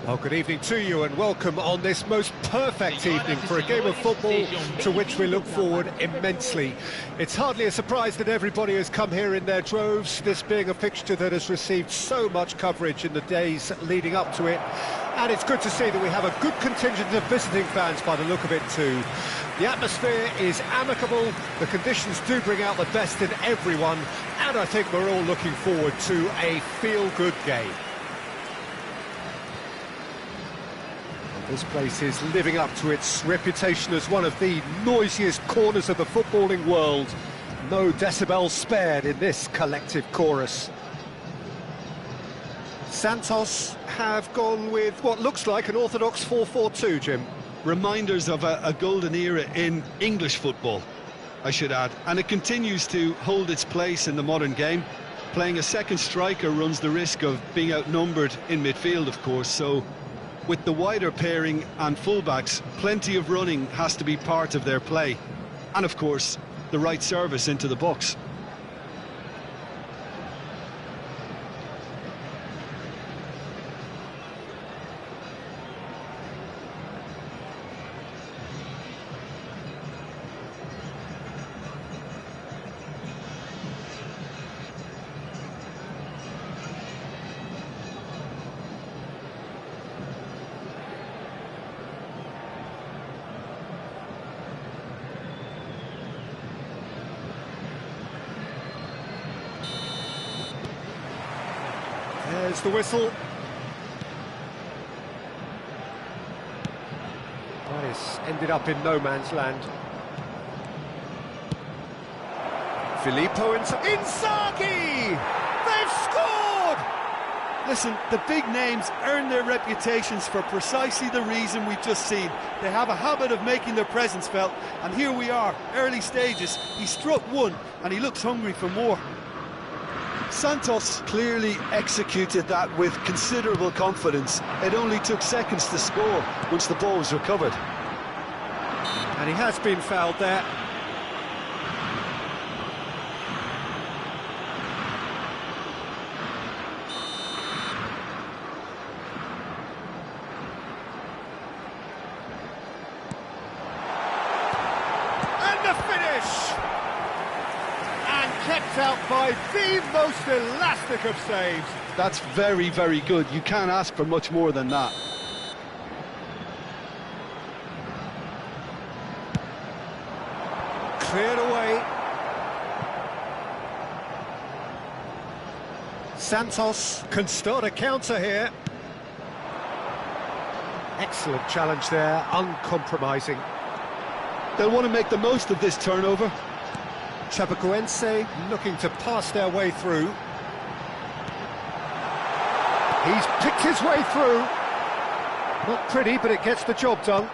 Well, good evening to you and welcome on this most perfect evening for a game of football to which we look forward immensely. It's hardly a surprise that everybody has come here in their droves, this being a fixture that has received so much coverage in the days leading up to it. And it's good to see that we have a good contingent of visiting fans by the look of it too. The atmosphere is amicable, the conditions do bring out the best in everyone, and I think we're all looking forward to a feel-good game. This place is living up to its reputation as one of the noisiest corners of the footballing world. No decibels spared in this collective chorus. Santos have gone with what looks like an orthodox 4-4-2, Jim. Reminders of a golden era in English football, I should add. And it continues to hold its place in the modern game. Playing a second striker runs the risk of being outnumbered in midfield, of course, so with the wider pairing and fullbacks, plenty of running has to be part of their play. And of course, the right service into the box. There's the whistle. Oh, it's ended up in no man's land. Filippo Inzaghi! They've scored! Listen, the big names earn their reputations for precisely the reason we've just seen. They have a habit of making their presence felt, and here we are, early stages. He struck one, and he looks hungry for more. Santos clearly executed that with considerable confidence. It only took seconds to score once the ball was recovered. And he has been fouled there. And the finish! And kept out by the most elastic of saves. That's very, very good. You can't ask for much more than that. Cleared away. Santos can start a counter here. Excellent challenge there, uncompromising. They'll want to make the most of this turnover. Chapecoense looking to pass their way through. He's picked his way through. Not pretty, but it gets the job done.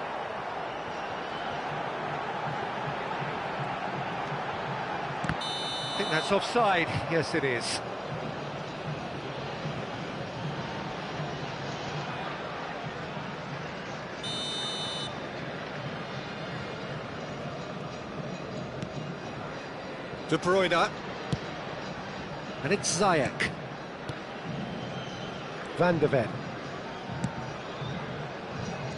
I think that's offside. Yes, it is. De Bruyne. And it's Ziyech. Van de Ven.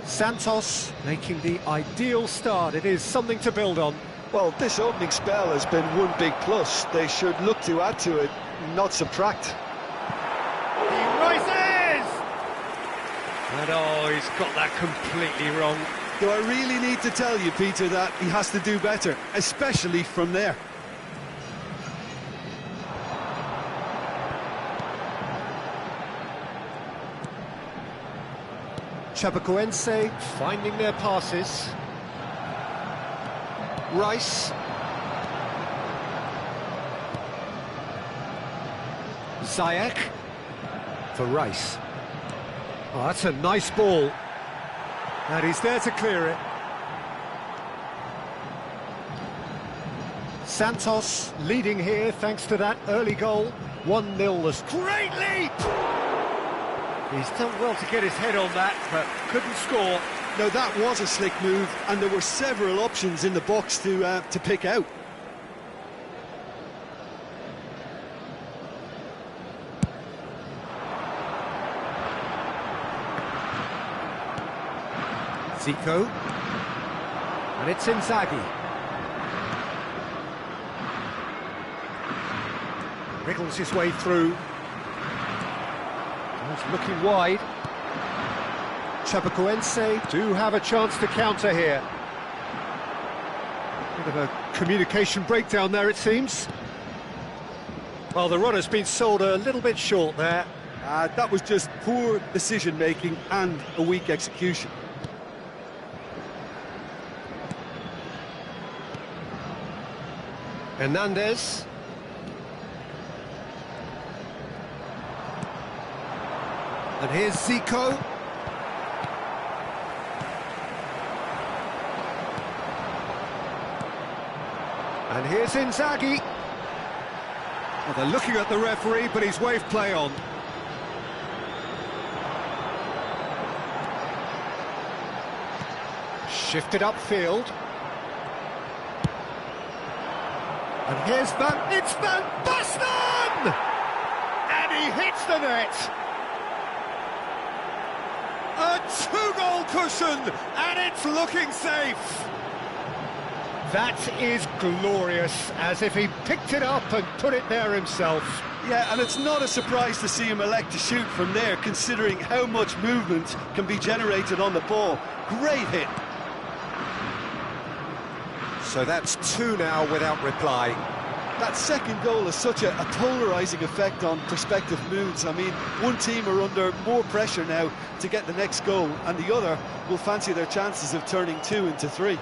Santos making the ideal start. It is something to build on. Well, this opening spell has been one big plus. They should look to add to it, not subtract. He rises! And oh, he's got that completely wrong. Do I really need to tell you, Peter, that he has to do better, especially from there? Chapecoense finding their passes. Rice. Ziyech for Rice. Oh, that's a nice ball. And he's there to clear it. Santos leading here thanks to that early goal. 1-0, this great leap! He's done well to get his head on that, but couldn't score. No, that was a slick move, and there were several options in the box to pick out. Zico. And it's Inzaghi. Wriggles his way through. He's looking wide. Chapecoense do have a chance to counter here. Bit of a communication breakdown there, it seems. Well, the runner's been sold a little bit short there. That was just poor decision-making and a weak execution. Hernandez. And here's Zico. And here's Inzaghi. Well, they're looking at the referee, but he's waved play on. Shifted upfield. And here's it's Van Basten! And he hits the net! A two-goal cushion, and it's looking safe! That is glorious, as if he picked it up and put it there himself. Yeah, and it's not a surprise to see him elect to shoot from there, considering how much movement can be generated on the ball. Great hit. So that's 2 now without reply. That second goal has such a polarising effect on prospective moods. I mean, one team are under more pressure now to get the next goal, and the other will fancy their chances of turning 2 into 3.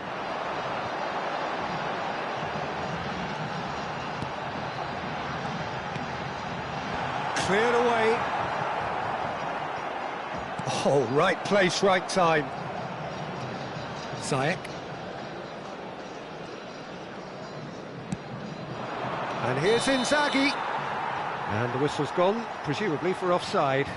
Cleared away. Oh, right place, right time. Ziyech. And here's Inzaghi. And the whistle's gone, presumably for offside.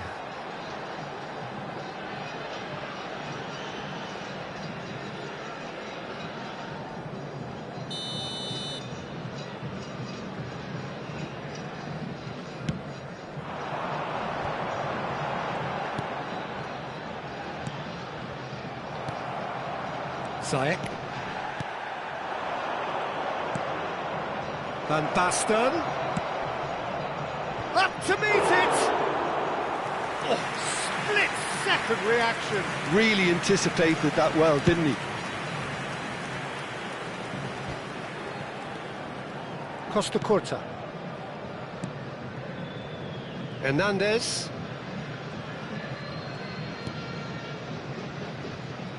Ziyech. Van Basten. Up to meet it! Oh, split-second reaction. Really anticipated that well, didn't he? Costa Curta. Hernandez.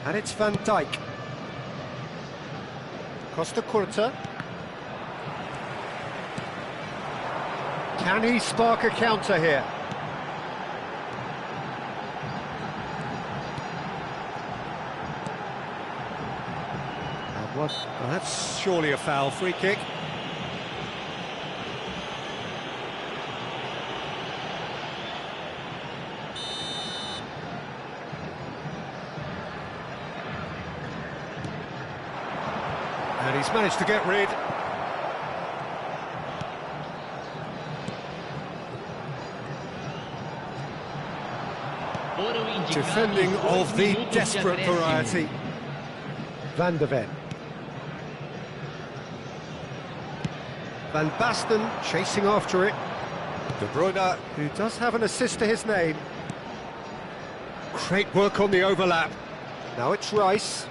And it's Van Dijk. Costa Curta. Can he spark a counter here? And what? Well, that's surely a foul. Free kick. And he's managed to get rid. Defending of the desperate variety. Van de Ven. Van Basten chasing after it. De Bruyne, who does have an assist to his name. Great work on the overlap. Now it's Rice.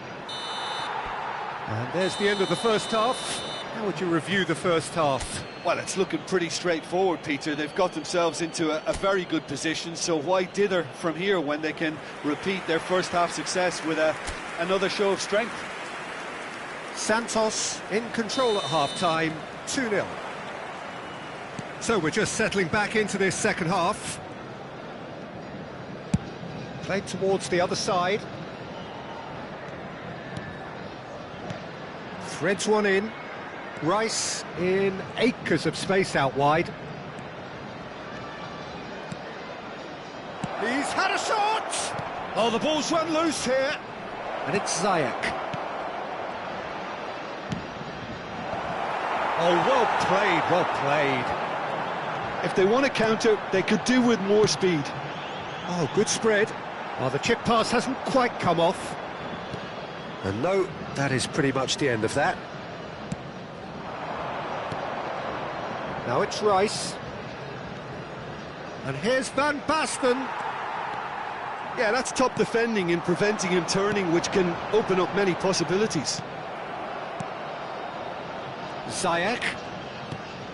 And there's the end of the first half. How would you review the first half? Well, it's looking pretty straightforward, Peter. They've got themselves into a very good position, so why dither from here when they can repeat their first half success with another show of strength? Santos in control at half-time, 2-0. So we're just settling back into this second half. Played towards the other side. Threads one in. Rice in acres of space out wide. He's had a shot! Oh, the ball's run loose here. And it's Ziyech. Oh, well played, well played. If they want to counter, they could do with more speed. Oh, good spread. Well, the chip pass hasn't quite come off. And no, that is pretty much the end of that. Now it's Rice. And here's Van Basten. Yeah, that's top defending in preventing him turning, which can open up many possibilities. Ziyech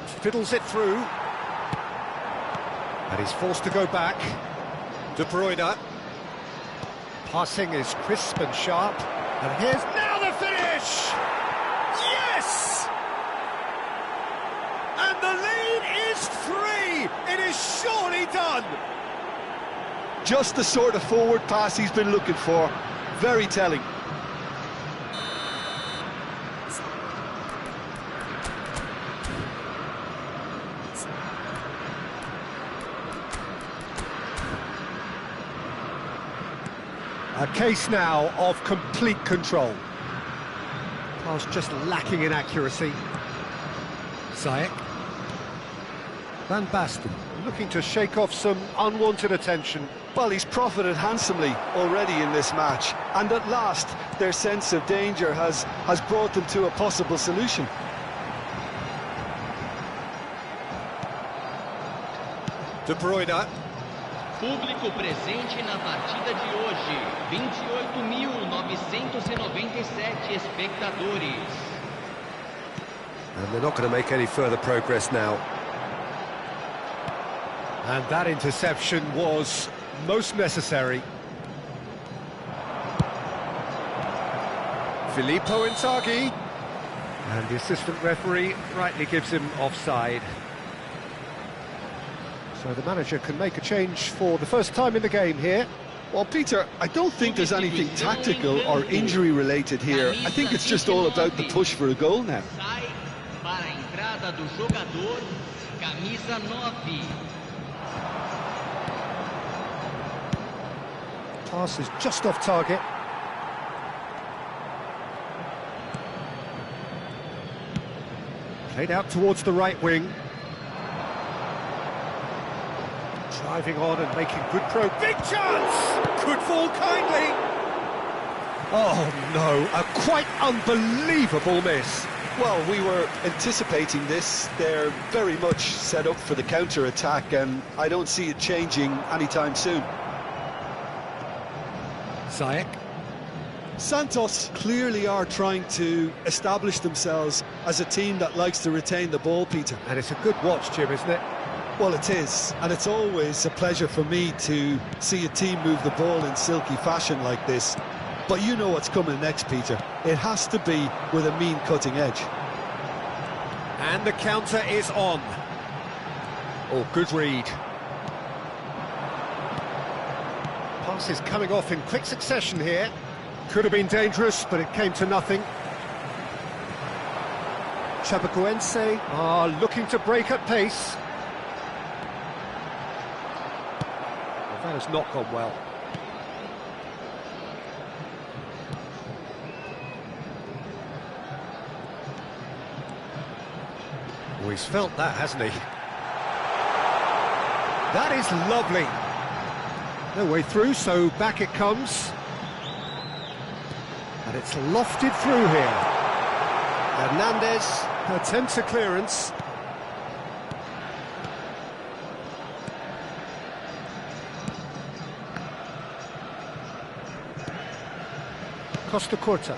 fiddles it through. And he's forced to go back. De Bruyne. Passing is crisp and sharp. And here's now the finish! Yes! done! Just the sort of forward pass he's been looking for. Very telling. A case now of complete control. Pass just lacking in accuracy. Ziyech. Van Basten looking to shake off some unwanted attention. Well, he's profited handsomely already in this match, and at last their sense of danger has brought them to a possible solution. De Bruyne. Público presente na partida de hoje, 28.997 espectadores. And they're not going to make any further progress now. And that interception was most necessary. Filippo Inzaghi. And the assistant referee rightly gives him offside. So the manager can make a change for the first time in the game here. Well, Peter, I don't think there's anything tactical or injury related here. I think it's just all about the push for a goal now. Sai para a entrada do jogador, camisa 9. Pass is just off target. Played out towards the right wing. Driving on and making good big chance! Could fall kindly! Oh no, a quite unbelievable miss. Well, we were anticipating this. They're very much set up for the counter-attack, and I don't see it changing anytime soon. Ziyech. Santos clearly are trying to establish themselves as a team that likes to retain the ball, Peter. And it's a good watch, Jim, isn't it? Well, it is, and it's always a pleasure for me to see a team move the ball in silky fashion like this. But you know what's coming next, Peter. It has to be with a mean cutting edge. And the counter is on. Oh, good read. Pass is coming off in quick succession here. Could have been dangerous, but it came to nothing. Chapecoense are looking to break at pace. Well, that has not gone well. Oh, he's felt that, hasn't he? That is lovely. No way through, so back it comes. And it's lofted through here. Hernandez attempts a clearance. Costa Curta.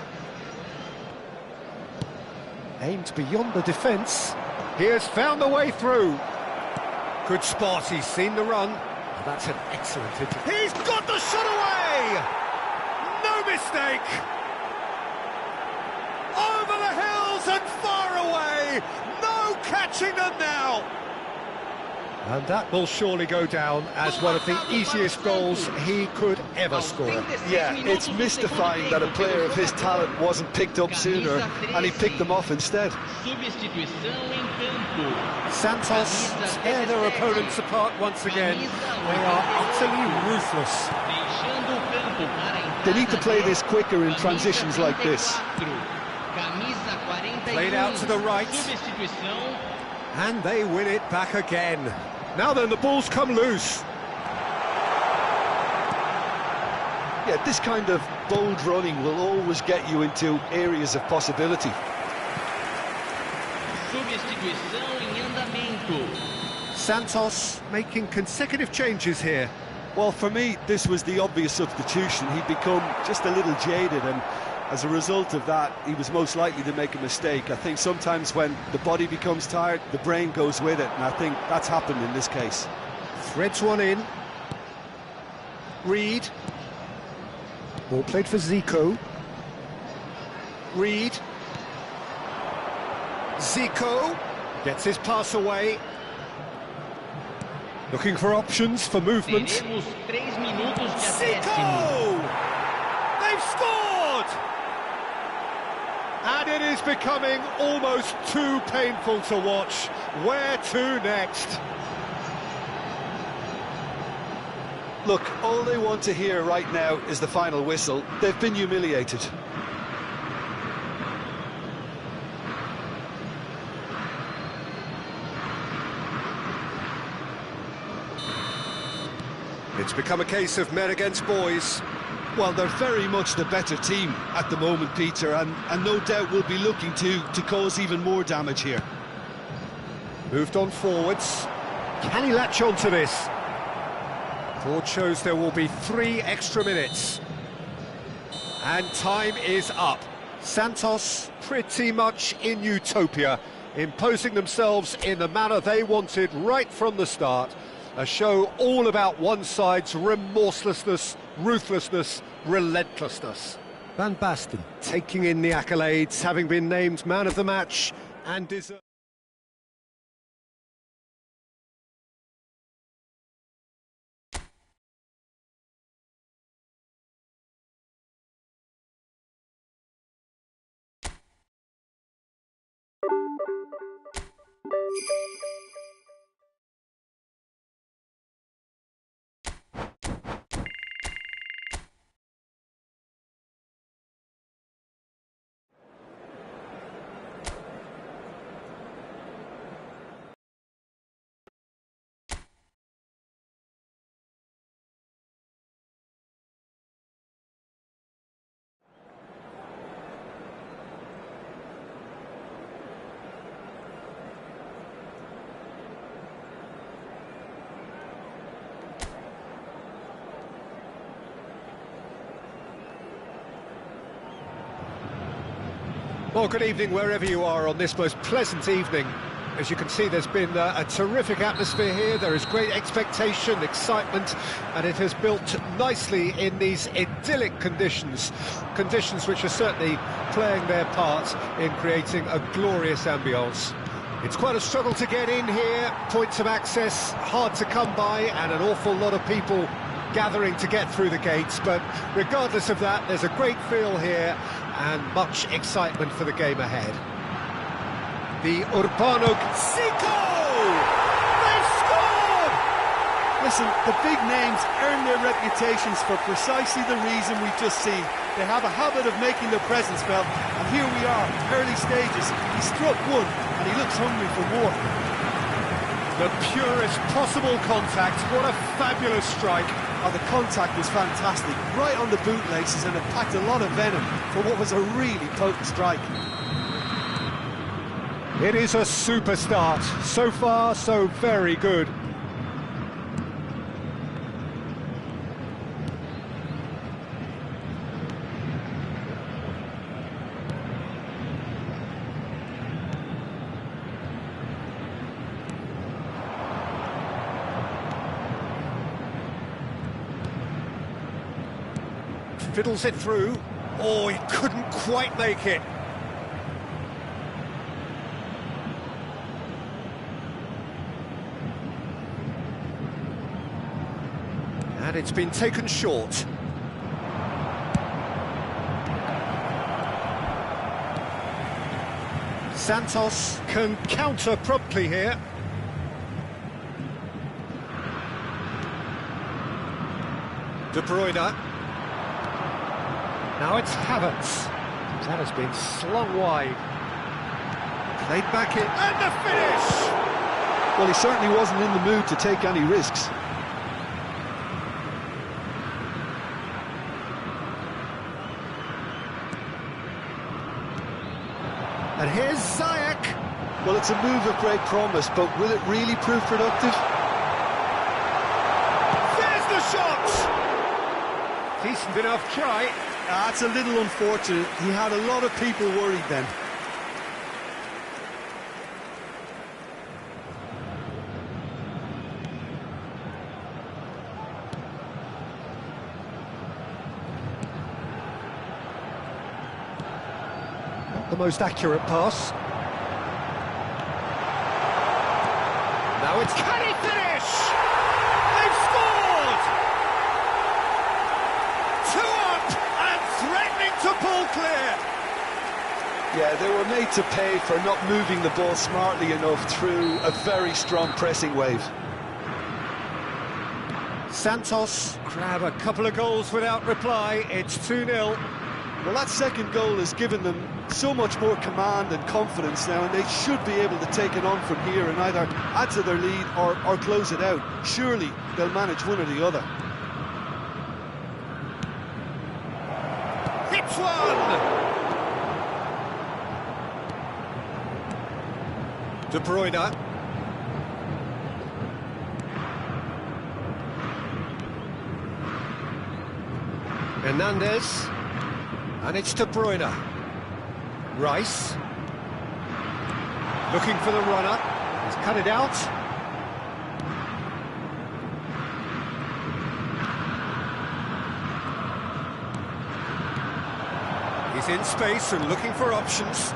Aimed beyond the defence. He has found the way through. Good spot, he's seen the run. Oh, that's an excellent hit. He's got the shot away! No mistake! Over the hills and far away! No catching them now! And that will surely go down as one of the easiest goals he could ever score. Yeah, it's mystifying that a player of his talent wasn't picked up sooner, and he picked them off instead. Santos tear their opponents apart once again. They are utterly ruthless. They need to play this quicker in transitions like this. Played out to the right. And they win it back again. Now then, the ball's come loose. Yeah, this kind of bold running will always get you into areas of possibility. Santos making consecutive changes here. Well, for me, this was the obvious substitution. He'd become just a little jaded, and as a result of that, he was most likely to make a mistake. I think sometimes when the body becomes tired, the brain goes with it, and I think that's happened in this case. Threads one in. Reed. Ball played for Zico. Reed. Zico gets his pass away. Looking for options for movement. Teremos 3 minutos de acréscimo. Zico! They've scored! And it is becoming almost too painful to watch. Where to next? Look, all they want to hear right now is the final whistle. They've been humiliated. It's become a case of men against boys. Well, they're very much the better team at the moment, Peter, and no doubt will be looking to cause even more damage here. Moved on forwards. Can he latch on to this? Board shows there will be 3 extra minutes. And time is up. Santos pretty much in utopia, imposing themselves in the manner they wanted right from the start. A show all about one side's remorselessness, ruthlessness, relentlessness. Van Basten taking in the accolades, having been named man of the match and deserved. Well, good evening wherever you are on this most pleasant evening. As you can see, there's been a terrific atmosphere here. There is great expectation, excitement, and it has built nicely in these idyllic conditions. Conditions which are certainly playing their part in creating a glorious ambience. It's quite a struggle to get in here, points of access hard to come by, and an awful lot of people gathering to get through the gates, but regardless of that, there's a great feel here and much excitement for the game ahead. The Urbano Zico! They've scored! Listen, the big names earn their reputations for precisely the reason we've just seen. They have a habit of making their presence felt, and here we are, early stages. He struck one, and he looks hungry for more. The purest possible contact, what a fabulous strike. Oh, the contact was fantastic, right on the bootlaces, and it packed a lot of venom for what was a really potent strike. It is a super start. So far, so very good. Fiddles it through. Oh, he couldn't quite make it. And it's been taken short. Santos can counter promptly here. De Bruyne. Now it's Havertz. That has been slung wide. Played back in, and the finish! Well, he certainly wasn't in the mood to take any risks. And here's Ziyech. Well, it's a move of great promise, but will it really prove productive? There's the shot! Decent enough try. That's a little unfortunate. He had a lot of people worried then. Not the most accurate pass. Now it's, can he finish? clear. Yeah, they were made to pay for not moving the ball smartly enough through a very strong pressing wave. Santos grab a couple of goals without reply. It's 2-0. Well, that second goal has given them so much more command and confidence now, and they should be able to take it on from here and either add to their lead or close it out. Surely they'll manage one or the other. Hits one! De Bruyne. Hernandez. And it's De Bruyne. Rice. Looking for the runner. He's cut it out. He's in space and looking for options.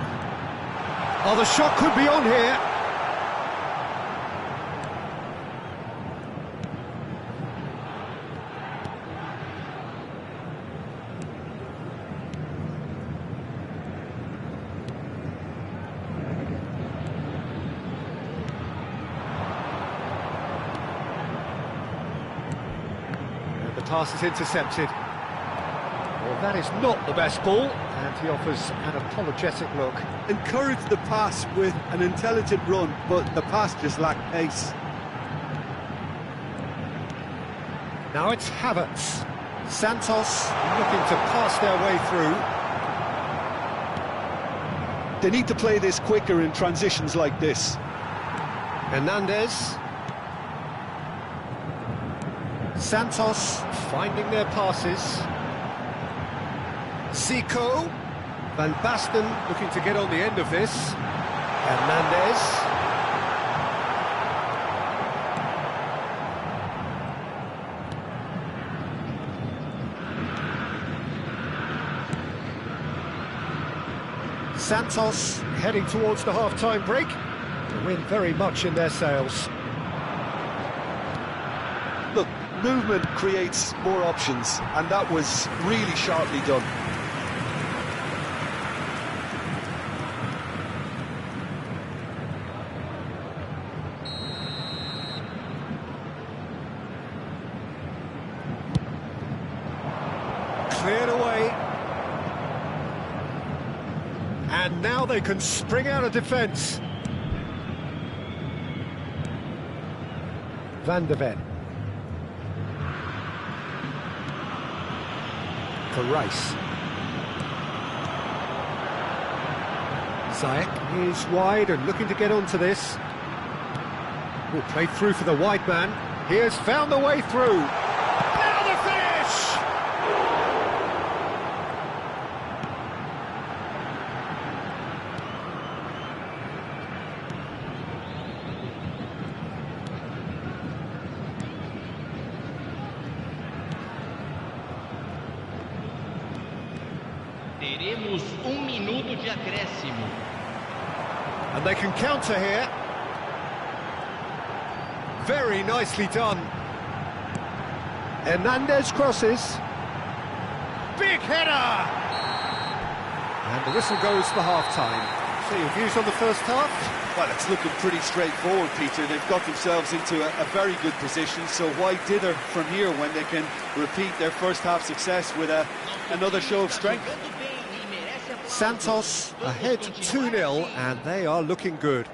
Oh, the shot could be on here. And the pass is intercepted. Well, that is not the best ball, and he offers an apologetic look. Encourage the pass with an intelligent run, but the pass just lacked pace. Now it's Havertz. Santos looking to pass their way through. They need to play this quicker in transitions like this. Hernandez. Santos finding their passes. Zico. Van Basten looking to get on the end of this. Hernandez. Santos heading towards the half-time break. The wind very much in their sails. Look, movement creates more options, and that was really sharply done. Cleared away. And now they can spring out of defence. Van de Ven. KrZy. Ziyech is wide and looking to get onto this. Will play through for the wide man. He has found the way through. Now the finish! Teremos minuto de acréscimo. And they can counter here. Very nicely done. Hernandez crosses. Big header! And the whistle goes for half-time. So your views on the first half? Well, it's looking pretty straightforward, Peter. They've got themselves into a very good position, so why dither from here when they can repeat their first half success with another show of strength? Santos ahead 2-0, and they are looking good.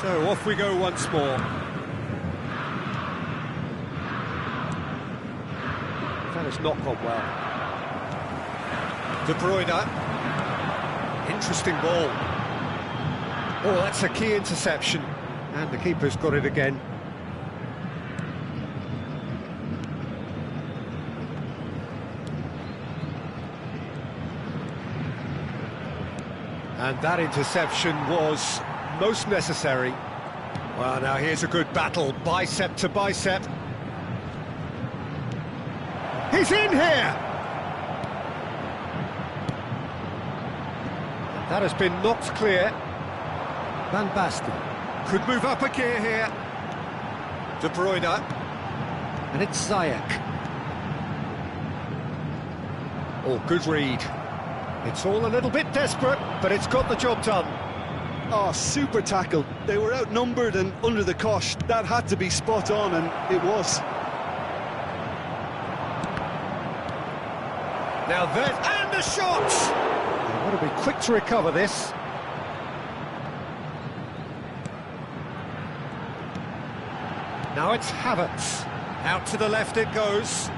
So off we go once more. That has not gone well. De Bruyne. Interesting ball. Oh, that's a key interception. And the keeper's got it again. And that interception was most necessary. Well, now here's a good battle, bicep to bicep. He's in here! That has been knocked clear. Van Basten could move up a gear here. De Bruyne. And it's Ziyech. Oh, good read. It's all a little bit desperate, but it's got the job done. Oh, super tackle. They were outnumbered and under the cosh. That had to be spot on, and it was. Now then, and the shot! They've got to be quick to recover this. Now it's Havertz. Out to the left it goes.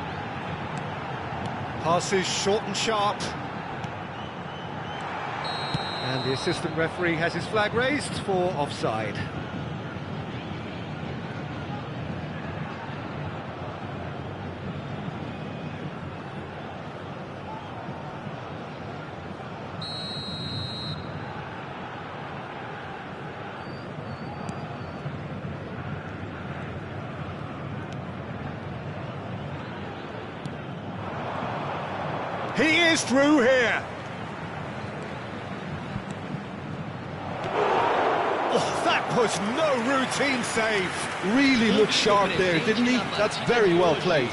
Passes short and sharp. And the assistant referee has his flag raised for offside. He is through here. Oh, that was no routine save. Really looked sharp there, didn't he? That's very well played.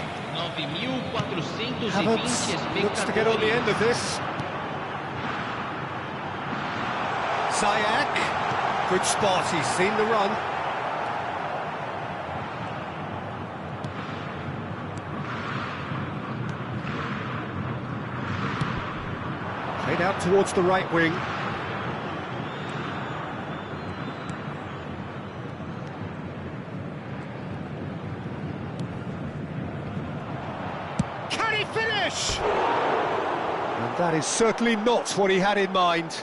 Havertz looks to get on the end of this. Ziyech, good spot, he's seen the run. Played out towards the right wing. Can he finish? And that is certainly not what he had in mind.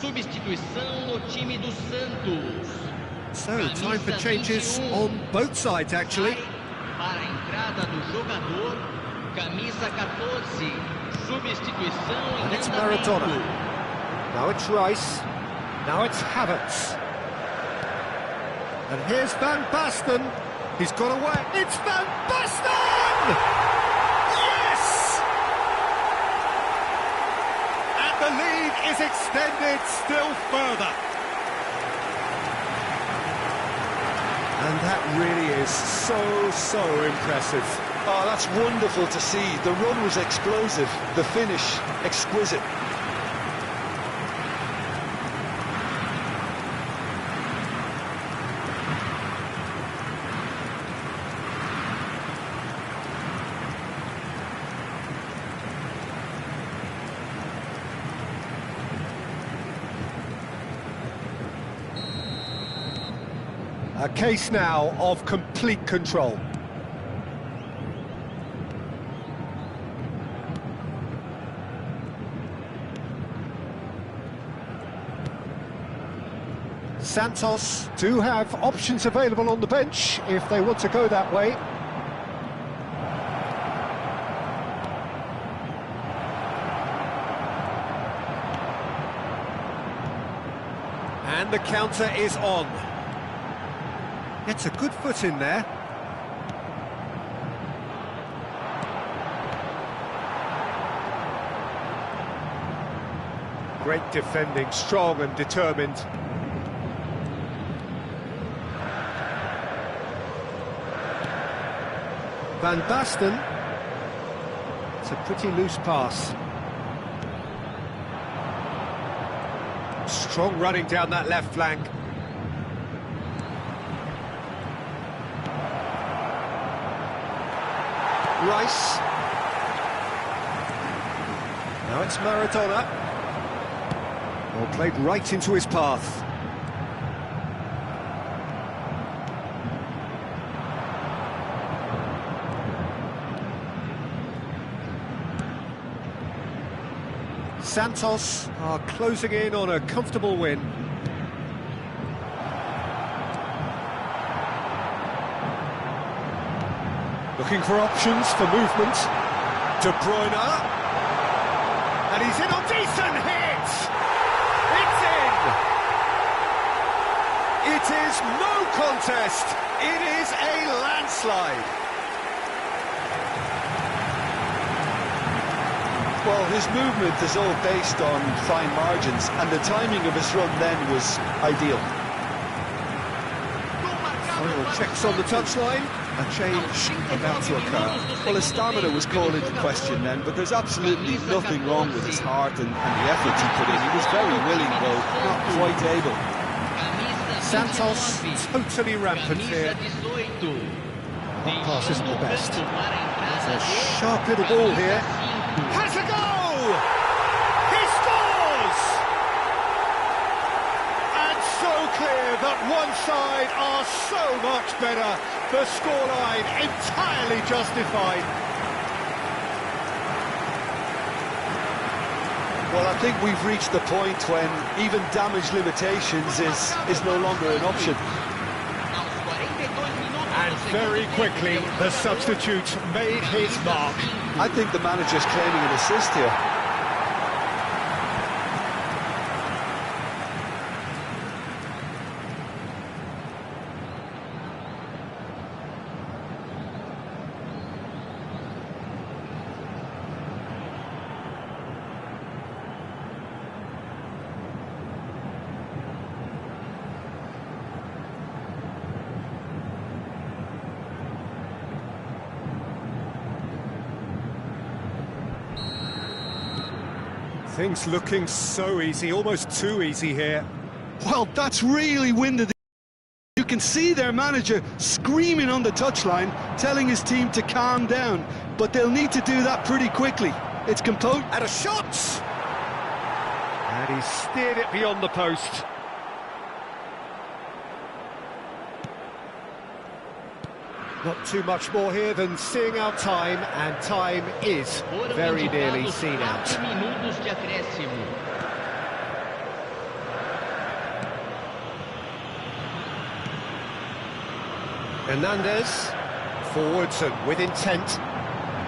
Substituição no time do Santos. So, time for changes on both sides, actually. Para a entrada do jogador, camisa 14. Substituição em And it's andamento. Maradona. Now it's Rice. Now it's Havertz. And here's Van Basten. He's got away. It's Van Basten! Yes! And the lead is extended still further. And that really is so impressive. Oh, that's wonderful to see. The run was explosive, the finish exquisite. A case now of complete control. Santos do have options available on the bench if they want to go that way. And the counter is on. Gets a good foot in there. Great defending, strong and determined. Van Basten. It's a pretty loose pass. Strong running down that left flank. Rice. Now it's Maradona. Well, played right into his path. Santos are closing in on a comfortable win. Looking for options for movement. De Bruyne. And he's in on decent hit! It's in! It is no contest. It is a landslide. Well, his movement is all based on fine margins, and the timing of his run then was ideal. Final checks on the touchline. A change about to occur. Well, his stamina was called into question then, but there's absolutely nothing wrong with his heart and the effort he put in. He was very willing, though not quite able. Santos totally rampant here. That pass isn't the best. It's a sharp little ball here. Has a goal! He scores! And so clear that one side are so much better. The scoreline entirely justified. Well, I think we've reached the point when even damage limitations is no longer an option. And very quickly, the substitute made his mark. I think the manager's claiming an assist here. Things looking so easy, almost too easy here. Well, that's really winded. You can see their manager screaming on the touchline, telling his team to calm down, but they'll need to do that pretty quickly. It's composed. And a shot! And he steered it beyond the post. Not too much more here than seeing out time, and time is very nearly seen out. Hernandez, forwards and with intent.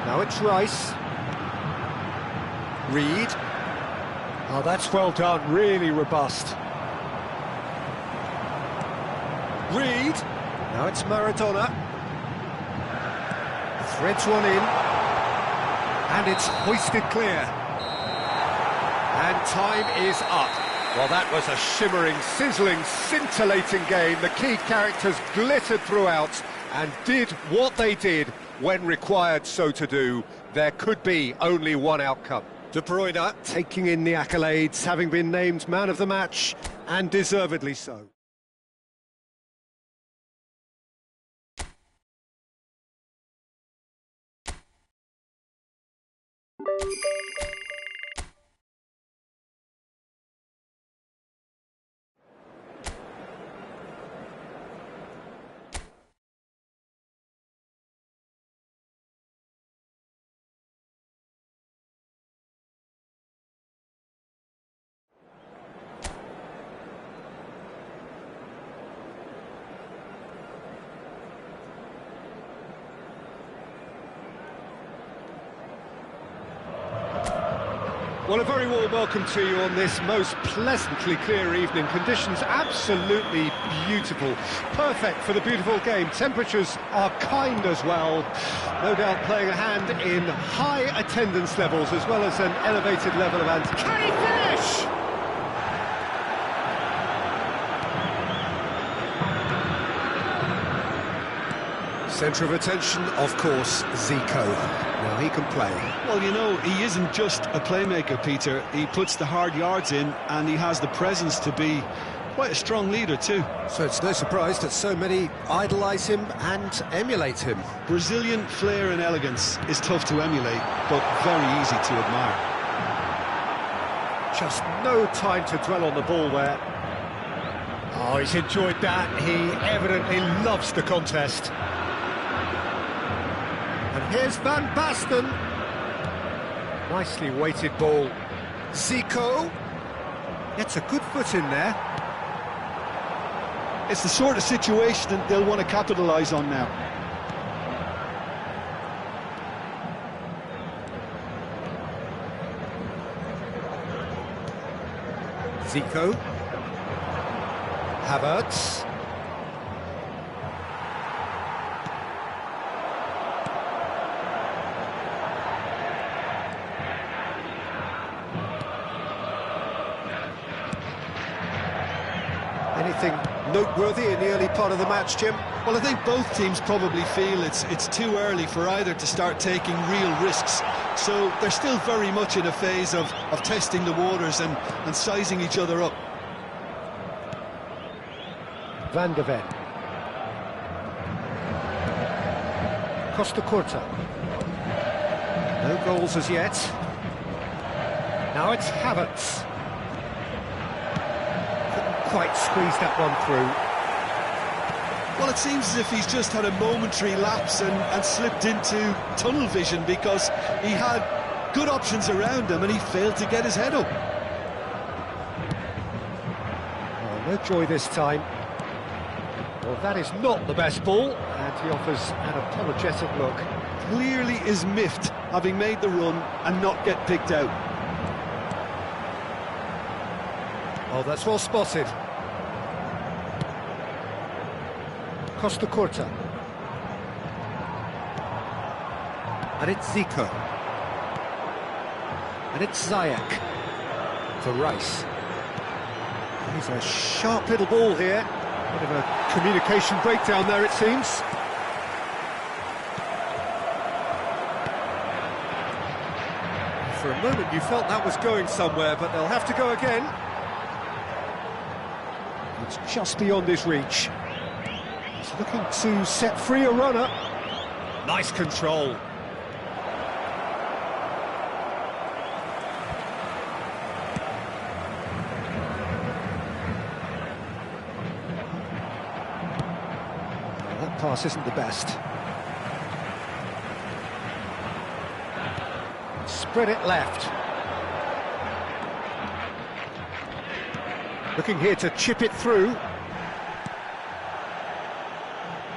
Now it's Rice. Reed. Oh, that's well done, really robust. Reed. Now it's Maradona. Threads one in, and it's hoisted clear. And time is up. Well, that was a shimmering, sizzling, scintillating game. The key characters glittered throughout and did what they did when required so to do. There could be only one outcome. De Bruyne taking in the accolades, having been named man of the match, and deservedly so. Well, a very warm welcome to you on this most pleasantly clear evening. Conditions absolutely beautiful. Perfect for the beautiful game. Temperatures are kind as well. No doubt playing a hand in high attendance levels as well as an elevated level of anticipation. Can he finish? Centre of attention, of course, Zico. Now he can play. Well, you know, he isn't just a playmaker, Peter. He puts the hard yards in, and he has the presence to be Quite a strong leader too. So it's no surprise that so many idolise him and emulate him. Brazilian flair and elegance is tough to emulate, but very easy to admire. Just no time to dwell on the ball there. Oh, he's enjoyed that. He evidently loves the contest. And here's Van Basten. Nicely weighted ball. Zico gets a good foot in there. It's the sort of situation that they'll want to capitalise on now. Zico. Havertz. Anything noteworthy in the early part of the match, Jim? Well, I think both teams probably feel it's too early for either to start taking real risks. So they're still very much in a phase of testing the waters and sizing each other up. Van de Ven. Costa Curta. No goals as yet. Now it's Havertz. Couldn't quite squeeze that one through. Well, it seems as if he's just had a momentary lapse and slipped into tunnel vision, because he had good options around him and he failed to get his head up. Oh, no joy this time. Well, that is not the best ball, and he offers an apologetic look. Clearly is miffed, having made the run and not get picked out. Oh, that's well spotted. Costa Curta. And it's Zico. And it's Ziyech. For Rice. He's a sharp little ball here. Bit of a communication breakdown there, it seems. For a moment you felt that was going somewhere, but they'll have to go again. It's just beyond his reach. He's looking to set free a runner. Nice control. That pass isn't the best. Spread it left. Looking here to chip it through.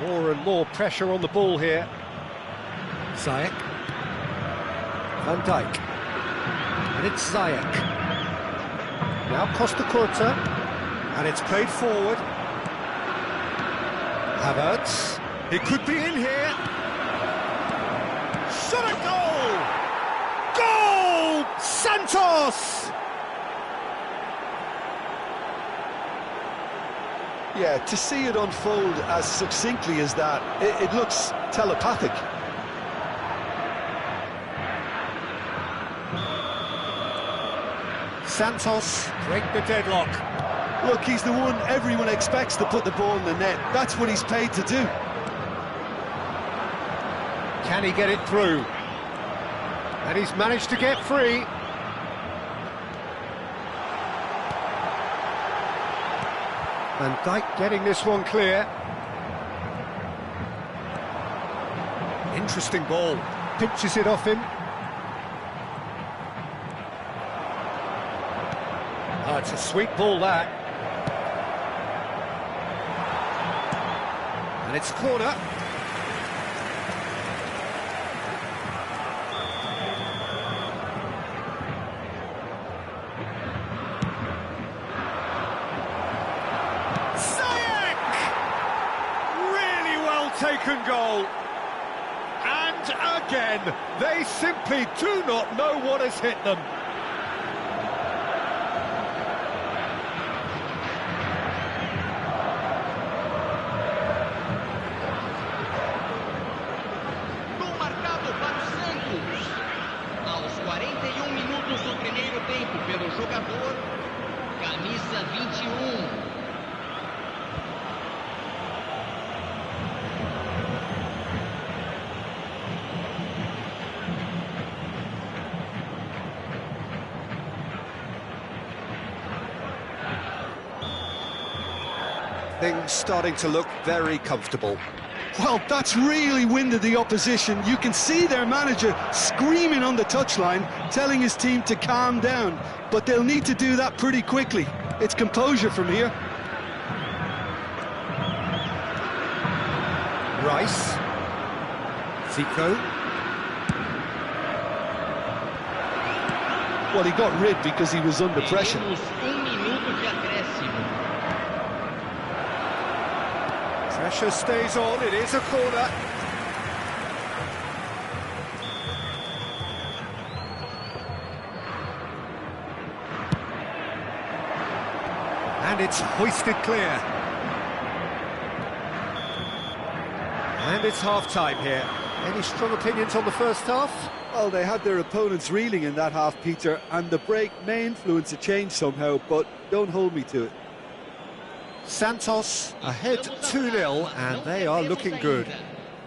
More and more pressure on the ball here. Ziyech. Van Dijk. And it's Ziyech. Now Costa Curta. And it's played forward. Havertz. It could be in here. Shot a goal! Goal! Santos! Yeah, to see it unfold as succinctly as that, it looks telepathic. Santos break the deadlock. Look, he's the one everyone expects to put the ball in the net. That's what he's paid to do. Can he get it through? And he's managed to get free. Van Dijk getting this one clear. Interesting ball. Pinches it off him. Oh, it's a sweet ball, that. And it's corner. Taken goal, and again they simply do not know what has hit them. Gol marcado para o Santos. Aos 41 minutos do primeiro tempo pelo jogador camisa 21, Things starting to look very comfortable. Well, that's really winded the opposition. You can see their manager screaming on the touchline, telling his team to calm down. But they'll need to do that pretty quickly. It's composure from here. Rice. Zico. Well, he got rid because he was under pressure. Pressure stays on, it is a corner. And it's hoisted clear. And it's half-time here. Any strong opinions on the first half? Well, they had their opponents reeling in that half, Peter, and the break may influence a change somehow, but don't hold me to it. Santos ahead 2-0, and they are looking good.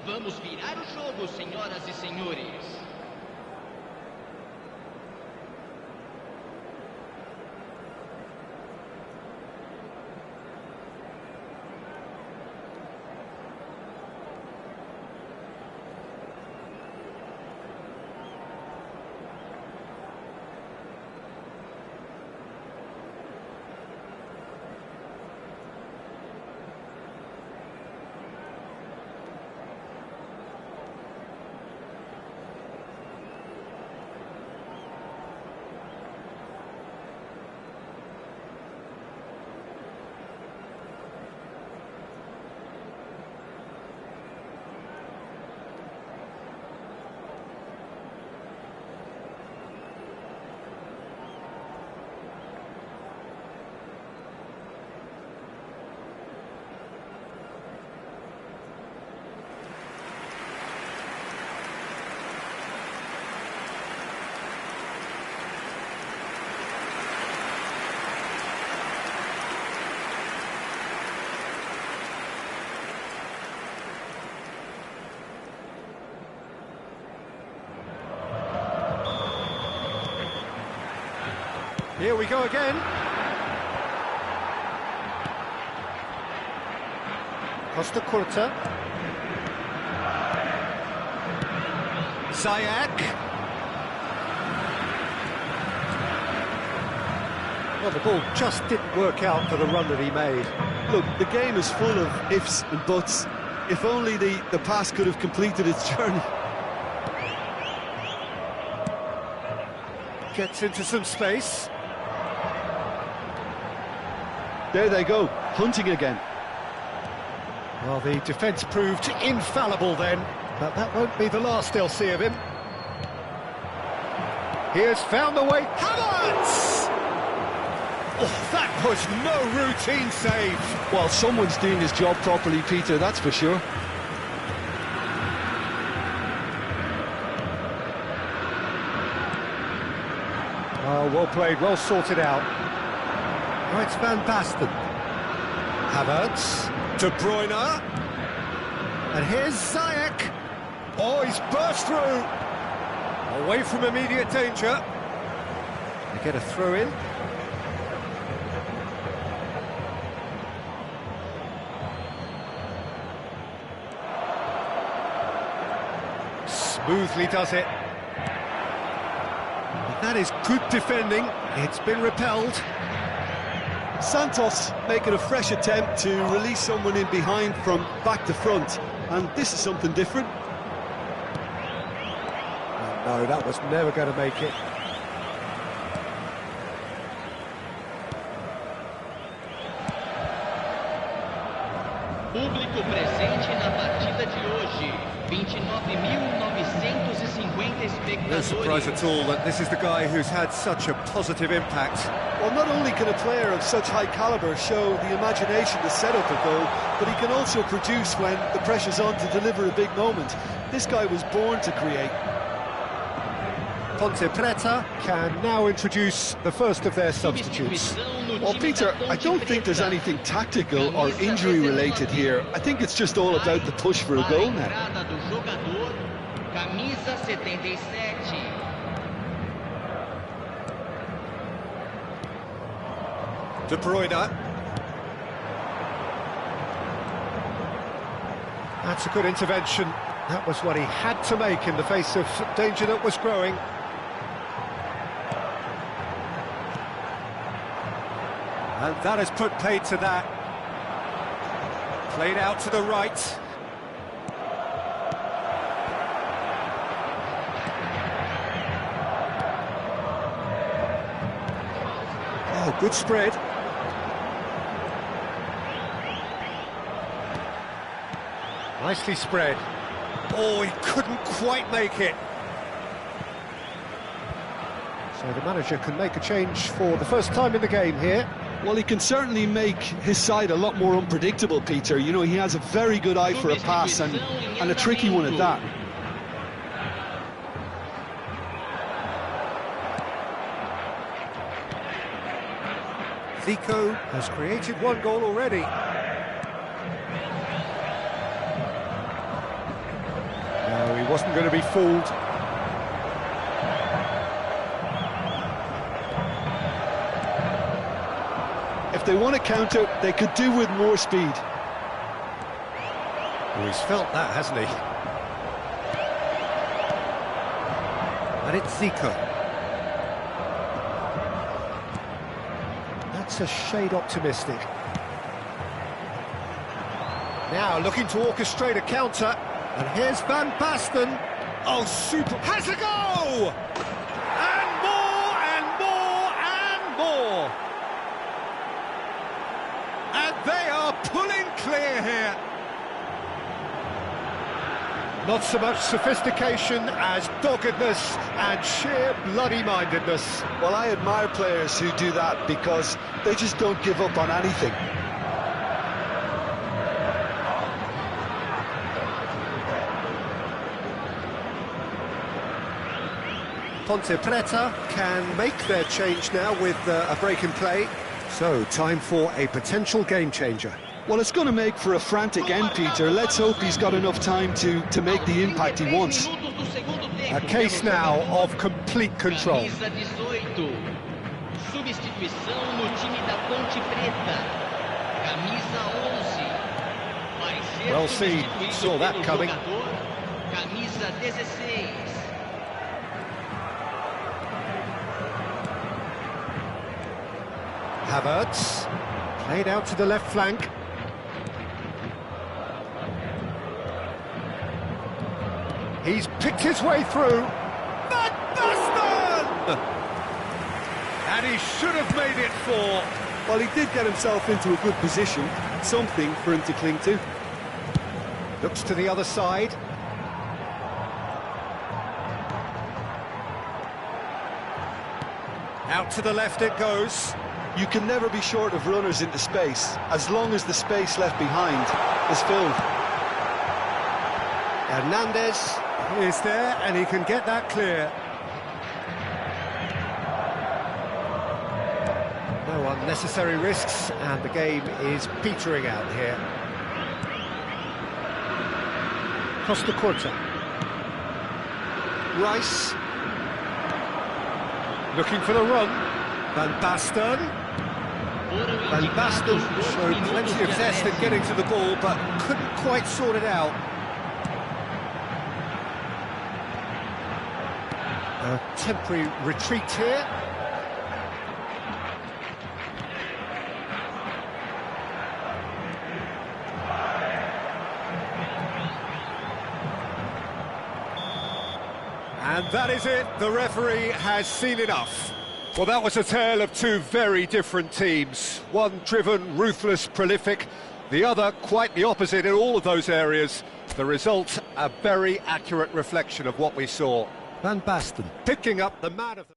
Vamos virar o jogo, senhoras e senhores. Here we go again. Costa Curta. Ziyech. Well, the ball just didn't work out for the run that he made. Look, the game is full of ifs and buts. If only the pass could have completed its journey. Gets into some space. There they go, hunting again. Well, the defence proved infallible then, but that won't be the last they'll see of him. He has found the way. KrZy! Oh, that was no routine save. Well, someone's doing his job properly, Peter, that's for sure. Oh, well played, well sorted out. Oh, it's Van Basten. Havertz. De Bruyne. And here's Ziyech. Oh, he's burst through. Away from immediate danger. They get a throw in. Smoothly does it. But that is good defending. It's been repelled. Santos making a fresh attempt to release someone in behind from back to front, and this is something different. No, that was never going to make it. Público presente na partida de hoje. 29.950 espectadores. No surprise at all that this is the guy who's had such a positive impact. Well, not only can a player of such high calibre show the imagination to set up a goal, but he can also produce when the pressure's on to deliver a big moment. This guy was born to create. Ponte Preta can now introduce the first of their substitutes. Well, Peter, I don't think there's anything tactical or injury-related here. I think it's just all about the push for a goal now. Camisa 77. De Bruyne. That's a good intervention. That was what he had to make in the face of danger that was growing. And that has put paid to that. Played out to the right. Oh, good spread. Nicely spread. Oh, he couldn't quite make it. So the manager can make a change for the first time in the game here. Well, he can certainly make his side a lot more unpredictable, Peter. You know, he has a very good eye for a pass and a tricky one at that. Zico has created one goal already. No, he wasn't going to be fooled. If they want to counter, they could do with more speed. Well, he's felt that, hasn't he? And it's Zico. That's a shade optimistic. Now looking to orchestrate a counter. And here's Van Basten. Oh, super. Has a go! And more, and more, and more. And they are pulling clear here. Not so much sophistication as doggedness and sheer bloody-mindedness. Well, I admire players who do that because they just don't give up on anything. Ponte Preta can make their change now with a break in play. So, time for a potential game changer. Well, it's going to make for a frantic end, Peter. Let's hope he's got enough time to make the impact he wants. A case now of complete control. Substituição no time da Ponte Preta. Camisa 11. Vai ser Well seen, saw that coming. Camisa 16. Havertz, played out to the left flank. He's picked his way through. Van Basten! And he should have made it 4. Well, he did get himself into a good position, something for him to cling to. Looks to the other side. Out to the left it goes. You can never be short of runners into space, as long as the space left behind is filled. Hernandez is there, and he can get that clear. No unnecessary risks, and the game is petering out here. Costa Corta. Rice. Looking for the run. Van Basten. Van Basten showed plenty of zest in getting to the ball, but couldn't quite sort it out. A temporary retreat here. And that is it. The referee has seen enough. Well, that was a tale of two very different teams. One driven, ruthless, prolific. The other quite the opposite in all of those areas. The result, a very accurate reflection of what we saw. Van Basten picking up the man of the...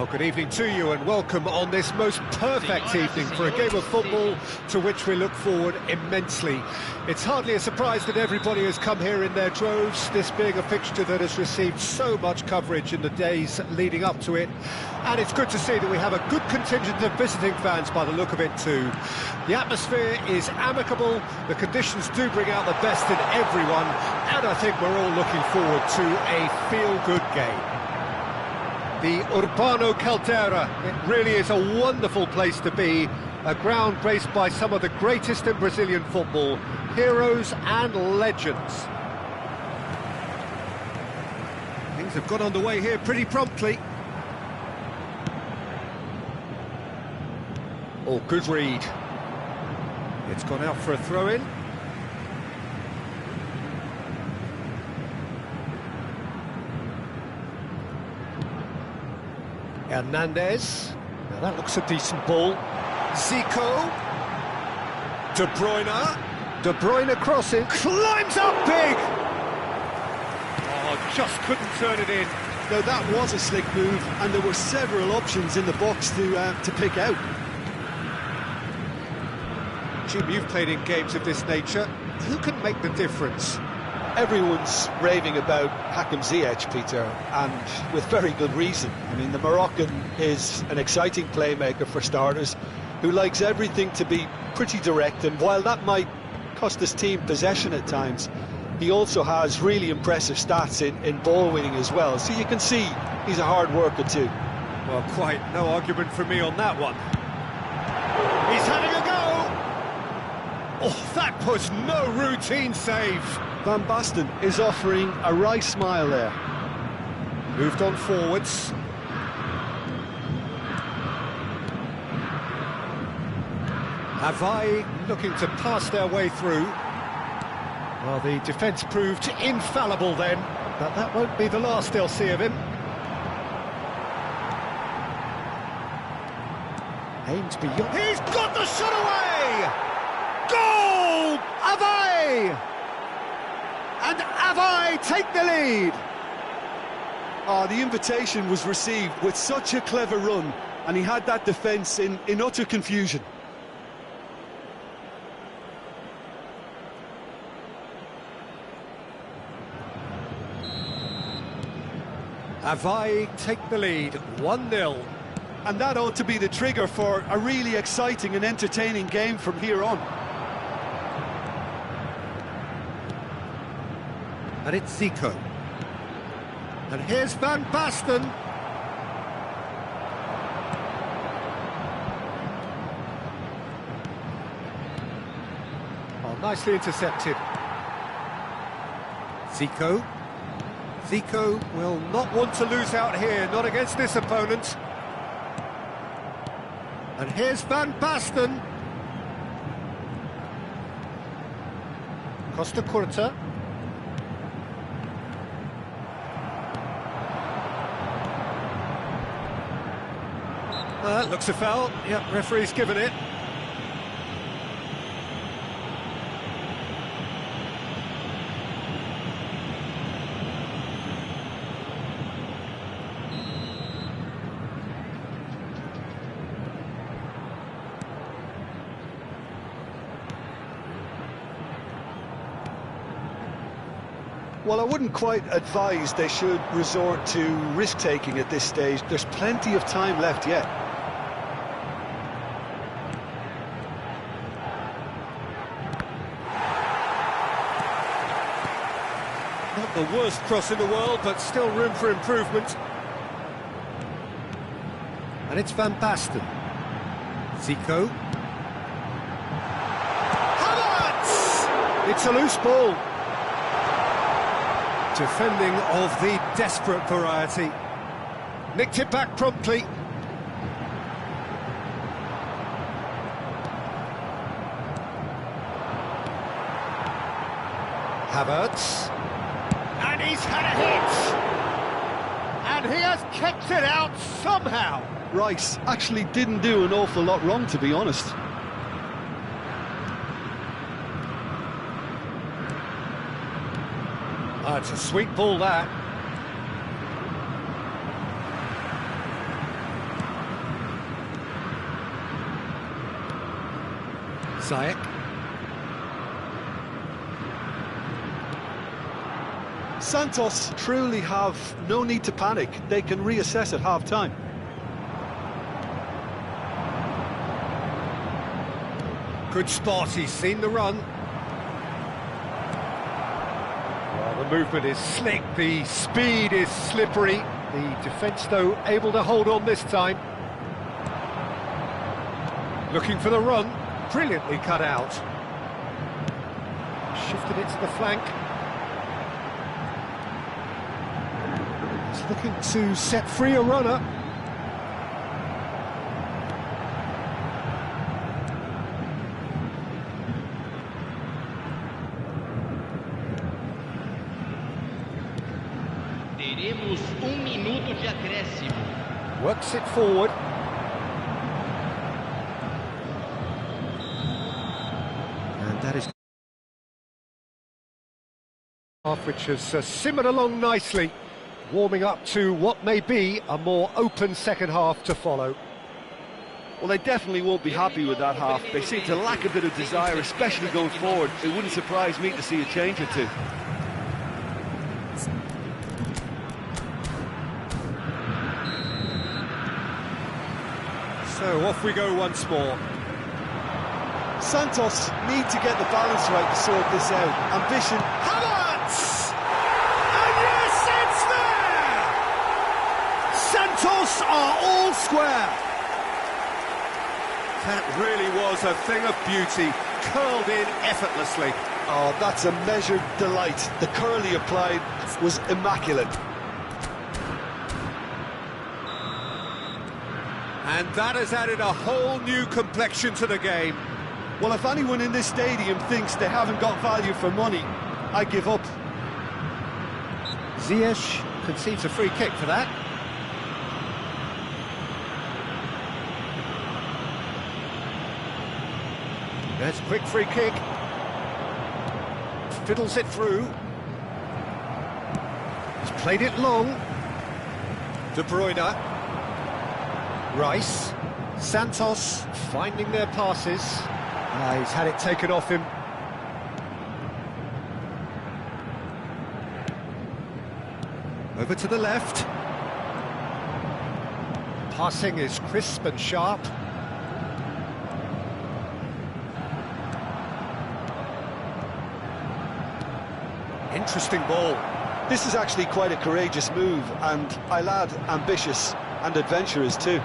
Well, good evening to you and welcome on this most perfect evening for a game of football to which we look forward immensely. It's hardly a surprise that everybody has come here in their droves, this being a fixture that has received so much coverage in the days leading up to it. And it's good to see that we have a good contingent of visiting fans by the look of it too. The atmosphere is amicable, the conditions do bring out the best in everyone, and I think we're all looking forward to a feel-good game. The Urbano Caldera, it really is a wonderful place to be, a ground graced by some of the greatest in Brazilian football, heroes and legends. Things have got underway here pretty promptly. Oh, good read. It's gone out for a throw-in. Hernandez. Now that looks a decent ball. Zico. De Bruyne. De Bruyne crossing. Climbs up big! Oh, just couldn't turn it in. Now that was a slick move, and there were several options in the box to pick out. Jim, you've played in games of this nature. Who can make the difference? Everyone's raving about KrZy, Peter, and with very good reason. I mean, the Moroccan is an exciting playmaker for starters, who likes everything to be pretty direct, and while that might cost his team possession at times, he also has really impressive stats in ball winning as well, so you can see he's a hard worker too. Well, quite no argument for me on that one. He's having a go! Oh, that was no routine save. Van Basten is offering a wry smile there. Moved on forwards. KrZy looking to pass their way through. Well, the defence proved infallible then, but that won't be the last they'll see of him. Aims beyond. He's got the shot away! Goal! KrZy! And KrZy take the lead. Oh, the invitation was received with such a clever run, and he had that defence in utter confusion. KrZy take the lead, 1-0. And that ought to be the trigger for a really exciting and entertaining game from here on. And it's Zico. And here's Van Basten. Oh, nicely intercepted. Zico. Zico will not want to lose out here, not against this opponent. And here's Van Basten. Costa Curta. Looks a foul. Yep, referee's given it. Well, I wouldn't quite advise they should resort to risk-taking at this stage. There's plenty of time left yet. Not the worst cross in the world, but still room for improvement. And it's Van Basten. Zico. KrZy! It's a loose ball. Defending of the desperate variety. Nicked it back promptly. Havertz. And he's had a hit! And he has kept it out somehow! Rice actually didn't do an awful lot wrong, to be honest. Oh, it's a sweet ball, that. Ziyech. Santos truly have no need to panic. They can reassess at half-time. Good spot, he's seen the run. Well, the movement is slick, the speed is slippery. The defence, though, able to hold on this time. Looking for the run, brilliantly cut out. Shifted it to the flank. He's looking to set free a runner. Teremos minuto de acréscimo. Works it forward. And that is half, which has simmered along nicely, warming up to what may be a more open second half to follow. Well, they definitely won't be happy with that half. They seem to lack a bit of desire, especially going forward. It wouldn't surprise me to see a change or two. So off we go once more. Santos need to get the balance right to sort this out. Ambition. Havertz! And yes, it's there! Santos are all square. That really was a thing of beauty, curled in effortlessly. Oh, that's a measured delight. The curl he applied was immaculate. And that has added a whole new complexion to the game. Well, if anyone in this stadium thinks they haven't got value for money, I give up. Ziyech concedes a free kick for that. There's a quick free kick. Fiddles it through. He's played it long. De Bruyne. Rice. Santos finding their passes. He's had it taken off him. Over to the left. Passing is crisp and sharp. Interesting ball. This is actually quite a courageous move, and I'll add ambitious and adventurous too.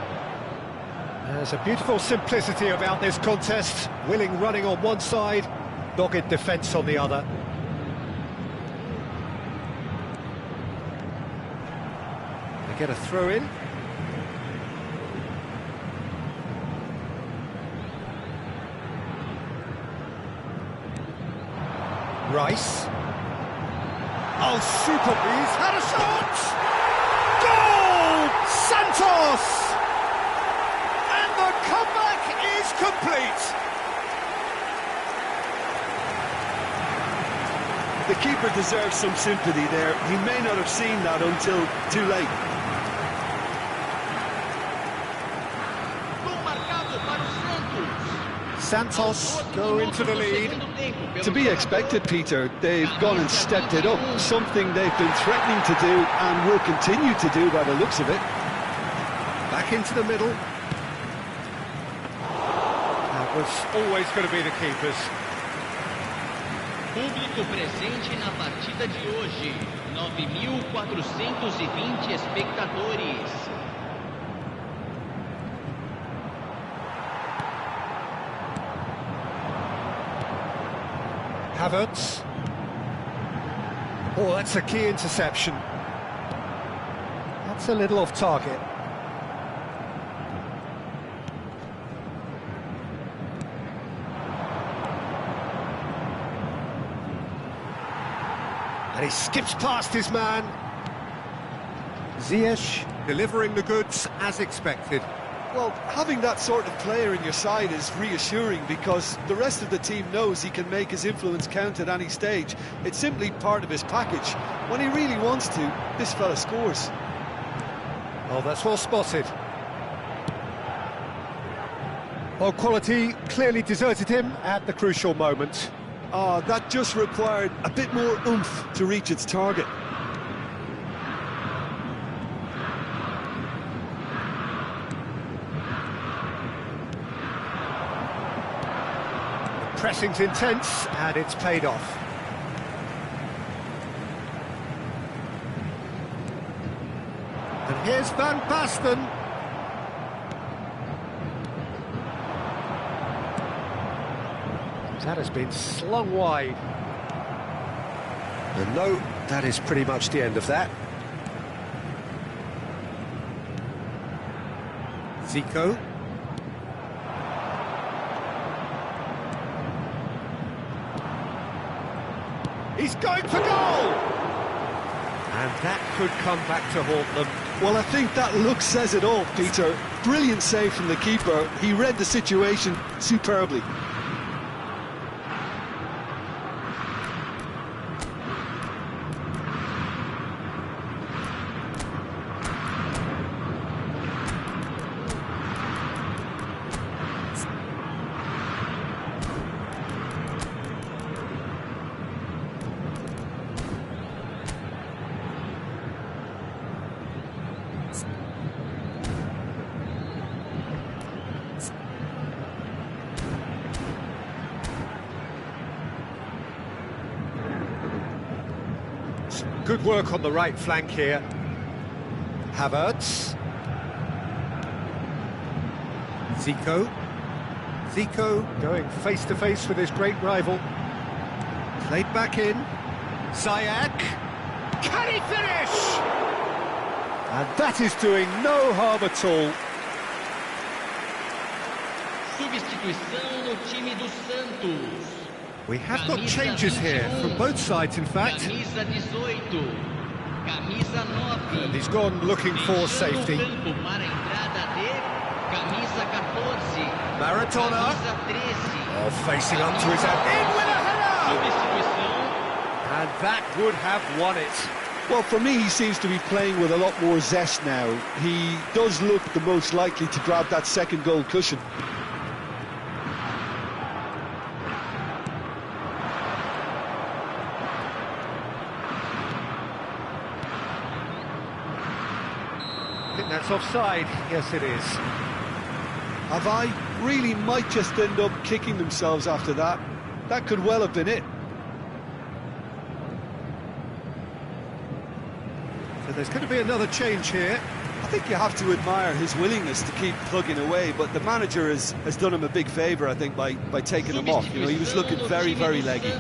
There's a beautiful simplicity about this contest. Willing running on one side, dogged defence on the other. They get a throw in. Rice. Oh, super! He's had a shot! Goal! Santos! And the comeback is complete! The keeper deserves some sympathy there. He may not have seen that until too late. Gol marcado para o Santos. Santos go into the lead. To be expected, Peter. They've gone and stepped it up, something they've been threatening to do and will continue to do by the looks of it. Back into the middle. That was always going to be the keepers. Público presente na partida de hoje. 9.420 espectadores. Havertz. Oh, that's a key interception. That's a little off target. And he skips past his man. Ziyech delivering the goods as expected. Well, having that sort of player in your side is reassuring because the rest of the team knows he can make his influence count at any stage. It's simply part of his package. When he really wants to, this fella scores. Oh, that's well spotted. Well, quality clearly deserted him at the crucial moment. Oh, that just required a bit more oomph to reach its target. The pressing's intense, and it's paid off. And here's Van Basten. That has been slung wide. And no, that is pretty much the end of that. Zico. He's going for goal! And that could come back to haunt them. Well, I think that look says it all, Peter. Brilliant save from the keeper. He read the situation superbly. Good work on the right flank here. Havertz. Zico. Zico going face to face with his great rival. Played back in. Ziyech. Can he finish? And that is doing no harm at all. Substituição no time do Santos. We have got changes here from both sides, in fact. Camisa 18. Camisa 9. And he's gone looking for safety. Campo para a entrada de camisa 14. Maradona. Camisa 13. Oh, facing up to his head. In with a header! Substituição. And that would have won it. Well, for me, he seems to be playing with a lot more zest now. He does look the most likely to grab that second goal cushion. I think that's offside. Yes, it is. Have really might just end up kicking themselves after that. That could well have been it. So there's going to be another change here. I think you have to admire his willingness to keep plugging away, but the manager has done him a big favour, I think, by taking him off. You know, he was looking very, very leggy.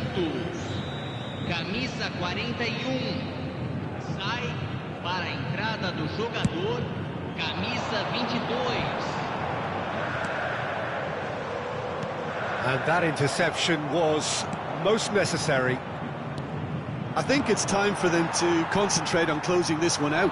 Camisa 41. Sai para a entrada do jogador. Camisa 22. And that interception was most necessary. I think it's time for them to concentrate on closing this one out.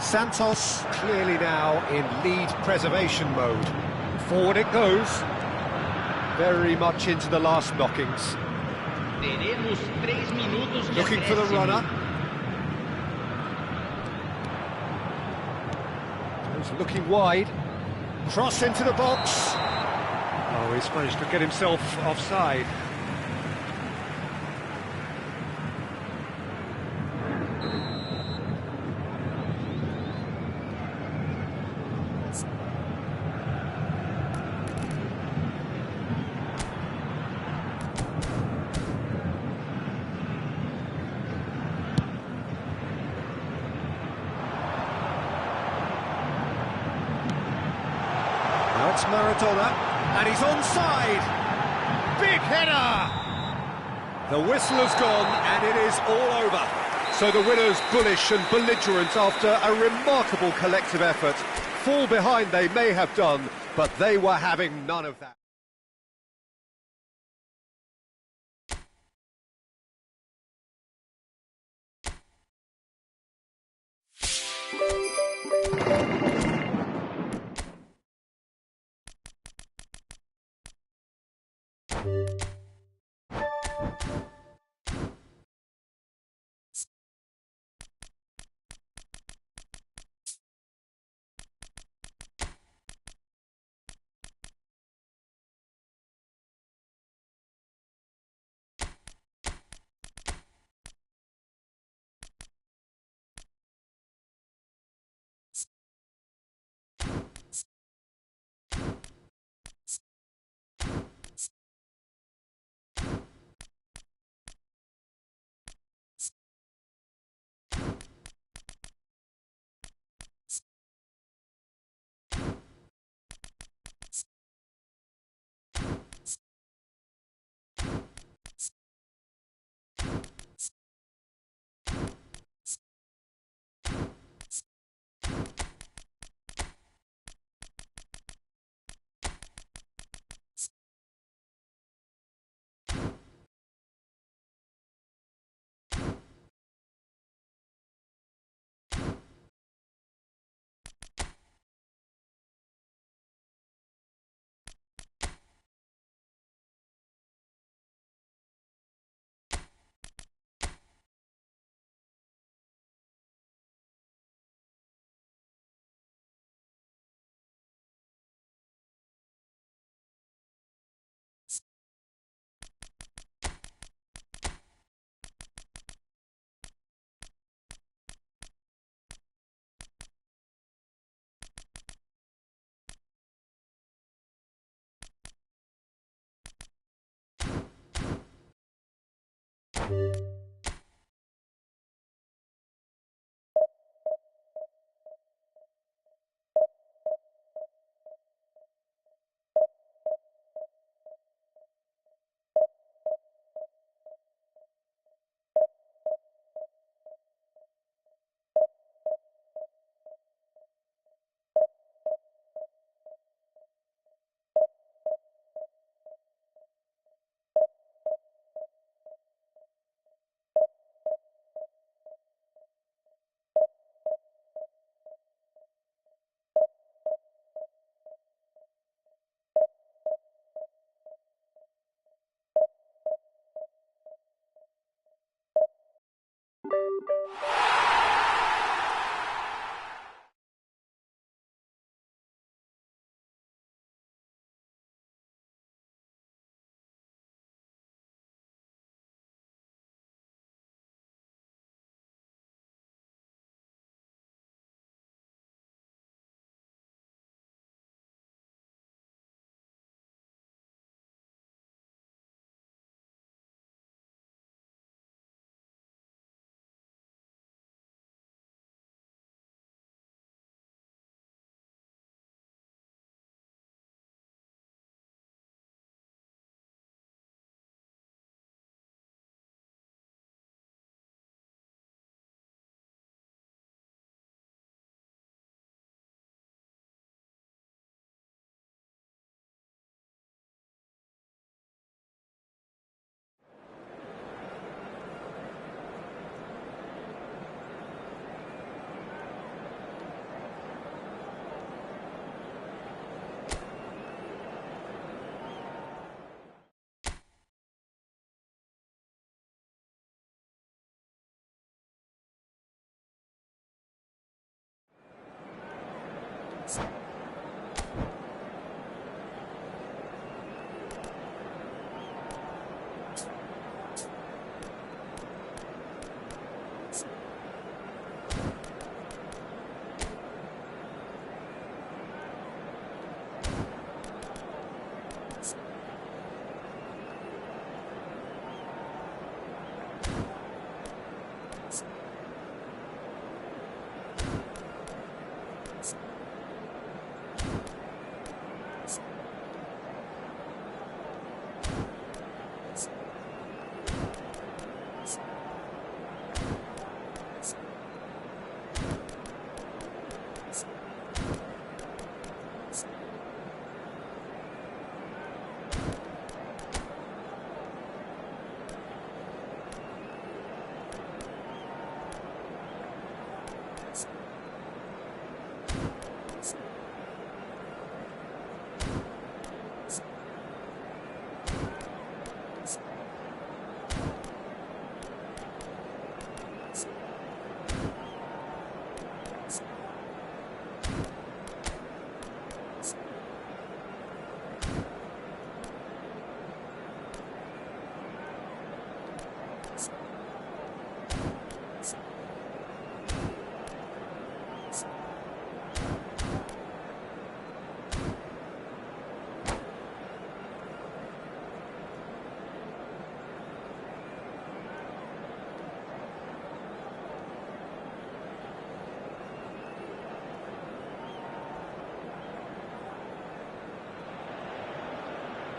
Santos clearly now in lead preservation mode. Forward it goes. Very much into the last knockings. Teremos 3 minutos de Looking for the acréscimo. runner. He's looking wide. Cross into the box. Oh, he's managed to get himself offside. Now it's Maradona, and he's onside. Big header! The whistle has gone, and it is all over. So the winners bullish and belligerent after a remarkable collective effort. Fall behind they may have done, but they were having none of that.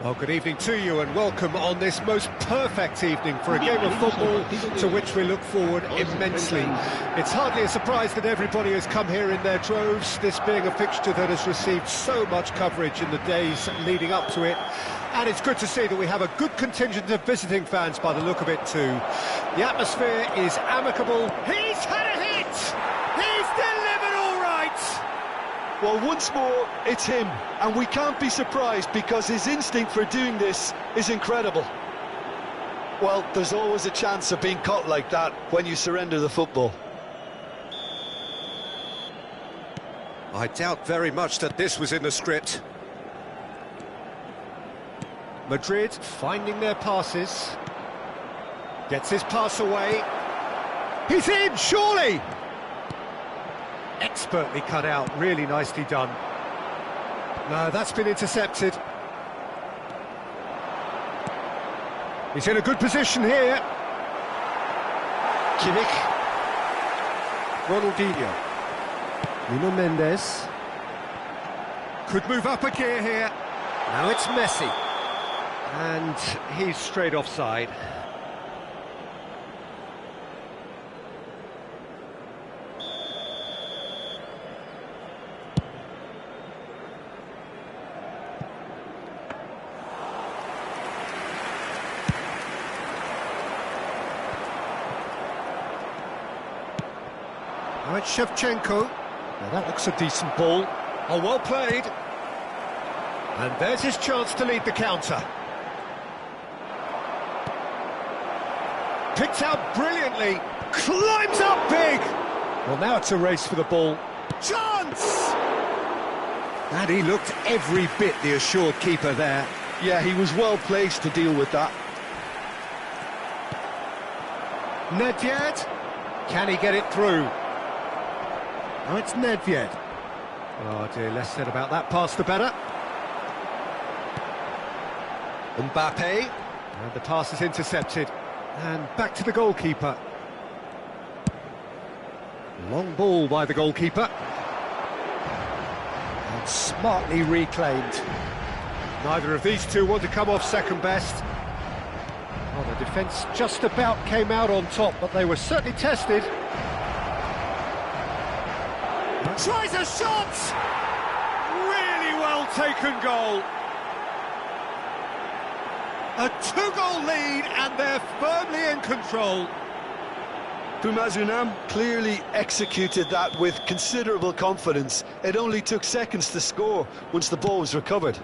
Well, good evening to you and welcome on this most perfect evening for a game of football to which we look forward immensely. It's hardly a surprise that everybody has come here in their droves, this being a fixture that has received so much coverage in the days leading up to it. And it's good to see that we have a good contingent of visiting fans by the look of it too. The atmosphere is amicable. He's had a hit! He's delivered all right! Well, once more, it's him, and we can't be surprised because his instinct for doing this is incredible. Well, there's always a chance of being caught like that when you surrender the football. I doubt very much that this was in the script. Madrid finding their passes. Gets his pass away. He's in, surely! Expertly cut out, really nicely done. No, that's been intercepted. He's in a good position here. Kimmich. Ronaldinho. Nuno Mendes. Could move up a gear here. Now it's Messi. And he's straight offside. Now it's Shevchenko. Now that looks a decent ball. Oh, well played. And there's his chance to lead the counter. Picked out brilliantly. Climbs up big. Well, now it's a race for the ball. Chance! And he looked every bit the assured keeper there. Yeah, he was well placed to deal with that. Nedved. Can he get it through? Now it's Nedved. Oh dear, less said about that pass the better. Mbappe. And the pass is intercepted. And back to the goalkeeper. Long ball by the goalkeeper. And smartly reclaimed. Neither of these two want to come off second best. Well, the defence just about came out on top, but they were certainly tested. Tries a shot! Really well taken goal. A two-goal lead, and they're firmly in control. Pumazunam clearly executed that with considerable confidence. It only took seconds to score once the ball was recovered.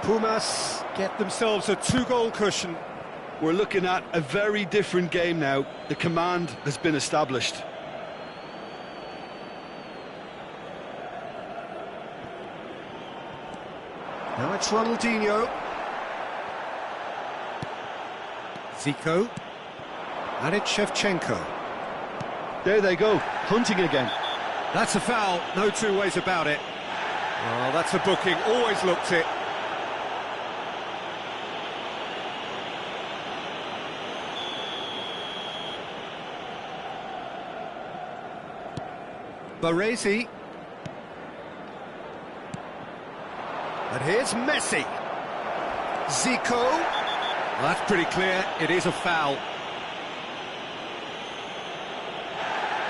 Pumas get themselves a two-goal cushion. We're looking at a very different game now. The command has been established. Now it's Ronaldinho. Zico. And it's Shevchenko. There they go, hunting again. That's a foul, no two ways about it. Oh, that's a booking, always looked it. Baresi. And here's Messi. Zico. Well, that's pretty clear, it is a foul.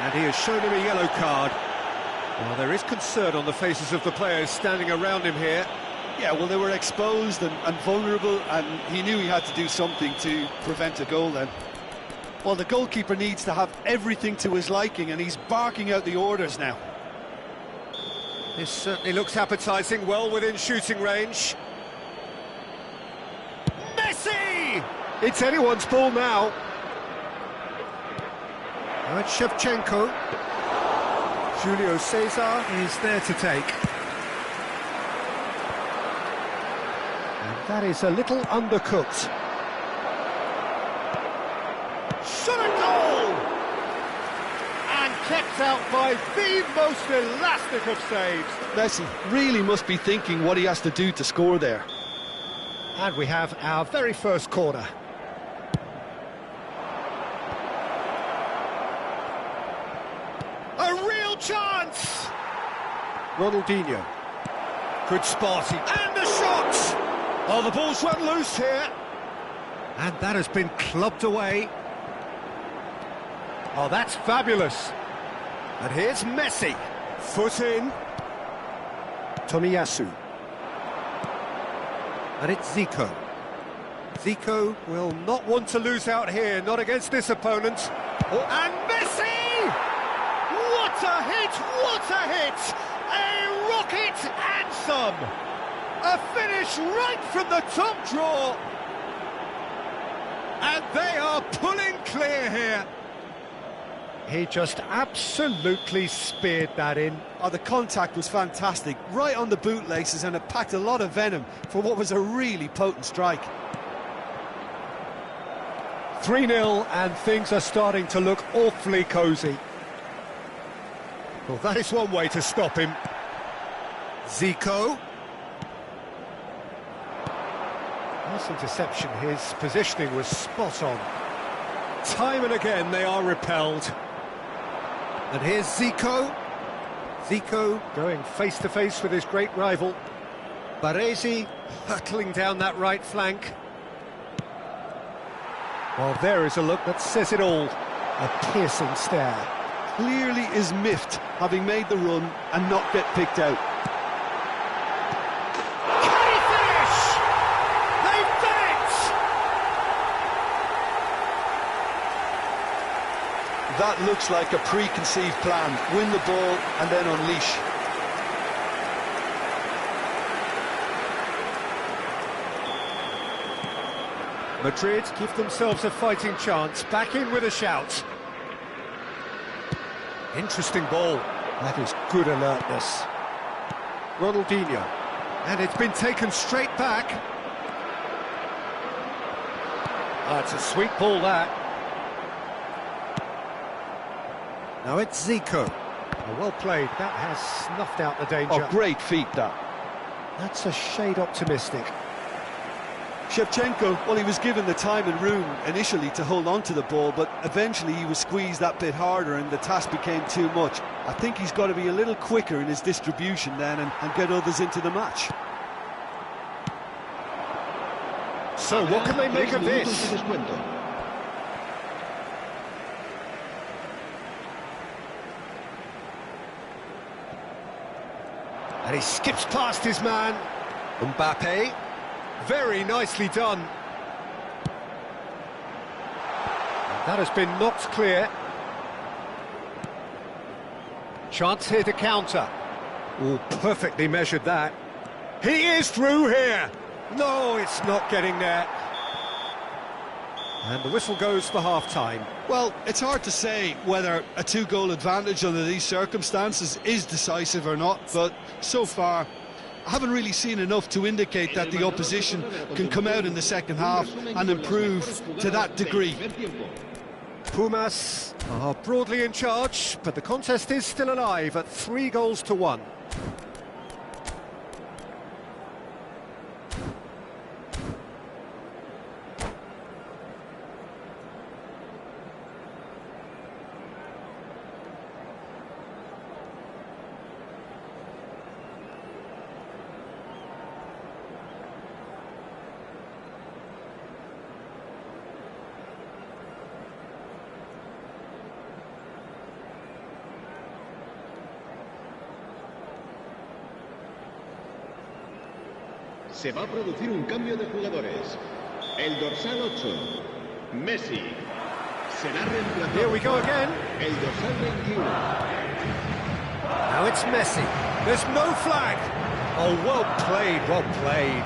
And he has shown him a yellow card. Well, there is concern on the faces of the players standing around him here. Yeah, well, they were exposed and vulnerable, and he knew he had to do something to prevent a goal then. Well, the goalkeeper needs to have everything to his liking, and he's barking out the orders now. This certainly looks appetising, well within shooting range. Messi! It's anyone's ball now. Now it's Shevchenko. Julio Cesar is there to take. And that is a little undercooked. Shot a goal! And kept out by the most elastic of saves. Messi really must be thinking what he has to do to score there. And we have our very first corner. A chance! Ronaldinho. Good spot. And the shot! Oh, the ball's run loose here. And that has been clubbed away. Oh, that's fabulous. And here's Messi. Foot in. Tomiyasu. And it's Zico. Zico will not want to lose out here, not against this opponent. Oh, and Messi! What a hit! What a hit! A rocket and some! A finish right from the top draw! And they are pulling clear here. He just absolutely speared that in. Oh, the contact was fantastic, right on the bootlaces, and it packed a lot of venom for what was a really potent strike. 3-0, and things are starting to look awfully cosy. Well, that is one way to stop him. Zico. Nice interception, his positioning was spot on. Time and again they are repelled. And here's Zico. Zico going face-to-face with his great rival. KrZy hurtling down that right flank. Well, there is a look that says it all. A piercing stare. Clearly is miffed, having made the run and not get picked out. Can he finish? They've done it! That looks like a preconceived plan. Win the ball and then unleash. Madrid give themselves a fighting chance, back in with a shout. Interesting ball. That is good alertness. Ronaldinho. And it's been taken straight back. That's a sweet ball, that. Now it's Zico. Oh, well played. That has snuffed out the danger. Oh, great feat, that. That's a shade optimistic. Shevchenko, well, he was given the time and room initially to hold on to the ball, but eventually he was squeezed that bit harder and the task became too much. I think he's got to be a little quicker in his distribution then and get others into the match. So what can they make of this? And he skips past his man. Mbappe. Very nicely done. And that has been knocked clear. Chance here to counter. Oh, perfectly measured that. He is through here. No, it's not getting there. And the whistle goes for half-time. Well, it's hard to say whether a two-goal advantage under these circumstances is decisive or not, but so far I haven't really seen enough to indicate that the opposition can come out in the second half and improve to that degree. Pumas are broadly in charge, but the contest is still alive at 3-1. Se va a producir un cambio de jugadores. El dorsal 8, Messi, será reemplazado. Here we go again. El dorsal 21. Now it's Messi. There's no flag. Oh, well played, well played.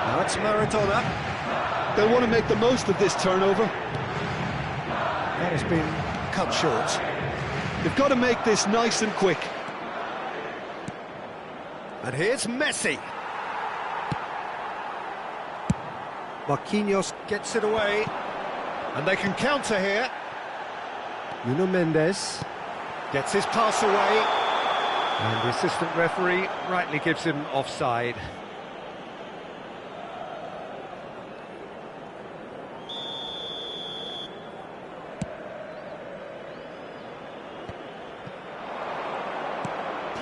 Now it's Maradona. They'll want to make the most of this turnover. That has been cut short. They've got to make this nice and quick. And here's Messi. Marquinhos gets it away. And they can counter here. Nuno Mendes gets his pass away. And the assistant referee rightly gives him offside.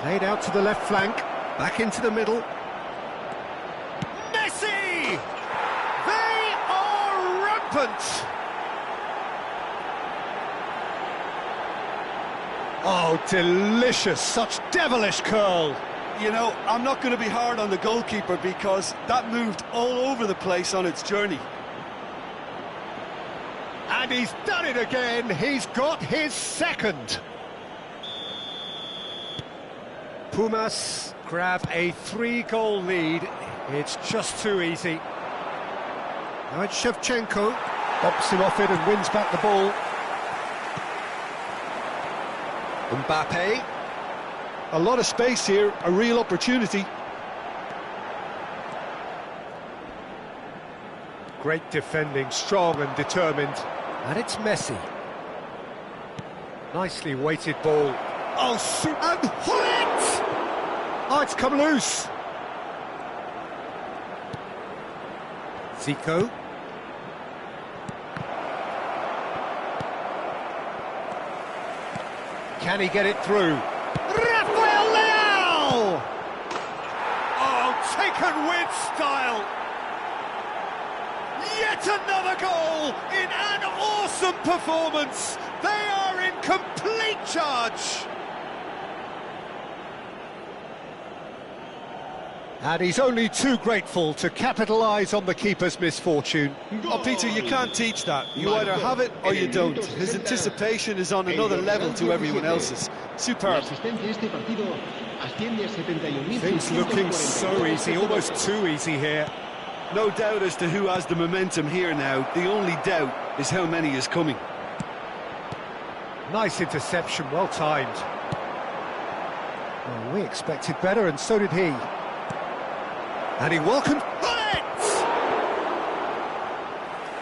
Played out to the left flank. Back into the middle. rampant. Oh, delicious, such devilish curl. You know, I'm not going to be hard on the goalkeeper because that moved all over the place on its journey. And he's done it again, he's got his second. Pumas grab a 3-goal lead, it's just too easy. Now it's Shevchenko, bops him off it and wins back the ball. Mbappe. A lot of space here, a real opportunity. Great defending, strong and determined. And it's Messi. Nicely weighted ball. Oh, and hit! Oh, it's come loose. Zico. Can he get it through? Rafael Leao! Oh, taken with style. Yet another goal in an awesome performance. They are in complete charge. And he's only too grateful to capitalise on the keeper's misfortune. Oh, Peter, you can't teach that. You either have it or you don't. His anticipation is on another level to everyone else's. Superb. Things looking so easy, almost too easy here. No doubt as to who has the momentum here now. The only doubt is how many is coming. Nice interception, well timed. Well, we expected better, and so did he. And he welcomed it!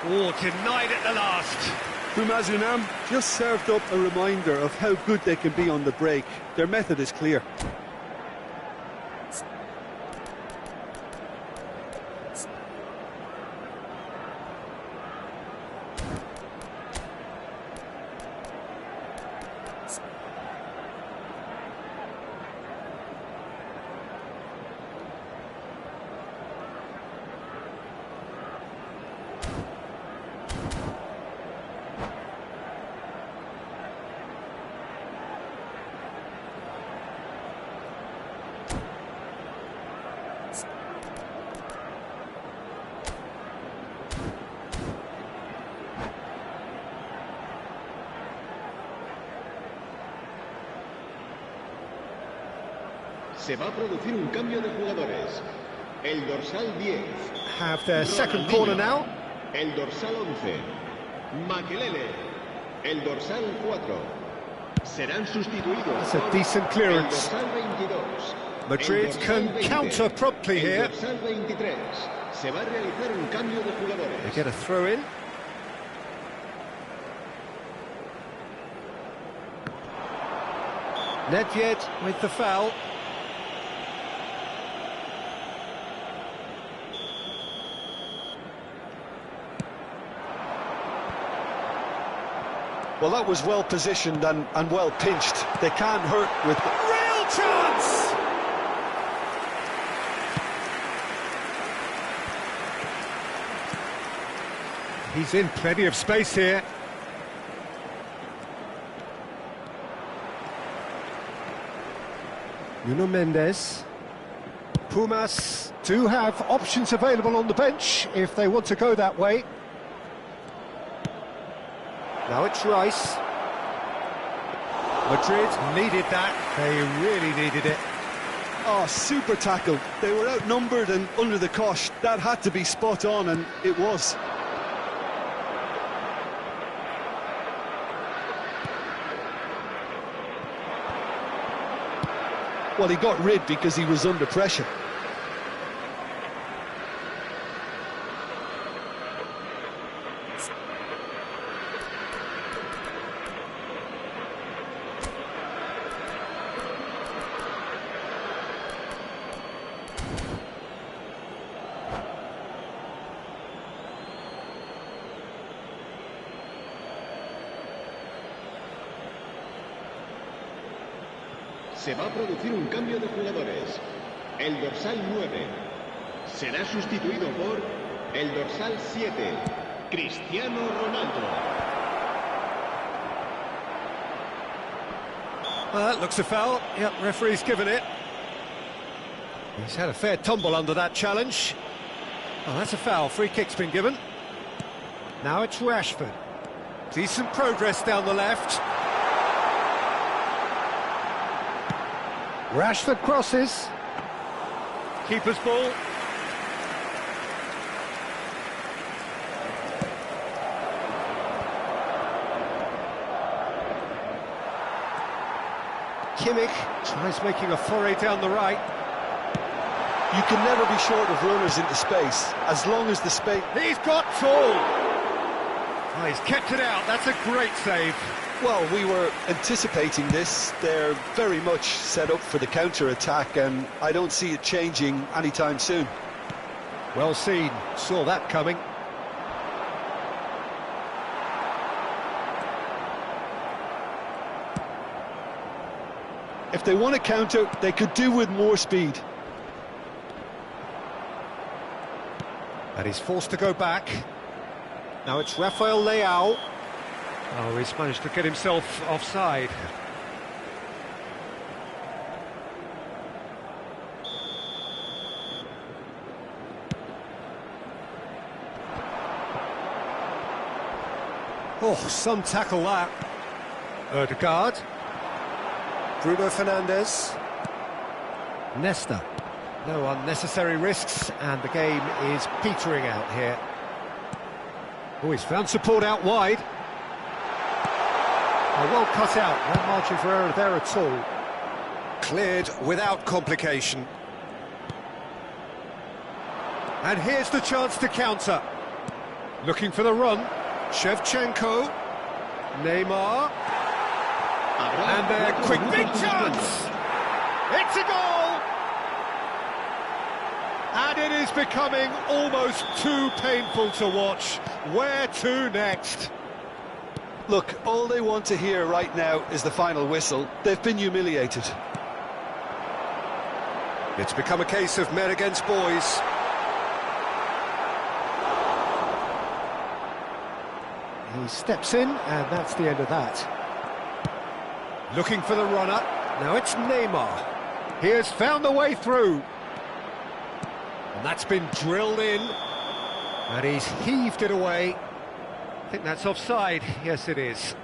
Oh, denied at the last. Pumas Unam just served up a reminder of how good they can be on the break. Their method is clear. Se va a producir un cambio de jugadores. El dorsal 10. Have their second corner now. El dorsal 11. Makelele. El dorsal 4. Serán sustituidos. That's a decent clearance. El dorsal 22. Madrid can counter promptly here. El dorsal 23. Se va a realizar un cambio de jugadores. They get a throw in. Nedved with the foul. Well, that was well positioned and well pinched. They can't hurt with... Real chance! He's in plenty of space here. Nuno Mendes. Pumas do have options available on the bench if they want to go that way. Now it's Rice. Madrid needed that. They really needed it. Oh, super tackle. They were outnumbered and under the cosh. That had to be spot on, and it was. Well, he got rid because he was under pressure. Se va a producir un cambio de jugadores. El dorsal 9 será sustituido por el dorsal 7. Cristiano Ronaldo. Well, that looks a foul. Yep, referee's given it. He's had a fair tumble under that challenge. Oh, that's a foul. Free kick's been given. Now it's Rashford. Decent progress down the left. Rashford crosses. Keeper's ball. Kimmich tries making a foray down the right. You can never be short of runners into space, as long as the space... He's got tall! Oh, he's kept it out, that's a great save. Well, we were anticipating this. They're very much set up for the counter-attack, and I don't see it changing anytime soon. Well seen, saw that coming. If they want to counter, they could do with more speed. And he's forced to go back. Now it's Rafael Leao. Oh, he's managed to get himself offside. Oh, some tackle that. Ødegaard. Bruno Fernandes. Nesta. No unnecessary risks, and the game is petering out here. Oh, he's found support out wide. Oh, well cut out, no margin for error there at all. Cleared without complication. And here's the chance to counter. Looking for the run. Shevchenko. Neymar. And their quick big chance! It's a goal! And it is becoming almost too painful to watch. Where to next? Look, all they want to hear right now is the final whistle. They've been humiliated. It's become a case of men against boys. He steps in, and that's the end of that. Looking for the runner. Now it's Neymar. He has found the way through. And that's been drilled in. And he's heaved it away. I think that's offside. Yes, it is.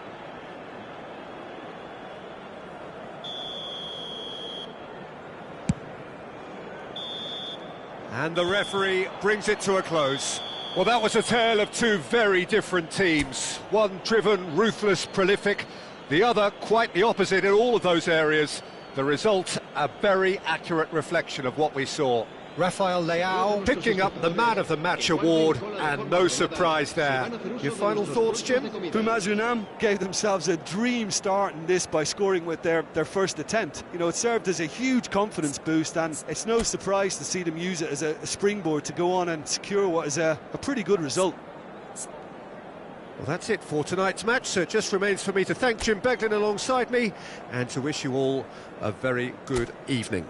And the referee brings it to a close. Well, that was a tale of two very different teams. One driven, ruthless, prolific. The other quite the opposite in all of those areas. The result, a very accurate reflection of what we saw. Rafael Leao picking up the Man of the Match award, and no surprise there. Your final thoughts, Jim? Puma gave themselves a dream start in this by scoring with their first attempt. You know, it served as a huge confidence boost, and it's no surprise to see them use it as a springboard to go on and secure what is a pretty good result. Well, that's it for tonight's match, so it just remains for me to thank Jim Beglin alongside me and to wish you all a very good evening.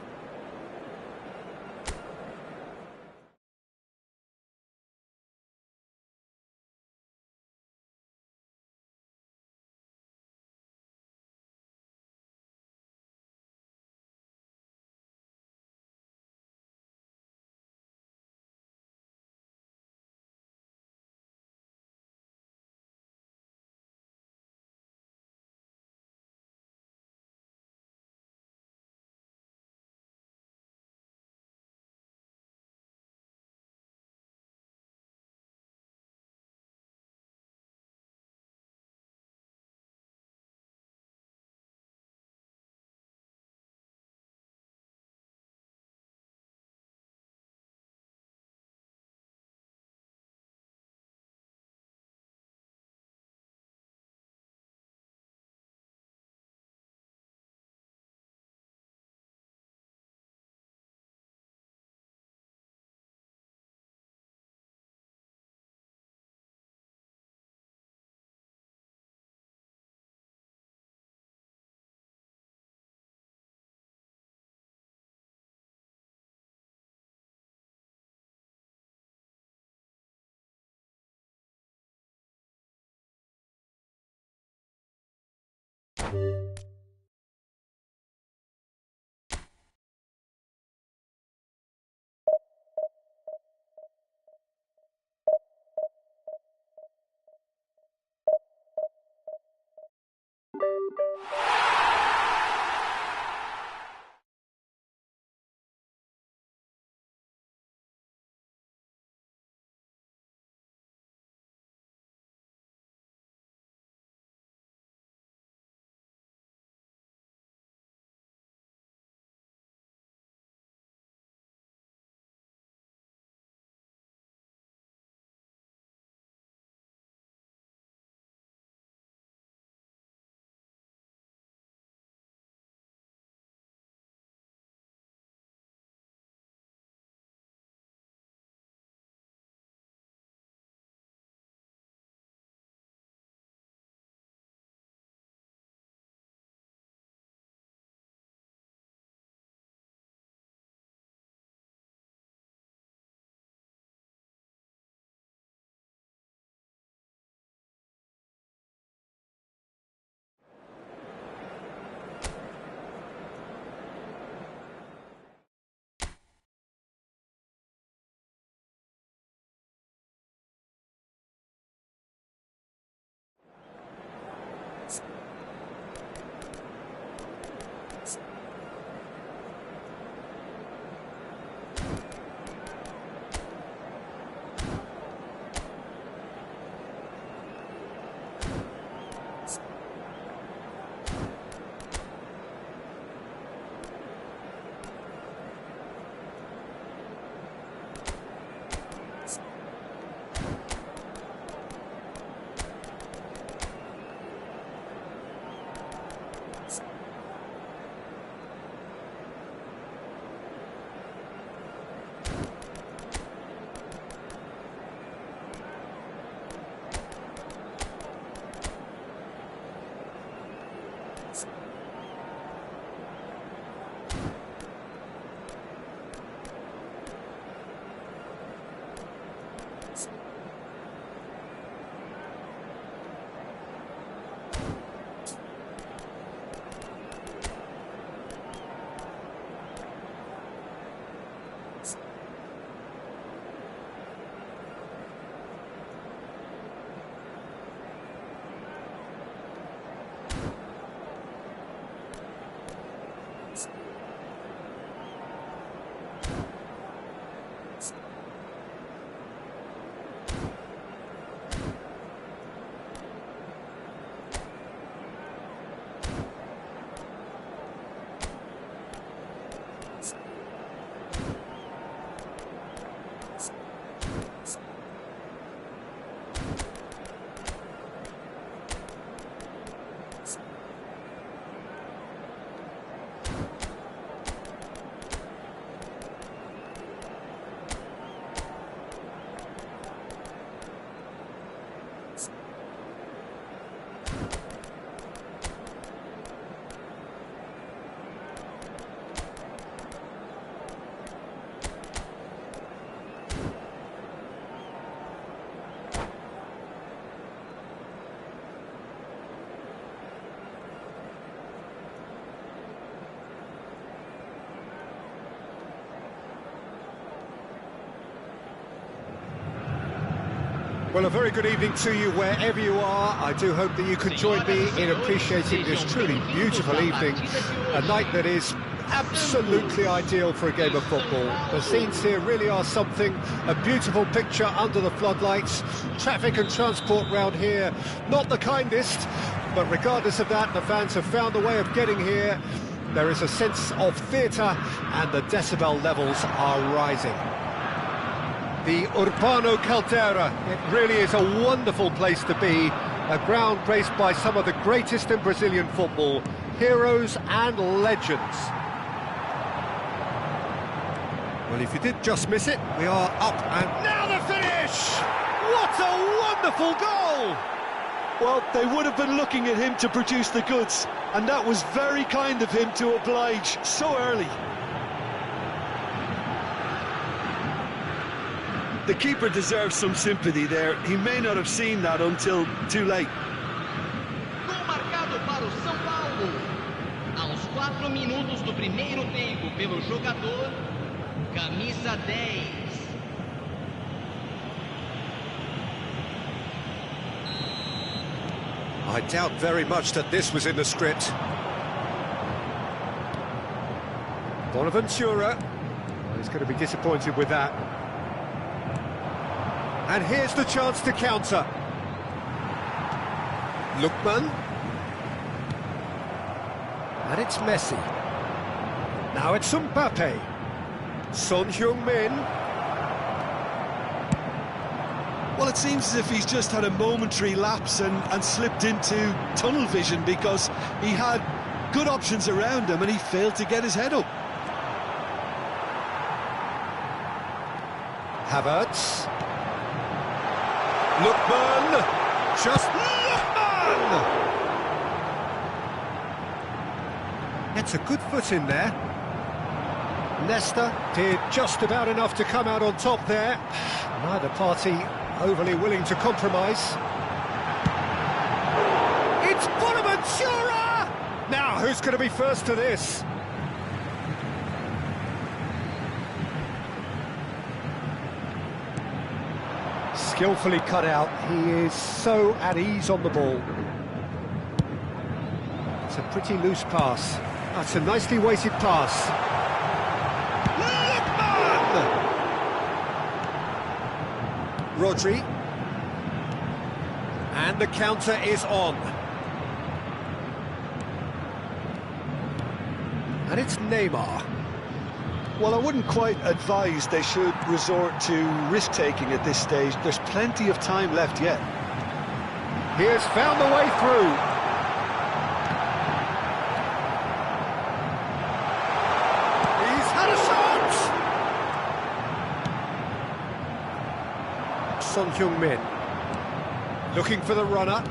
Well, a very good evening to you wherever you are. I do hope that you can join me in appreciating this truly beautiful evening, a night that is absolutely ideal for a game of football. The scenes here really are something, a beautiful picture under the floodlights. Traffic and transport round here, not the kindest, but regardless of that, the fans have found a way of getting here. There is a sense of theatre and the decibel levels are rising. The Urbano Caldera, it really is a wonderful place to be, a ground graced by some of the greatest in Brazilian football, heroes and legends. Well, if you did just miss it, we are up and now the finish! What a wonderful goal! Well, they would have been looking at him to produce the goods, and that was very kind of him to oblige so early. The keeper deserves some sympathy there. He may not have seen that until too late. Gol marcado para o São Paulo. primeiro tempo pelo jogador, camisa 10. I doubt very much that this was in the script. Bonaventura. Well, he's going to be disappointed with that. And here's the chance to counter. Lookman. And it's Messi. Now it's Mbappe. Son Heung-min. Well, it seems as if he's just had a momentary lapse and slipped into tunnel vision, because he had good options around him and he failed to get his head up. Havertz. Lookman. Just Lookman! Gets a good foot in there. Nesta did just about enough to come out on top there. Neither party overly willing to compromise. It's Bonaventura! Now, who's going to be first to this? Skillfully cut out. He is so at ease on the ball. It's a pretty loose pass. That's a nicely weighted pass. Rodri. And the counter is on. And it's Neymar. Well, I wouldn't quite advise they should resort to risk-taking at this stage. There's plenty of time left yet. He has found the way through. He's had a shot! Son Heung-min looking for the runner.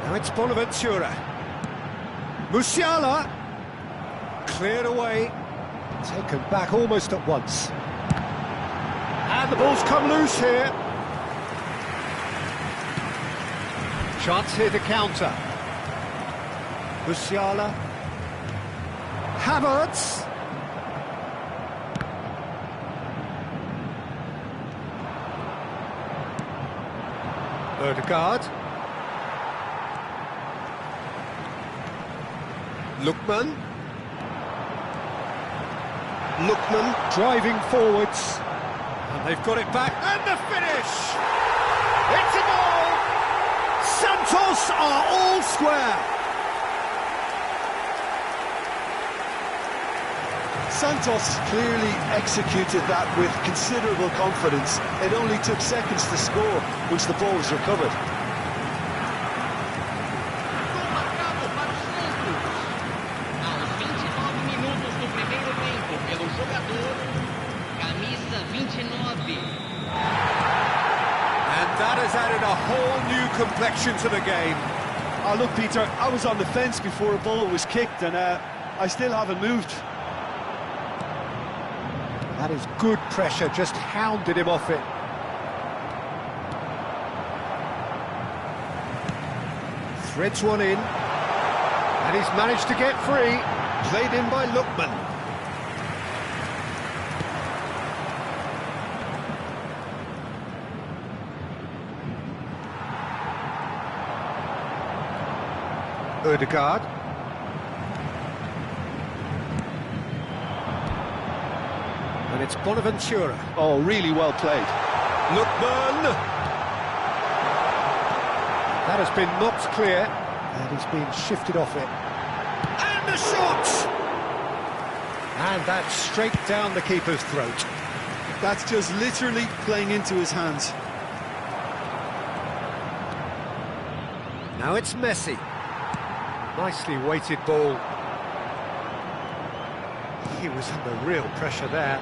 Now it's Bonaventura. Musiala cleared away, taken back almost at once. And the ball's come loose here. Chance here to counter. Musiala. Havertz. Ødegaard. Lookman. Lookman driving forwards. And they've got it back. And the finish! It's a goal! Santos are all square. Santos clearly executed that with considerable confidence. It only took seconds to score once the ball was recovered. And that has added a whole new complexion to the game. Oh, look, Peter, I was on the fence before a ball was kicked, and I still haven't moved. That is good pressure, just hounded him off it. Threads one in, and he's managed to get free. Played in by Lookman. Ødegaard. And it's Bonaventura. Oh, really well played. Lookman! That has been knocked clear, and he's been shifted off it. And the shot! And that's straight down the keeper's throat. That's just literally playing into his hands. Now it's Messi. Nicely weighted ball. He was under real pressure there.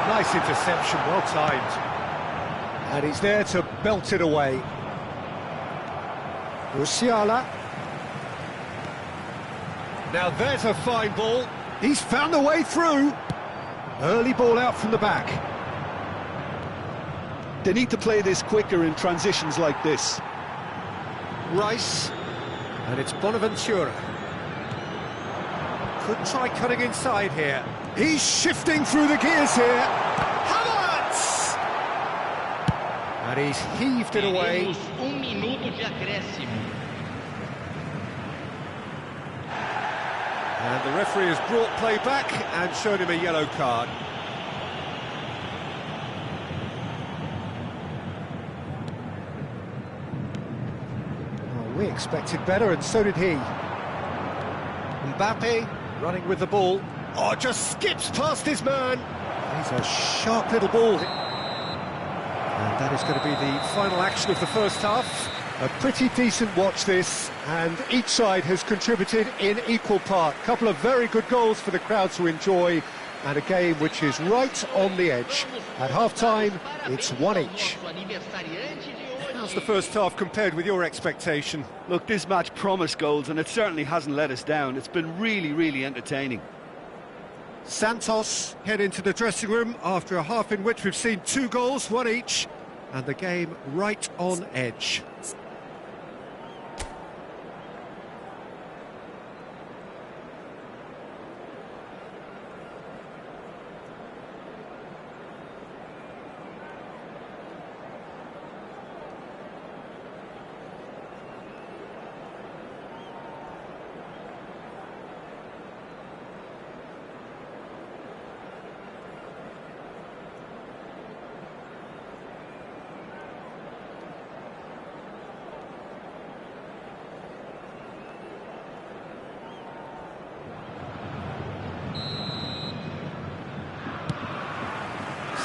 Nice interception, well timed. And he's there to belt it away. Musiala. Now there's a fine ball. He's found the way through. Early ball out from the back. They need to play this quicker in transitions like this. Rice, and it's Bonaventura. Could try cutting inside here. He's shifting through the gears here. Havertz! And he's heaved it away. Minuto de acréscimo. And the referee has brought play back and shown him a yellow card. Oh, we expected better, and so did he. Mbappe running with the ball. Oh, just skips past his man. He's a sharp little ball. And that is going to be the final action of the first half. A pretty decent watch this, and each side has contributed in equal part. A couple of very good goals for the crowd to enjoy, and a game which is right on the edge. At half-time, it's 1 each. How's the first half compared with your expectation? Look, this match promised goals, and it certainly hasn't let us down. It's been really, really entertaining. Santos head into the dressing room after a half in which we've seen 2 goals, 1 each, and the game right on edge.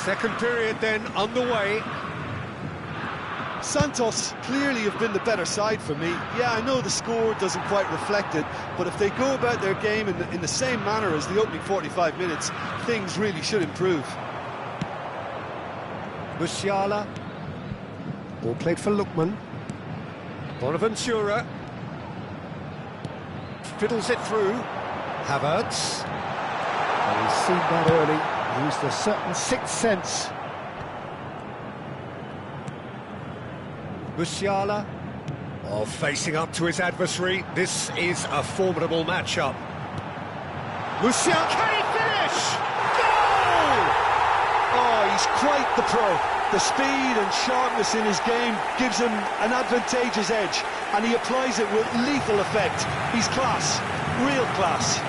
Second period then underway. Santos clearly have been the better side for me. Yeah, I know the score doesn't quite reflect it, but if they go about their game in the same manner as the opening 45 minutes, things really should improve. Musiala. Ball played for Lookman. Bonaventura. Fiddles it through. Havertz. And he's seen that early. Used a certain sixth sense. Musiala. Oh, facing up to his adversary. This is a formidable matchup. Musiala, can he finish? Goal! Oh, he's quite the pro. The speed and sharpness in his game gives him an advantageous edge, and he applies it with lethal effect. He's class, real class.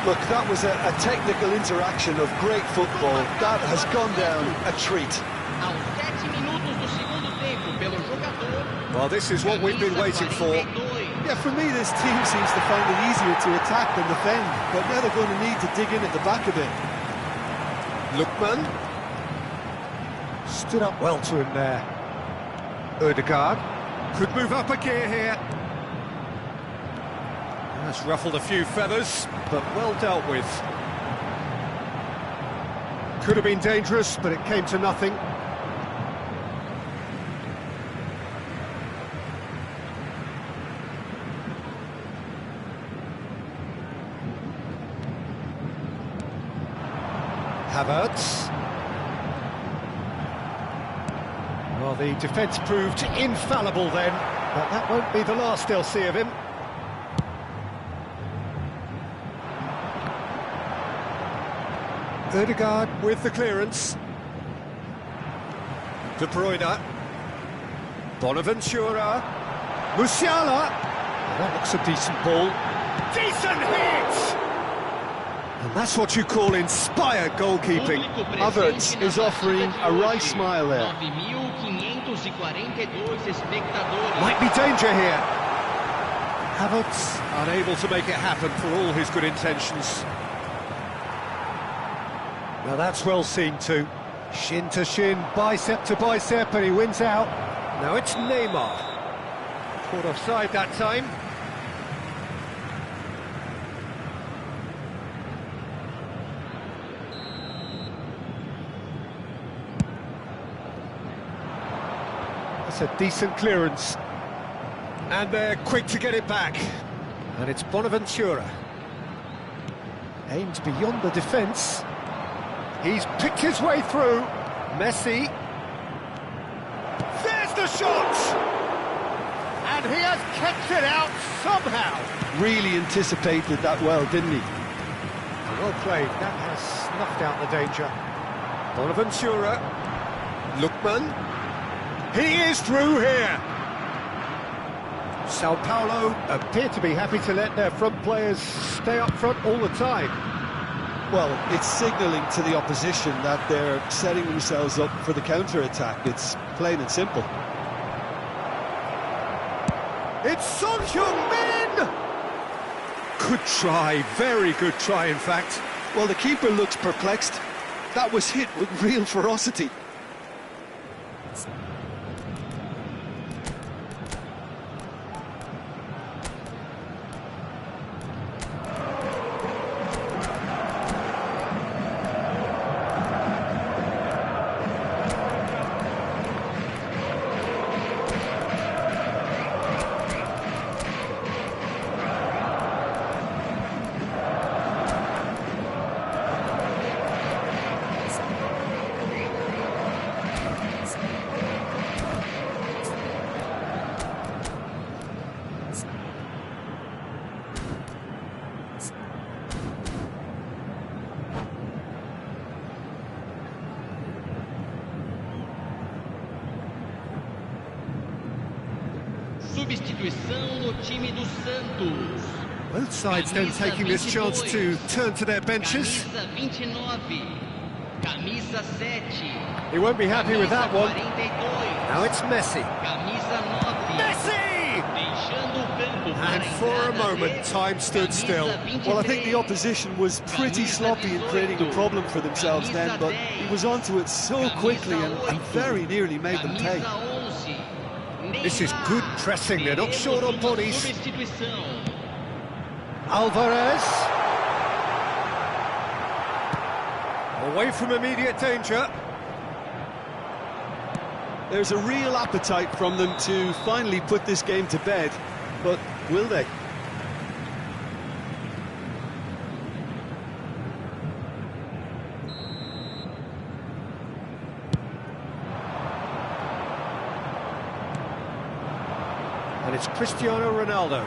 Look, that was a technical interaction of great football. That has gone down a treat. Aos 7 minutos do segundo tempo, pelo jogador. Well, this is what we've been waiting for. Yeah, for me, this team seems to find it easier to attack than defend, but now they're going to need to dig in at the back a bit. Lookman. Stood up well to him there. Ødegaard. Could move up a gear here. That's ruffled a few feathers, but well dealt with. Could have been dangerous, but it came to nothing. Havertz. Well, the defence proved infallible then, but that won't be the last they'll see of him. Ødegaard with the clearance. De Bruyne. Bonaventura. Musiala. Oh, that looks a decent ball. Decent hit! And that's what you call inspired goalkeeping. Havertz is offering a wry smile there. 9.542 espectadores. Might be danger here. Havertz unable to make it happen for all his good intentions. Now that's well seen too. Shin to shin, bicep to bicep, and he wins out. Now it's Neymar. Caught offside that time. That's a decent clearance. And they're quick to get it back. And it's Bonaventura. Aimed beyond the defence. He's picked his way through. Messi. There's the shot! And he has kept it out somehow. Really anticipated that well, didn't he? Well played. That has snuffed out the danger. Bonaventura. Lookman. He is through here. Sao Paulo appear to be happy to let their front players stay up front all the time. Well, it's signalling to the opposition that they're setting themselves up for the counter-attack. It's plain and simple. It's Son Heung-min! Good try, very good try in fact. Well, the keeper looks perplexed. That was hit with real ferocity. Substituição no time do Santos. Both sides then taking this chance to turn to their benches. Camisa 29. Camisa 7. He won't be happy with that one. 42. Now it's Messi. Camisa 9. Messi! Deixando o campo para And for a moment, time stood still. Well, I think the opposition was pretty sloppy in creating a problem for themselves then, but he was onto it so quickly and very nearly made them pay. This is good pressing, they're not short on bodies. Alvarez. Away from immediate danger. There's a real appetite from them to finally put this game to bed, but will they? And it's Cristiano Ronaldo.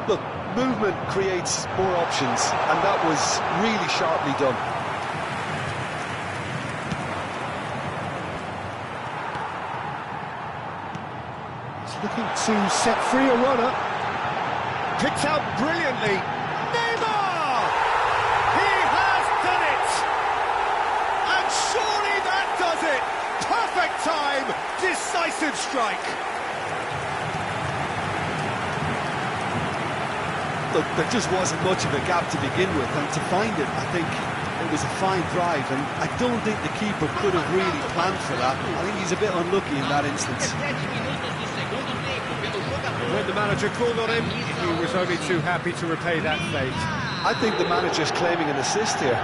Look, movement creates more options, and that was really sharply done. He's looking to set free a runner. Picked out brilliantly. Neymar! He has done it! And surely that does it! Perfect time! Decisive strike! Look, there just wasn't much of a gap to begin with, and to find it, I think it was a fine drive, and I don't think the keeper could have really planned for that. I think he's a bit unlucky in that instance. When the manager called on him, he was only too happy to repay that fate. I think the manager's claiming an assist here.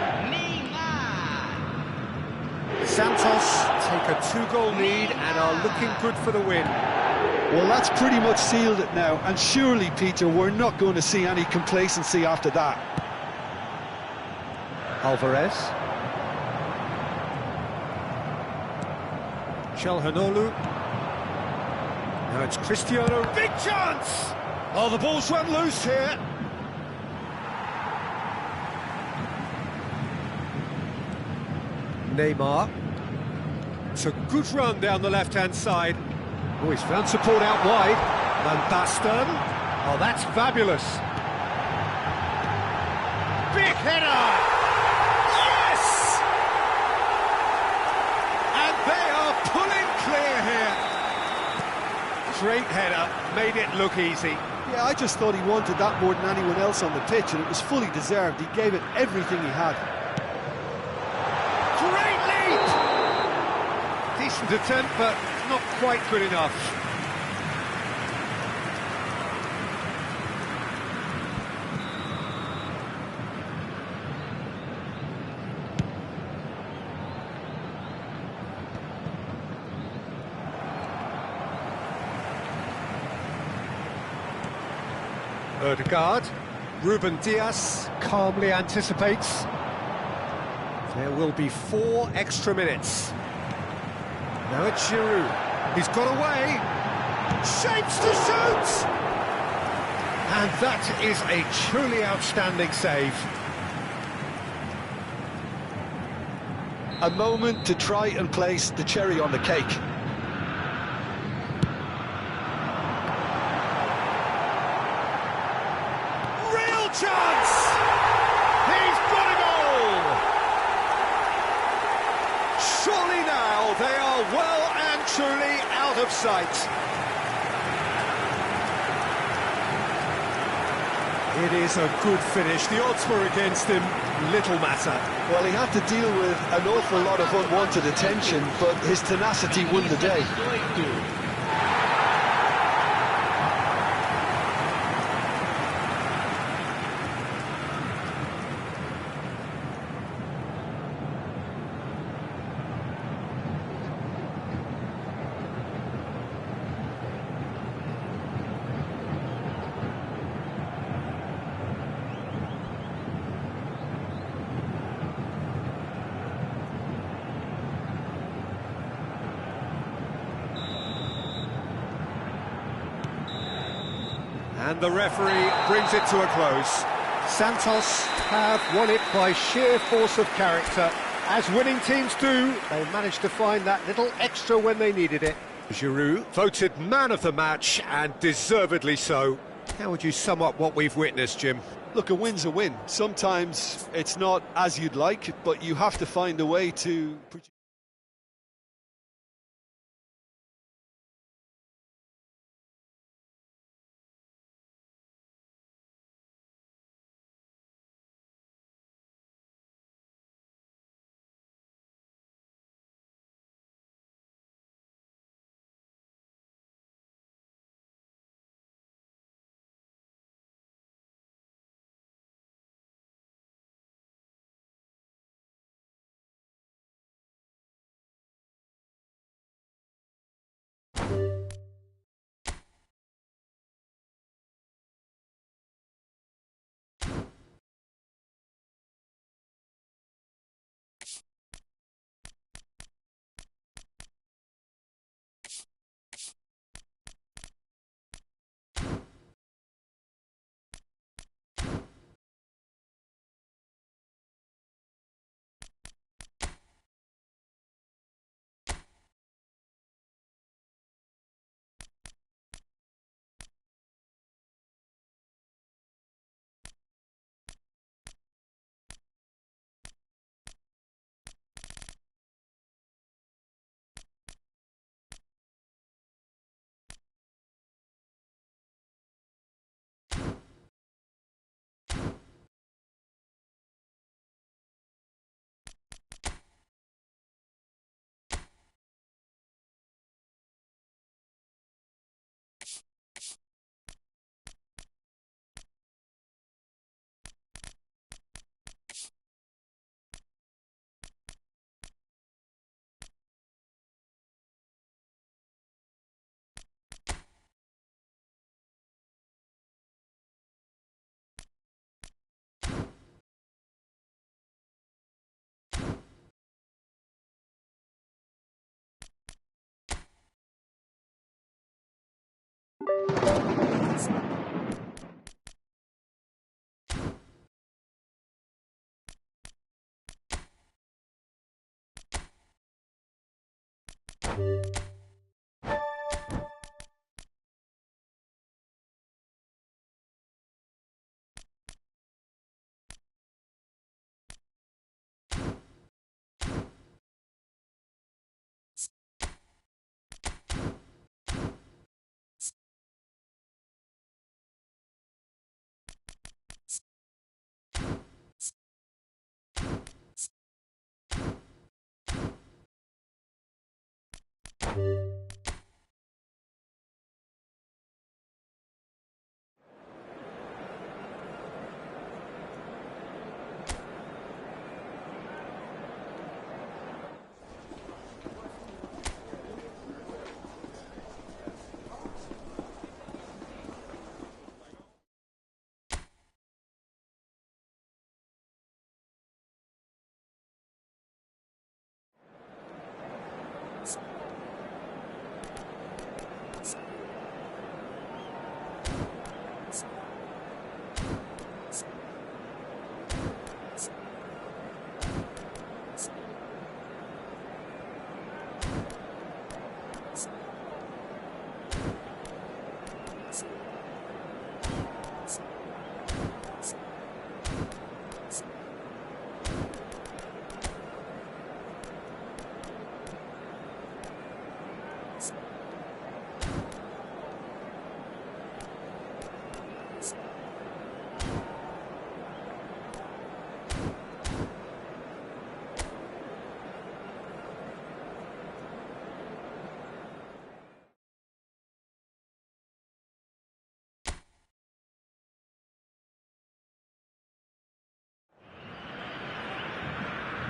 Santos take a 2-goal lead and are looking good for the win. Well, that's pretty much sealed it now, and surely, Peter, we're not going to see any complacency after that. Alvarez. Çalhanoğlu. Now it's Cristiano. Big chance! Oh, the ball's run loose here. Neymar. It's a good run down the left-hand side. Oh, he's found support out wide. Van Basten. Oh, that's fabulous. Big header! Yes! And they are pulling clear here. Great header, made it look easy. Yeah, I just thought he wanted that more than anyone else on the pitch, and it was fully deserved. He gave it everything he had. Great leap! Decent attempt, but not quite good enough. Odegaard. Ruben Dias calmly anticipates. There will be 4 extra minutes. Now it's Giroud. He's got away. Shapes to shoot! And that is a truly outstanding save. A moment to try and place the cherry on the cake. Real chance! He's got a goal! Surely now they are well and truly out of sight. It is a good finish. The odds were against him. Little matter. Well, he had to deal with an awful lot of unwanted attention, but his tenacity won the day. 18. And the referee brings it to a close. Santos have won it by sheer force of character. As winning teams do, they managed to find that little extra when they needed it. Giroud voted man of the match, and deservedly so. How would you sum up what we've witnessed, Jim? Look, a win's a win. Sometimes it's not as you'd like, but you have to find a way to produce.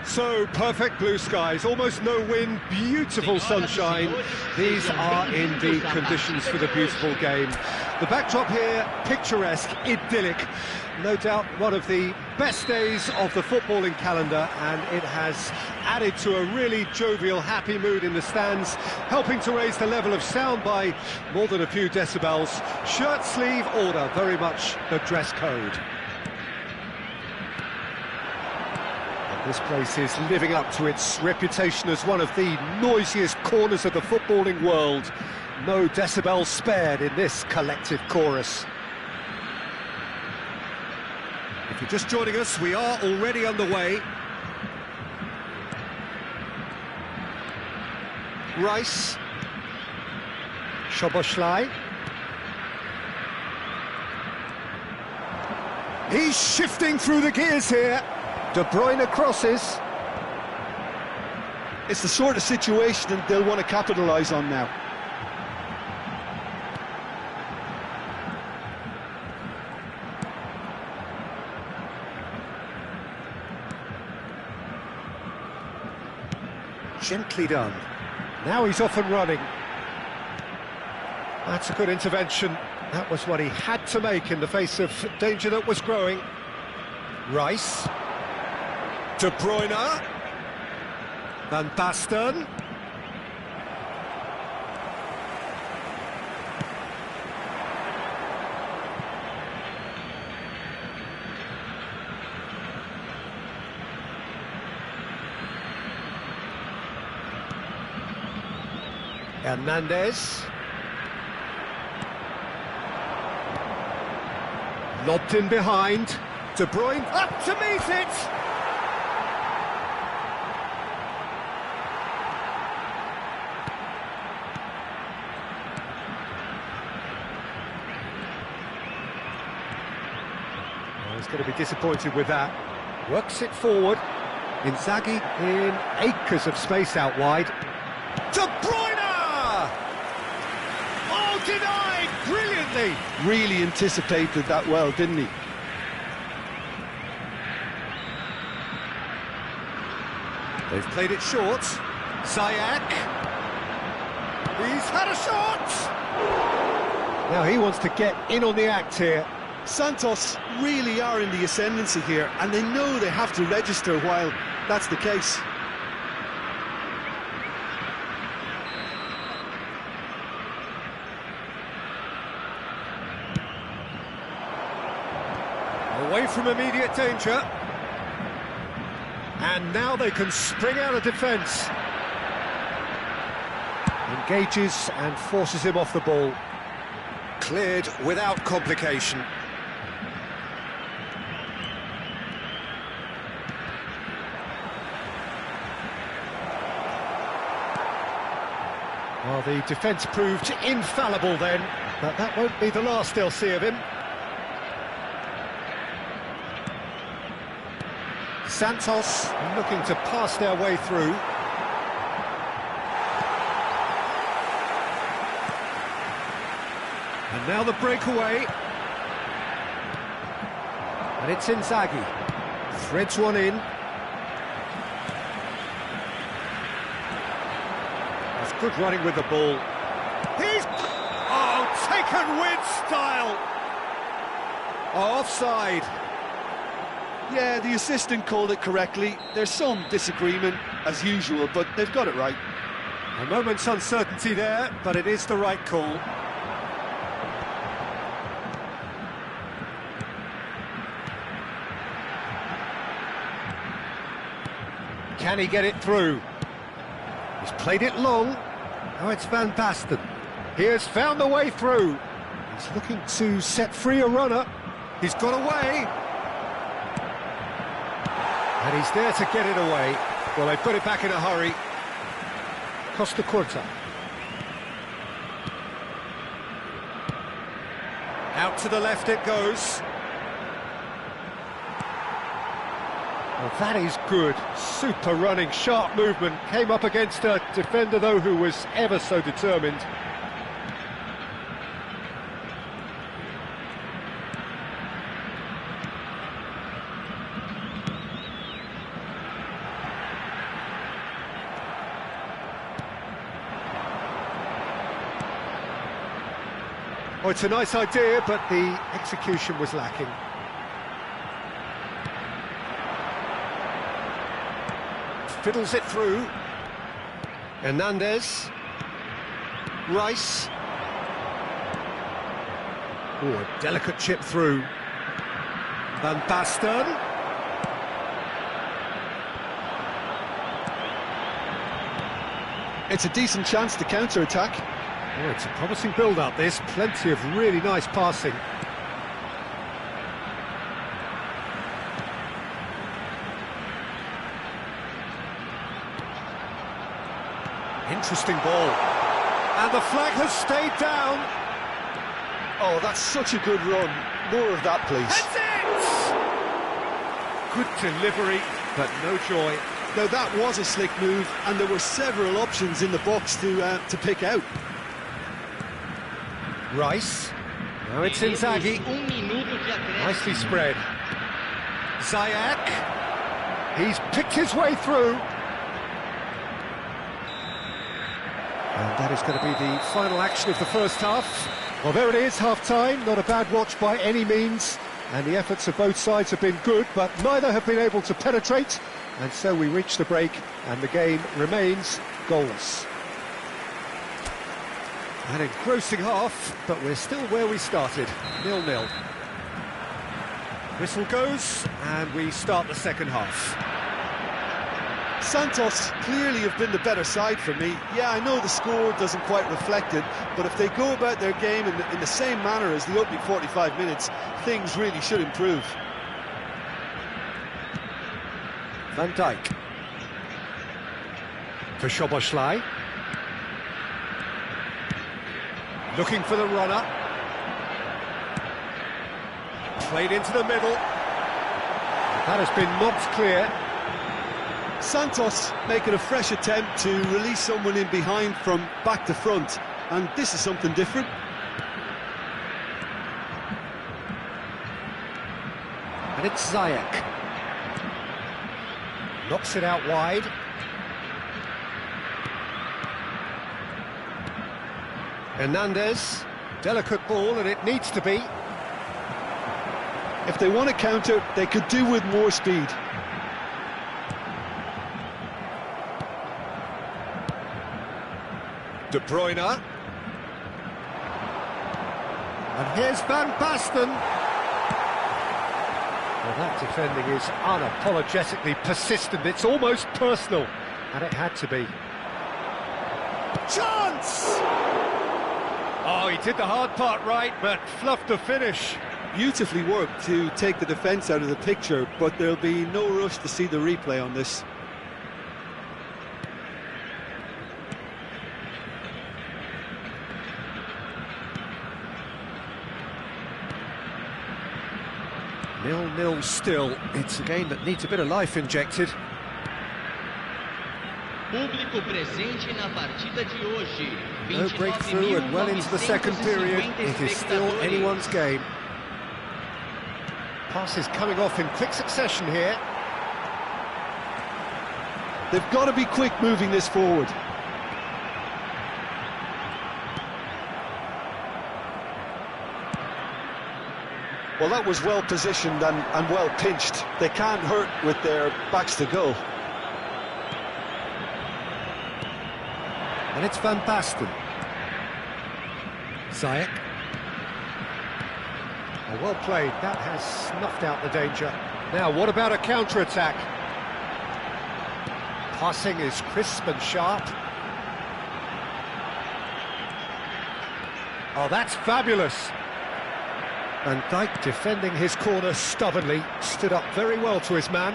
So, perfect blue skies, almost no wind, beautiful sunshine. These are indeed conditions for the beautiful game. The backdrop here, picturesque, idyllic. No doubt one of the best days of the footballing calendar, and it has added to a really jovial, happy mood in the stands, helping to raise the level of sound by more than a few decibels. Shirt sleeve order, very much the dress code. This place is living up to its reputation as one of the noisiest corners of the footballing world. No decibels spared in this collective chorus. If you're just joining us, we are already underway. Rice. Szoboszlai. He's shifting through the gears here. De Bruyne crosses. It's the sort of situation that they'll want to capitalise on now. Gently done. Now he's off and running. That's a good intervention. That was what he had to make in the face of danger that was growing. Rice. De Bruyne. Van Basten. Hernandez. Lobbed in behind. De Bruyne up to meet it. Oh, he's going to be disappointed with that. Works it forward. Inzaghi in acres of space out wide. De Bruyne! Oh, denied brilliantly! Really anticipated that well, didn't he? They've played it short. Ziyech. He's had a shot! Now he wants to get in on the act here. Santos really are in the ascendancy here, and they know they have to register while that's the case. Away from immediate danger. And now they can spring out of defence. Engages and forces him off the ball. Cleared without complication. Well, the defence proved infallible then, but that won't be the last they'll see of him. Santos looking to pass their way through. And now the breakaway. And it's Inzaghi. Threads one in. That's good running with the ball. He's... Oh, taken with style! Oh, offside. Yeah, the assistant called it correctly. There's some disagreement, as usual, but they've got it right. A moment's uncertainty there, but it is the right call. Can he get it through? He's played it long. Now it's Van Basten. He has found the way through. He's looking to set free a runner. He's got away. And he's there to get it away. Well, they put it back in a hurry. Costa Curta. Out to the left it goes. Well, that is good. Super running, sharp movement. Came up against a defender, though, who was ever so determined. Oh, it's a nice idea, but the execution was lacking. Fiddles it through. Hernandez. Rice. Oh, a delicate chip through. Van Basten. It's a decent chance to counter-attack. Oh, it's a promising build-up, this. Plenty of really nice passing. Interesting ball. And the flag has stayed down. Oh, that's such a good run. More of that, please. That's it! Good delivery, but no joy. Now, that was a slick move, and there were several options in the box to pick out. Rice. Now it's Inzaghi. Nicely spread. Ziyech. He's picked his way through. And that is going to be the final action of the first half. Well, there it is, half-time. Not a bad watch by any means. And the efforts of both sides have been good, but neither have been able to penetrate. And so we reach the break, and the game remains goals. An engrossing half, but we're still where we started, 0-0. Whistle goes, and we start the second half. Santos clearly have been the better side for me. Yeah, I know the score doesn't quite reflect it, but if they go about their game in the same manner as the opening 45 minutes, things really should improve. Van Dijk. For Szoboszlai. Looking for the runner. Played into the middle. That has been knocked clear. Santos making a fresh attempt to release someone in behind from back to front, and this is something different. And it's Ziyech. Knocks it out wide. Hernandez. Delicate ball, and it needs to be. If they want to counter, they could do with more speed. De Bruyne. And here's Van Basten. Well, that defending is unapologetically persistent. It's almost personal, and it had to be. Chance! Oh, he did the hard part right, but fluffed the finish. Beautifully worked to take the defence out of the picture, but there'll be no rush to see the replay on this. Nil-nil still. It's a game that needs a bit of life injected. Público presente na partida de hoje. No breakthrough and well into the second period. It is still anyone's game. Passes coming off in quick succession here. They've got to be quick moving this forward. Well, that was well positioned and well pinched. They can't hurt with their backs to goal. And it's Van Basten. Ziyech. Oh, well played. That has snuffed out the danger. Now, what about a counter-attack? Passing is crisp and sharp. Oh, that's fabulous. Van Dijk defending his corner stubbornly, stood up very well to his man.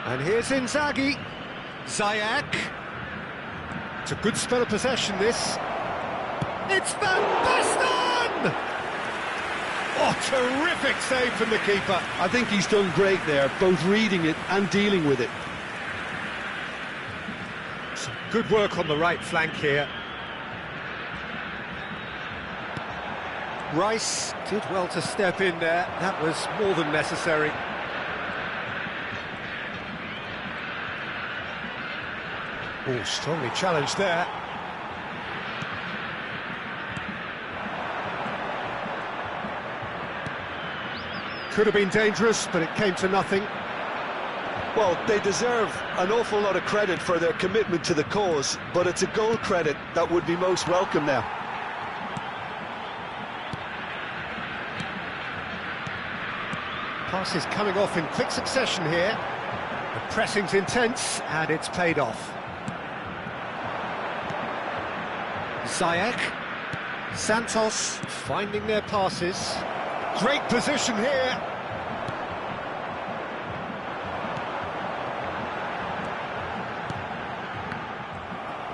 And here's Inzaghi. Ziyech. It's a good spell of possession, this. It's Van Basten! Oh, terrific save from the keeper. I think he's done great there, both reading it and dealing with it. Some good work on the right flank here. Rice did well to step in there. That was more than necessary. Oh, strongly challenged there. Could have been dangerous, but it came to nothing. Well, they deserve an awful lot of credit for their commitment to the cause, but it's a goal credit that would be most welcome now. Passes coming off in quick succession here. The pressing's intense, and it's paid off. Ziyech, Santos finding their passes. Great position here.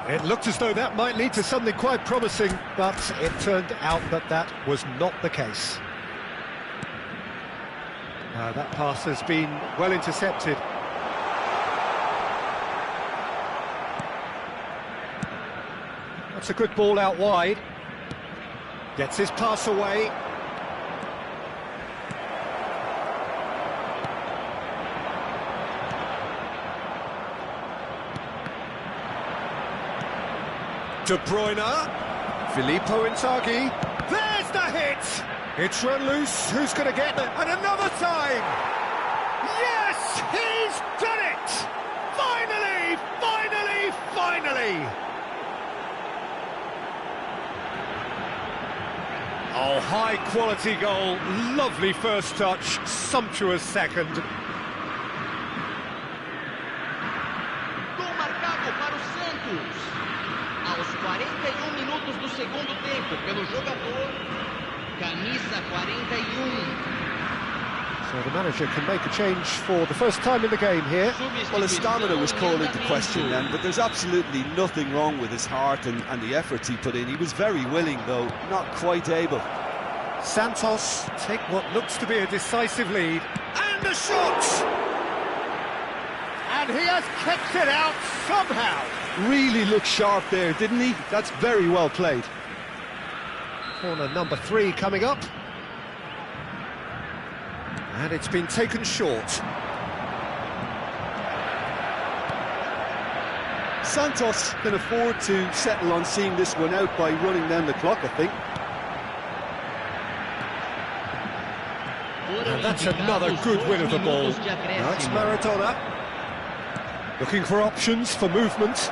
It looked as though that might lead to something quite promising, but it turned out that that was not the case. That pass has been well intercepted. That's a good ball out wide. Gets his pass away. De Bruyne, Filippo Inzaghi, there's the hit! It's run loose, who's going to get it? And another time! Yes, he's done it! Finally, finally, finally! Oh, high quality goal, lovely first touch, sumptuous second. Gol marcado para o Santos. Aos 41 minutos do segundo tempo, pelo jogador, camisa 41. So the manager can make a change for the first time in the game here. Well, his stamina was called into question then, but there's absolutely nothing wrong with his heart and the efforts he put in. He was very willing, though not quite able. Santos take what looks to be a decisive lead. And the shot! And he has kept it out somehow. Really looked sharp there, didn't he? That's very well played. Corner number 3 coming up. And it's been taken short. Santos can afford to settle on seeing this one out by running down the clock, I think. And that's another good win of the ball. Now it's Maradona. Looking for options for movement.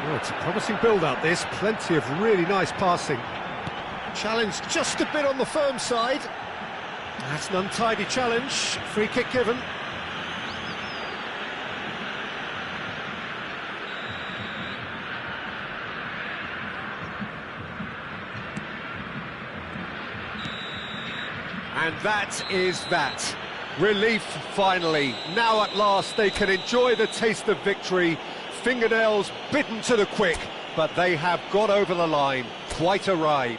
Oh, it's a promising build-up, this. Plenty of really nice passing. Challenge just a bit on the firm side. That's an untidy challenge. Free kick given. And that is that. Relief, finally. Now at last they can enjoy the taste of victory. Fingernails bitten to the quick, but they have got over the line. Quite a ride.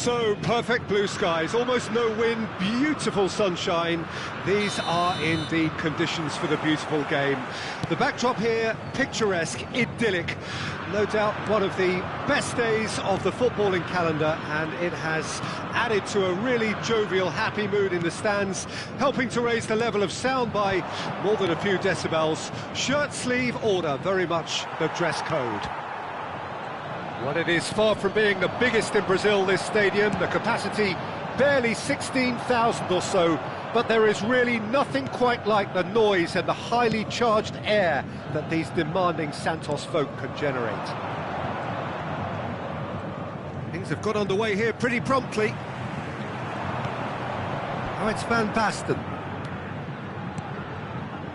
So, perfect blue skies, almost no wind, beautiful sunshine. These are indeed conditions for the beautiful game. The backdrop here, picturesque, idyllic. No doubt one of the best days of the footballing calendar, and it has added to a really jovial, happy mood in the stands, helping to raise the level of sound by more than a few decibels. Shirt sleeve order, very much the dress code. Well, it is far from being the biggest in Brazil, this stadium. The capacity barely 16,000 or so, but there is really nothing quite like the noise and the highly charged air that these demanding Santos folk can generate. Things have got underway here pretty promptly. Oh, it's Van Basten.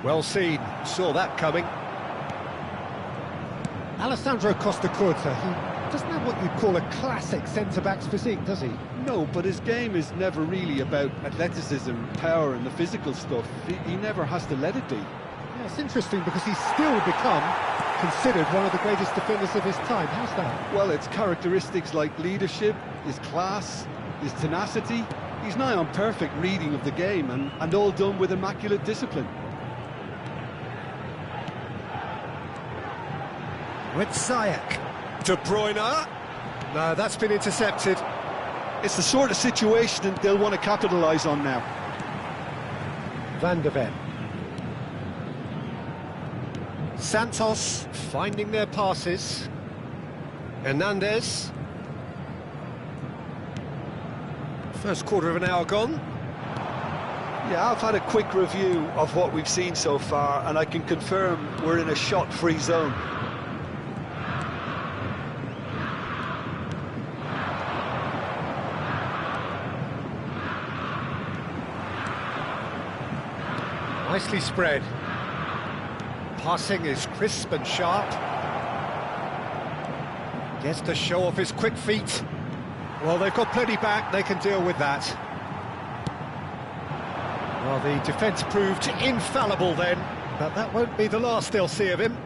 Well seen, saw that coming. Alessandro Costa Curta, he doesn't have what you'd call a classic centre-back's physique, does he? No, but his game is never really about athleticism, power and the physical stuff. He never has to let it be. Yeah, it's interesting because he's still become considered one of the greatest defenders of his time. How's that? Well, it's characteristics like leadership, his class, his tenacity. He's nigh on perfect reading of the game and all done with immaculate discipline. With Ziyech. De Bruyne. No, that's been intercepted. It's the sort of situation that they'll want to capitalise on now. Van de Ven. Santos finding their passes. Hernandez. First quarter of an hour gone. Yeah, I've had a quick review of what we've seen so far, and I can confirm we're in a shot-free zone. Nicely spread. Passing is crisp and sharp. Gets to show off his quick feet. Well, they've got plenty back, they can deal with that. Well, the defence proved infallible then, but that won't be the last they'll see of him.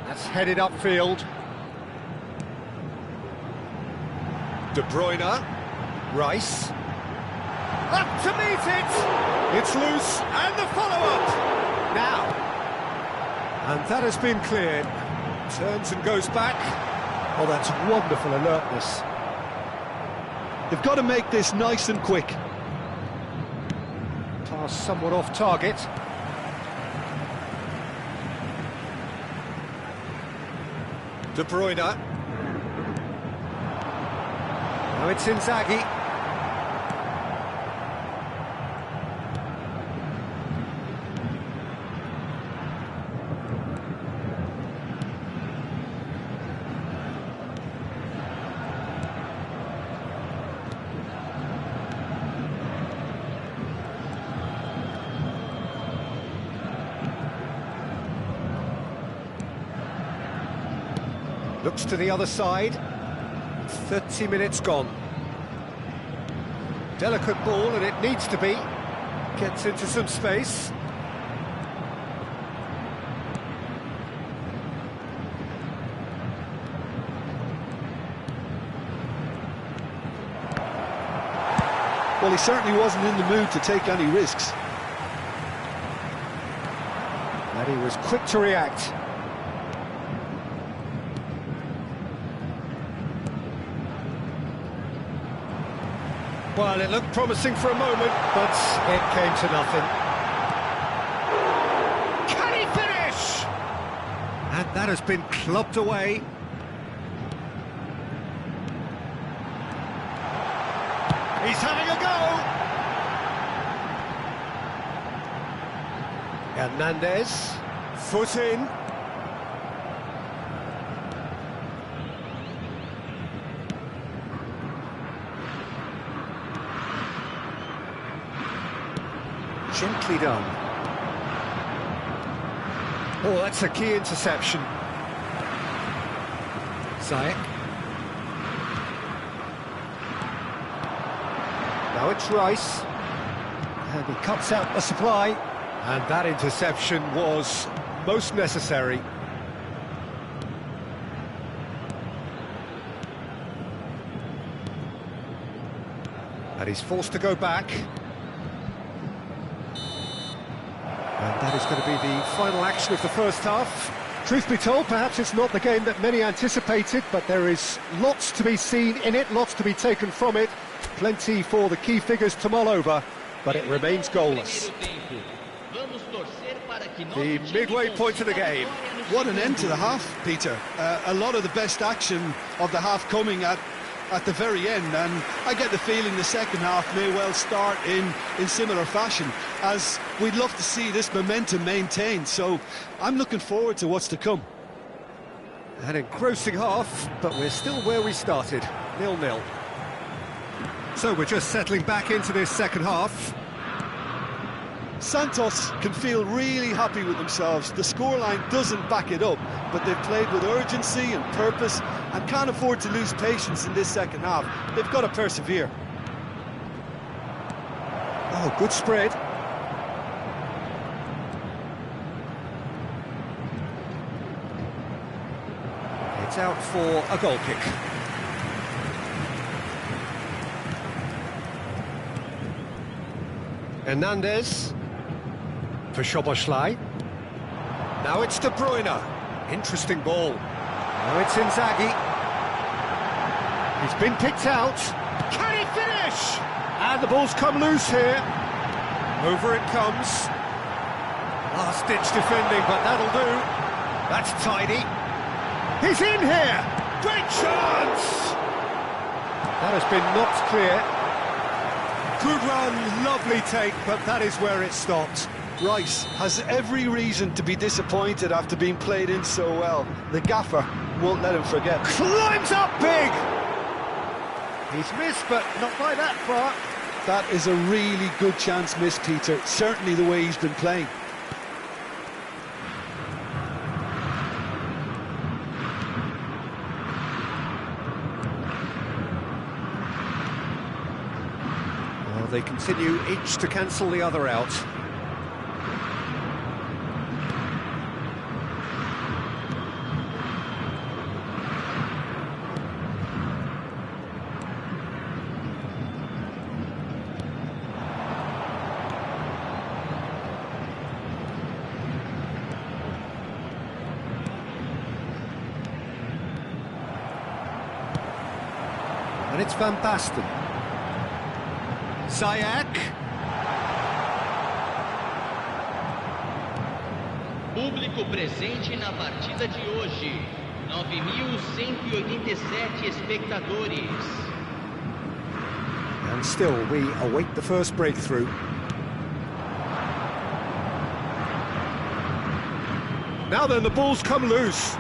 That's headed upfield. De Bruyne. Rice. Up to meet it! It's loose, and the follow-up! Now. And that has been cleared. Turns and goes back. Oh, that's wonderful alertness. They've got to make this nice and quick. Pass somewhat off target. De Bruyne. Now it's Inzaghi. Looks to the other side. 30 minutes gone. Delicate ball, and it needs to be. Gets into some space. Well, he certainly wasn't in the mood to take any risks. And he was quick to react. Well, it looked promising for a moment, but it came to nothing. Can he finish? And that has been clubbed away. He's having a go. Hernandez, foot in. Gently done. Oh, that's a key interception. Ziyech. Now it's Rice. And he cuts out the supply. And that interception was most necessary. And he's forced to go back. And that is going to be the final action of the first half. Truth be told, perhaps it's not the game that many anticipated, but there is lots to be seen in it, lots to be taken from it. Plenty for the key figures to mull over, but it remains goalless. The midway point of the game. What an end to the half, Peter. A lot of the best action of the half coming at the very end, and I get the feeling the second half may well start in similar fashion, as we'd love to see this momentum maintained, so I'm looking forward to what's to come. An engrossing half, but we're still where we started, 0-0. So we're just settling back into this second half. Santos can feel really happy with themselves. The scoreline doesn't back it up, but they've played with urgency and purpose and can't afford to lose patience in this second half. They've got to persevere. Oh, good spread. It's out for a goal kick. Hernandez for Szoboszlai. Now it's De Bruyne. Interesting ball. Now it's Inzaghi. He's been picked out. Can he finish? And the ball's come loose here. Over it comes. Last-ditch defending, but that'll do. That's tidy. He's in here. Great chance. That has been knocked clear. Good run, lovely take, but that is where it stopped. Rice has every reason to be disappointed after being played in so well. The gaffer won't let him forget. Climbs up big! He's missed, but not by that far. That is a really good chance miss, Peter. Certainly the way he's been playing. Well, they continue each to cancel the other out. And it's Van Basten. Ziyech. Público presente na partida de hoje. 9.187 espectadores. And still, we await the first breakthrough. Now then, the ball's come loose.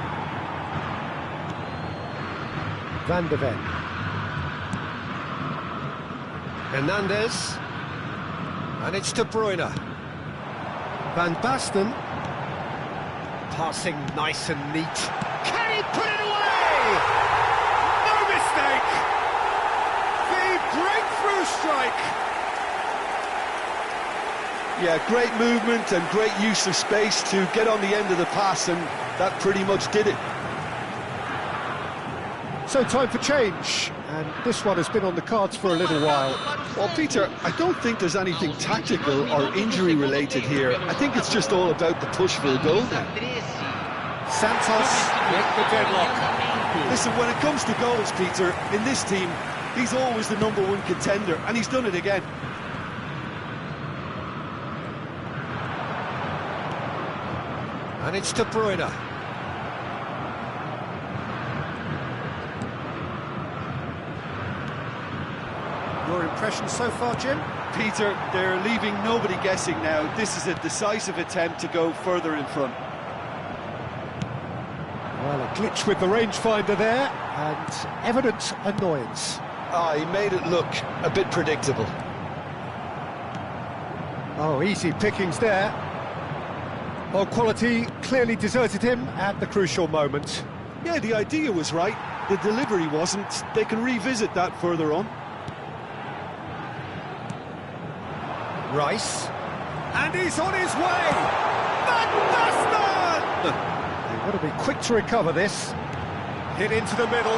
Van de Ven. Hernandez. And it's De Bruyne. Van Basten. Passing nice and neat. Can he put it away? No mistake! The breakthrough strike! Yeah, great movement and great use of space to get on the end of the pass, and that pretty much did it. So time for change, and this one has been on the cards for a little while. Well, Peter, I don't think there's anything tactical or injury related here. I think it's just all about the push for a goal now. Santos with the deadlock. Listen, when it comes to goals, Peter, in this team, he's always the #1 contender, and he's done it again. And it's De Bruyne. Your impression so far, Jim? Peter, they're leaving nobody guessing now. This is a decisive attempt to go further in front. Well, a glitch with the rangefinder there, and evident annoyance. He made it look a bit predictable. Oh, easy pickings there. Well, quality clearly deserted him at the crucial moment. Yeah, the idea was right. The delivery wasn't. They can revisit that further on. Rice. And he's on his way! Van Basten! They've got to be quick to recover this. Hit into the middle.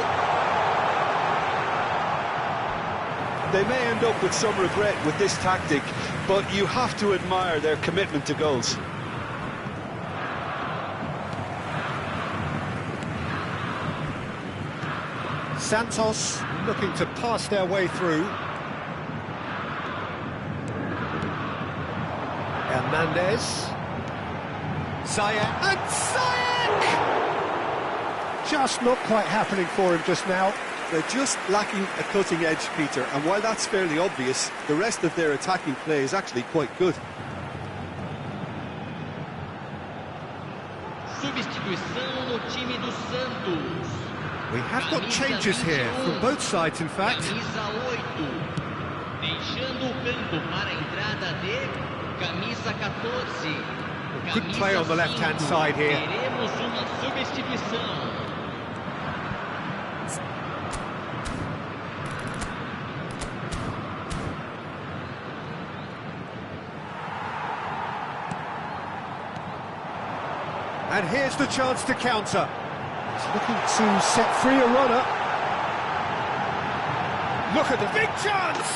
They may end up with some regret with this tactic, but you have to admire their commitment to goals. Santos looking to pass their way through. Hernandez. Ziyech. And Ziyech! Just not quite happening for him just now. They're just lacking a cutting edge, Peter, and while that's fairly obvious, the rest of their attacking play is actually quite good. Substituição no time do Santos. We have got changes here from both sides, in fact. Camisa 8. Deixando o campo para a entrada de camisa 14. Good play on the left-hand side here. Teremos uma substituição. And here's the chance to counter. He's looking to set free a runner. Look at the big chance!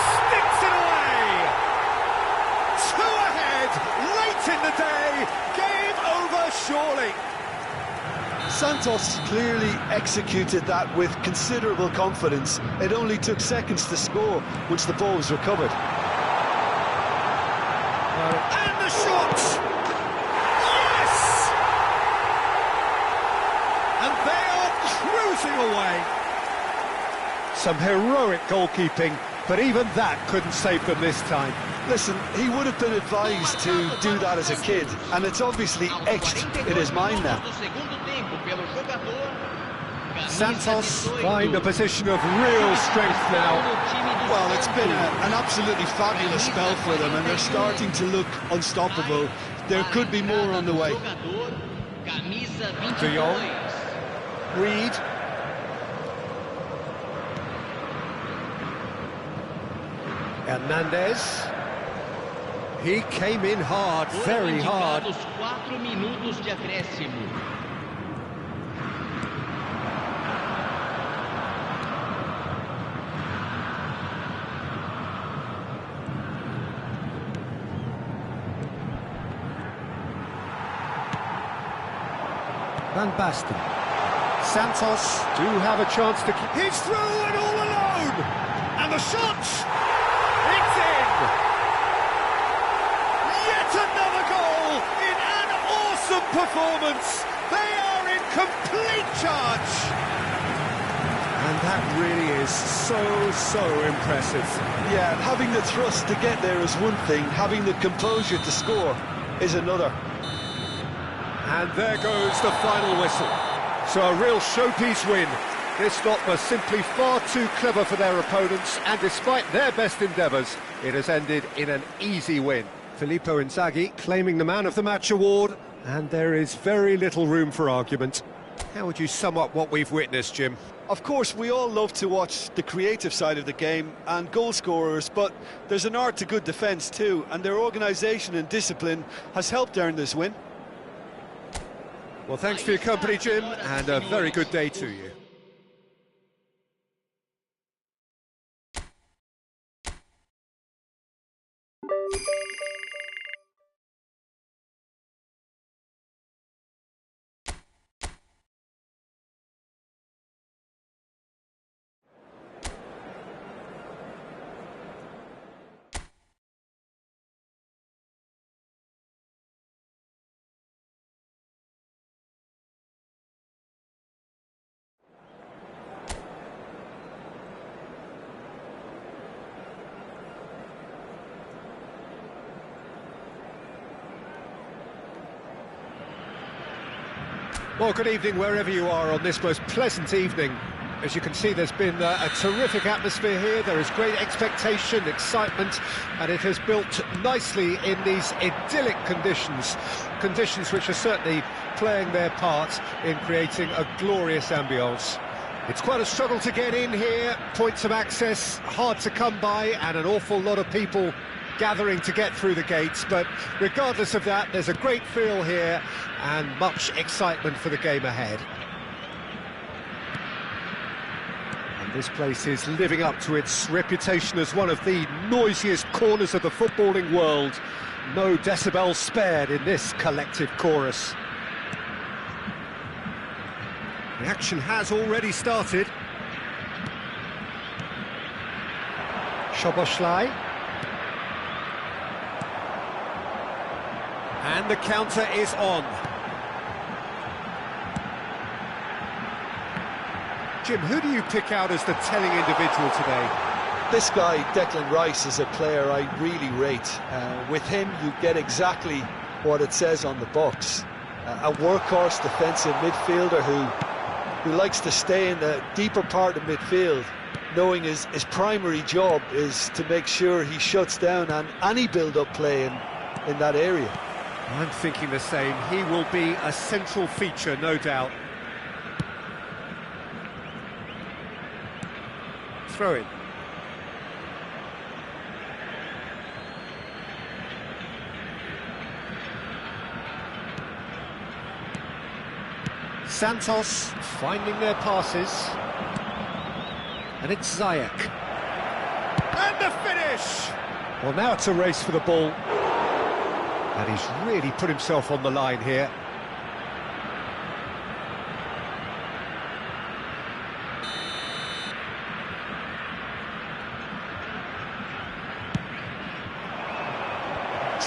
Sticks it away! 2 ahead, late in the day, game over surely. Santos clearly executed that with considerable confidence. It only took seconds to score once the ball was recovered. And the shot! And they are cruising away. Some heroic goalkeeping, but even that couldn't save them this time. Listen, he would have been advised to do that as a kid, and it's obviously etched in his mind now. Santos find a position of real strength now. Well, it's been an absolutely fabulous spell for them, and they're starting to look unstoppable. There could be more on the way. De Jong. Reed. Hernandez. He came in hard, very hard. 4 minutos de acréscimo. Van Basten. Santos do have a chance to keep... He's through and all alone! And the shot! It's in! Yet another goal in an awesome performance! They are in complete charge! And that really is so impressive. Yeah, having the thrust to get there is one thing, having the composure to score is another. And there goes the final whistle. So a real showpiece win. This lot was simply far too clever for their opponents, and despite their best endeavours, it has ended in an easy win. Filippo Inzaghi claiming the Man of the Match award, and there is very little room for argument. How would you sum up what we've witnessed, Jim? Of course, we all love to watch the creative side of the game and goal scorers, but there's an art to good defence too, and their organisation and discipline has helped earn this win. Well, thanks for your company, Jim, and a very good day to you. Well, good evening wherever you are on this most pleasant evening. As you can see, there's been a terrific atmosphere here. There is great expectation, excitement, and it has built nicely in these idyllic conditions. Conditions which are certainly playing their part in creating a glorious ambience. It's quite a struggle to get in here, points of access hard to come by, and an awful lot of people gathering to get through the gates, but regardless of that, there's a great feel here and much excitement for the game ahead. This place is living up to its reputation as one of the noisiest corners of the footballing world. No decibels spared in this collective chorus. The action has already started. Szoboszlai. And the counter is on. Jim, who do you pick out as the telling individual today? This guy, Declan Rice, is a player I really rate. With him, you get exactly what it says on the box. A workhorse defensive midfielder who likes to stay in the deeper part of midfield, knowing his primary job is to make sure he shuts down any build-up play in that area. I'm thinking the same. He will be a central feature, no doubt. Throw in. Santos finding their passes. And it's Ziyech. And the finish! Well, now it's a race for the ball. And he's really put himself on the line here.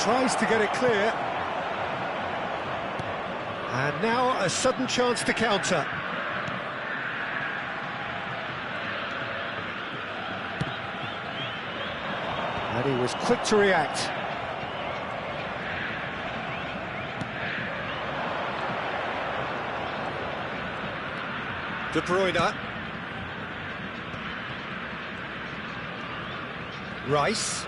Tries to get it clear. And now a sudden chance to counter. And he was quick to react. De Bruyne. Rice.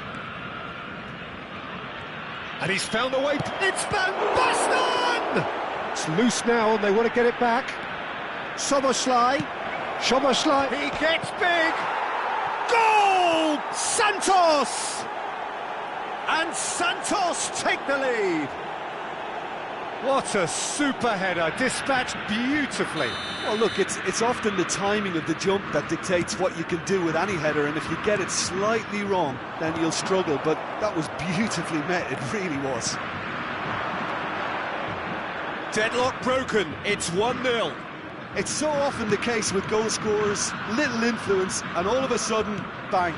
And he's found a way. It's Van Basten! It's loose now and they want to get it back. Szoboszlai. He gets big. Goal! Santos! And Santos take the lead. What a super header, dispatched beautifully. Well, look, it's often the timing of the jump that dictates what you can do with any header, and if you get it slightly wrong, then you'll struggle, but that was beautifully met, it really was. Deadlock broken, it's 1-0. It's so often the case with goal scorers, little influence, and all of a sudden, bang.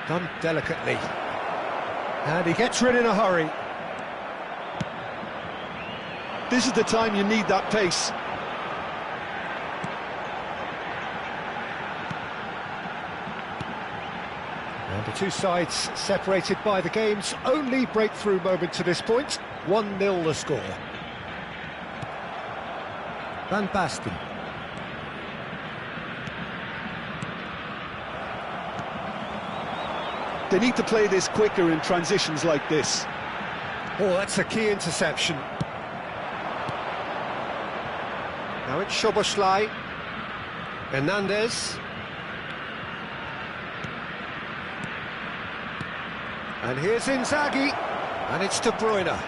Done delicately. And he gets rid in a hurry. This is the time you need that pace. And the two sides separated by the game's only breakthrough moment to this point. 1-0 the score. Van Basten. They need to play this quicker in transitions like this. Oh, that's a key interception. Now it's Szoboszlai. Hernandez. And here's Inzaghi. And it's De Bruyne.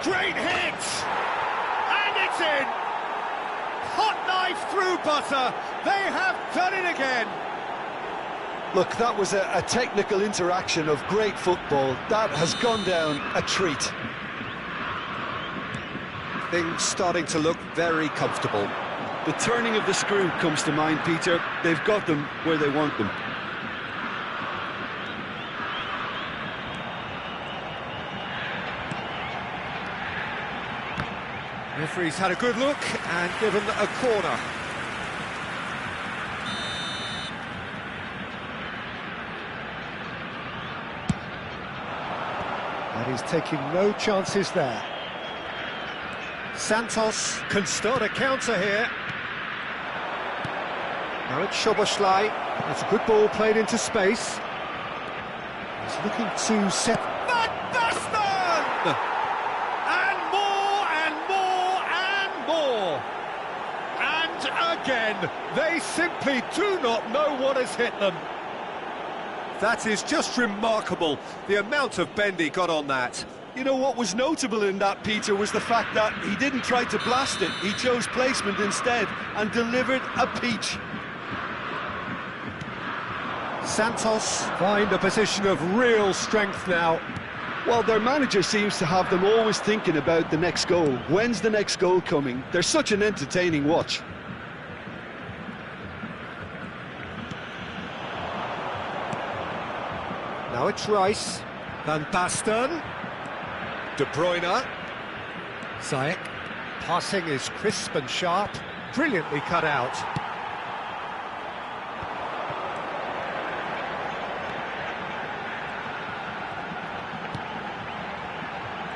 Great hit! And it's in! Hot knife through butter. They have done it again. Look, that was a technical interaction of great football. That has gone down a treat. Things starting to look very comfortable. The turning of the screw comes to mind, Peter. They've got them where they want them. Referee's had a good look and given a corner. And he's taking no chances there. Santos can start a counter here. Now it's Szoboszlai. That's a good ball played into space. He's looking to set... Van Basten! And more and more and more. And again, they simply do not know what has hit them. That is just remarkable, the amount of bend he got on that. You know, what was notable in that, Peter, was the fact that he didn't try to blast it. He chose placement instead and delivered a peach. Santos find a position of real strength now. Well, their manager seems to have them always thinking about the next goal. When's the next goal coming? They're such an entertaining watch. Now it's Rice. Van Basten. De Bruyne. Ziyech. Passing is crisp and sharp. Brilliantly cut out.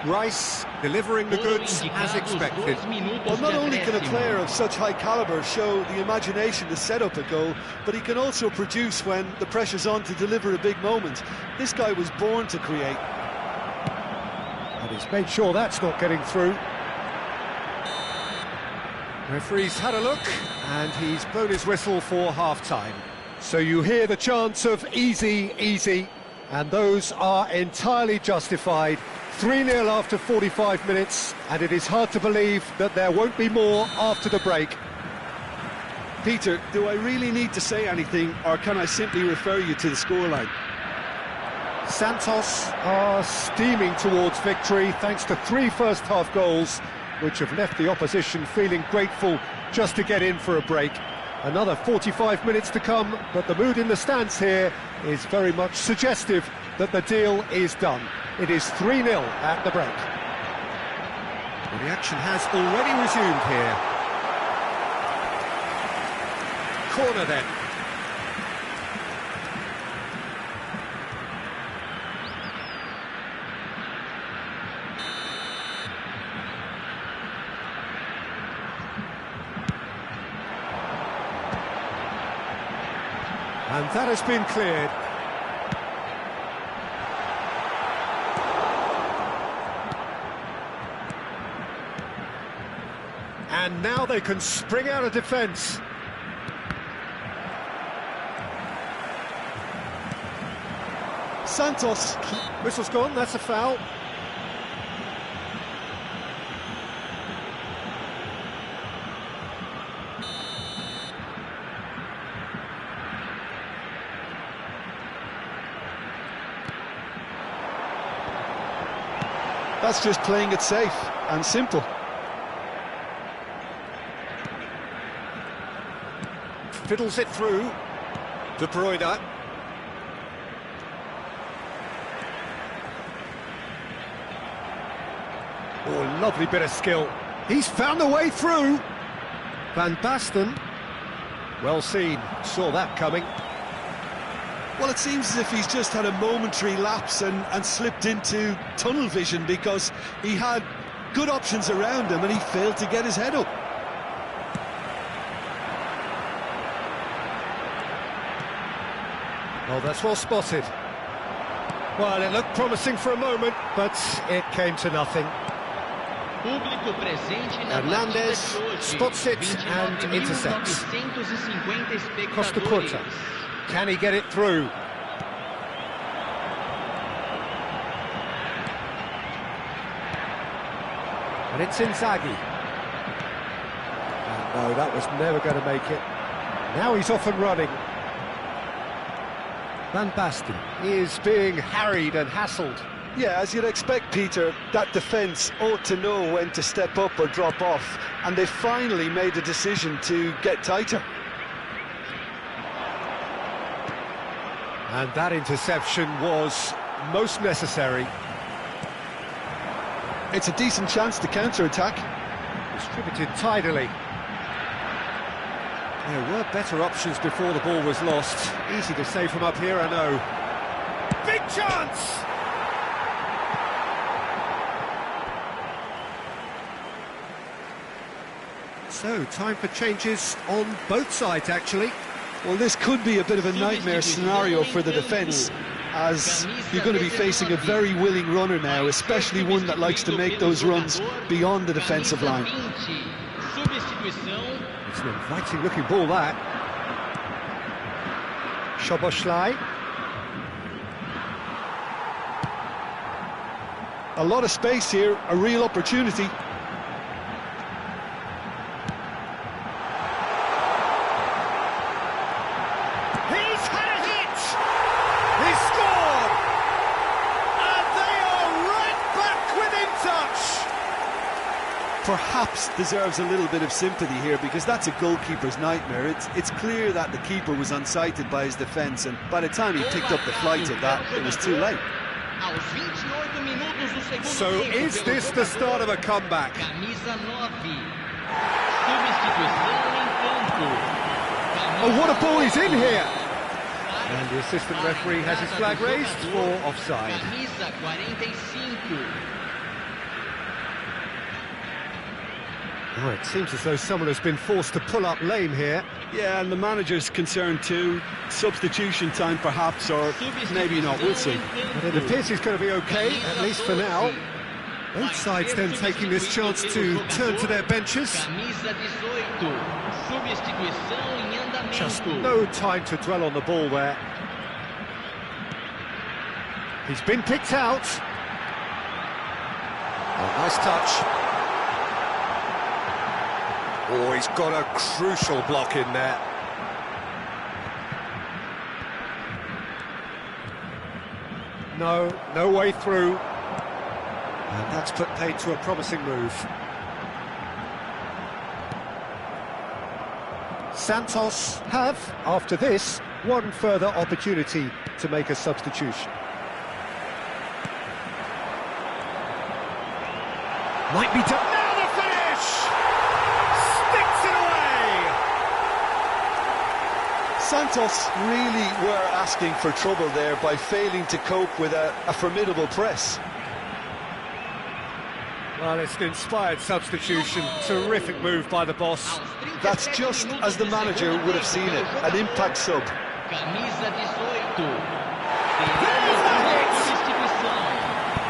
Rice delivering the goods as expected. Well, not only can a player of such high calibre show the imagination to set up a goal, but he can also produce when the pressure's on to deliver a big moment. This guy was born to create. And he's made sure that's not getting through. Referee's had a look, and he's blown his whistle for half-time. So you hear the chants of easy, easy, and those are entirely justified. 3-0 after 45 minutes, and it is hard to believe that there won't be more after the break. Peter, do I really need to say anything, or can I simply refer you to the scoreline? Santos are steaming towards victory thanks to 3 first-half goals, which have left the opposition feeling grateful just to get in for a break. Another 45 minutes to come, but the mood in the stands here is very much suggestive that the deal is done. It is 3-0 at the break. Well, the action has already resumed here. Corner then. And that has been cleared. And now they can spring out of defence. Santos. Whistle's gone, that's a foul. That's just playing it safe and simple. Fiddles it through. De Bruyne. Oh, lovely bit of skill. He's found a way through. Van Basten. Well seen. Saw that coming. Well, it seems as if he's just had a momentary lapse and slipped into tunnel vision, because he had good options around him and he failed to get his head up. Oh, that's well spotted. Well, it looked promising for a moment, but it came to nothing. Hernandez spots it and intercepts. Costa Curta. Can he get it through? And it's Inzaghi. And no, that was never going to make it. Now he's off and running. Van Basten is being harried and hassled. Yeah, as you'd expect, Peter, that defence ought to know when to step up or drop off, and they finally made a decision to get tighter. And that interception was most necessary. It's a decent chance to counter-attack. Distributed tidily. There were better options before the ball was lost. Easy to say from up here, I know. Big chance! So, time for changes on both sides, actually. Well, this could be a bit of a nightmare scenario for the defence, as you're going to be facing a very willing runner now, especially one that likes to make those runs beyond the defensive line. It's an inviting-looking ball, that. Szoboszlai. A lot of space here, a real opportunity. He's had a hit! He's scored! And they are right back within touch! Perhaps deserves a little bit of sympathy here, because that's a goalkeeper's nightmare. It's clear that the keeper was unsighted by his defence, and by the time he picked up the flight of that, it was too late. So is this the start of a comeback? Oh, what a ball he's in here! And the assistant referee has his flag raised for offside. Oh, it seems as though someone has been forced to pull up lame here. Yeah, and the manager's concerned too. Substitution time perhaps, or maybe not, we'll see. But it appears he's going to be okay, at least for now. Both sides then taking this chance to turn to their benches. Just no time to dwell on the ball there. He's been picked out. Oh, nice touch. Oh, he's got a crucial block in there. No way through. And that's put paid to a promising move. Santos have, after this, one further opportunity to make a substitution. Might be done. Now the finish! Sticks it away! Santos really were asking for trouble there by failing to cope with a formidable press. Well, it's an inspired substitution. Terrific move by the boss. That's just as the manager would have seen it, an impact sub. There's the hit!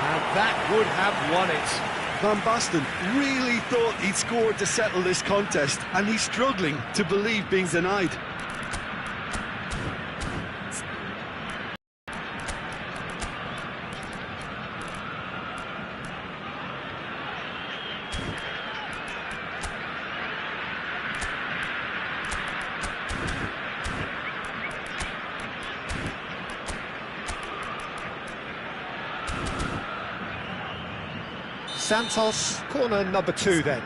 And that would have won it. Van Basten really thought he'd scored to settle this contest, and he's struggling to believe being denied. Santos, corner number 2 then.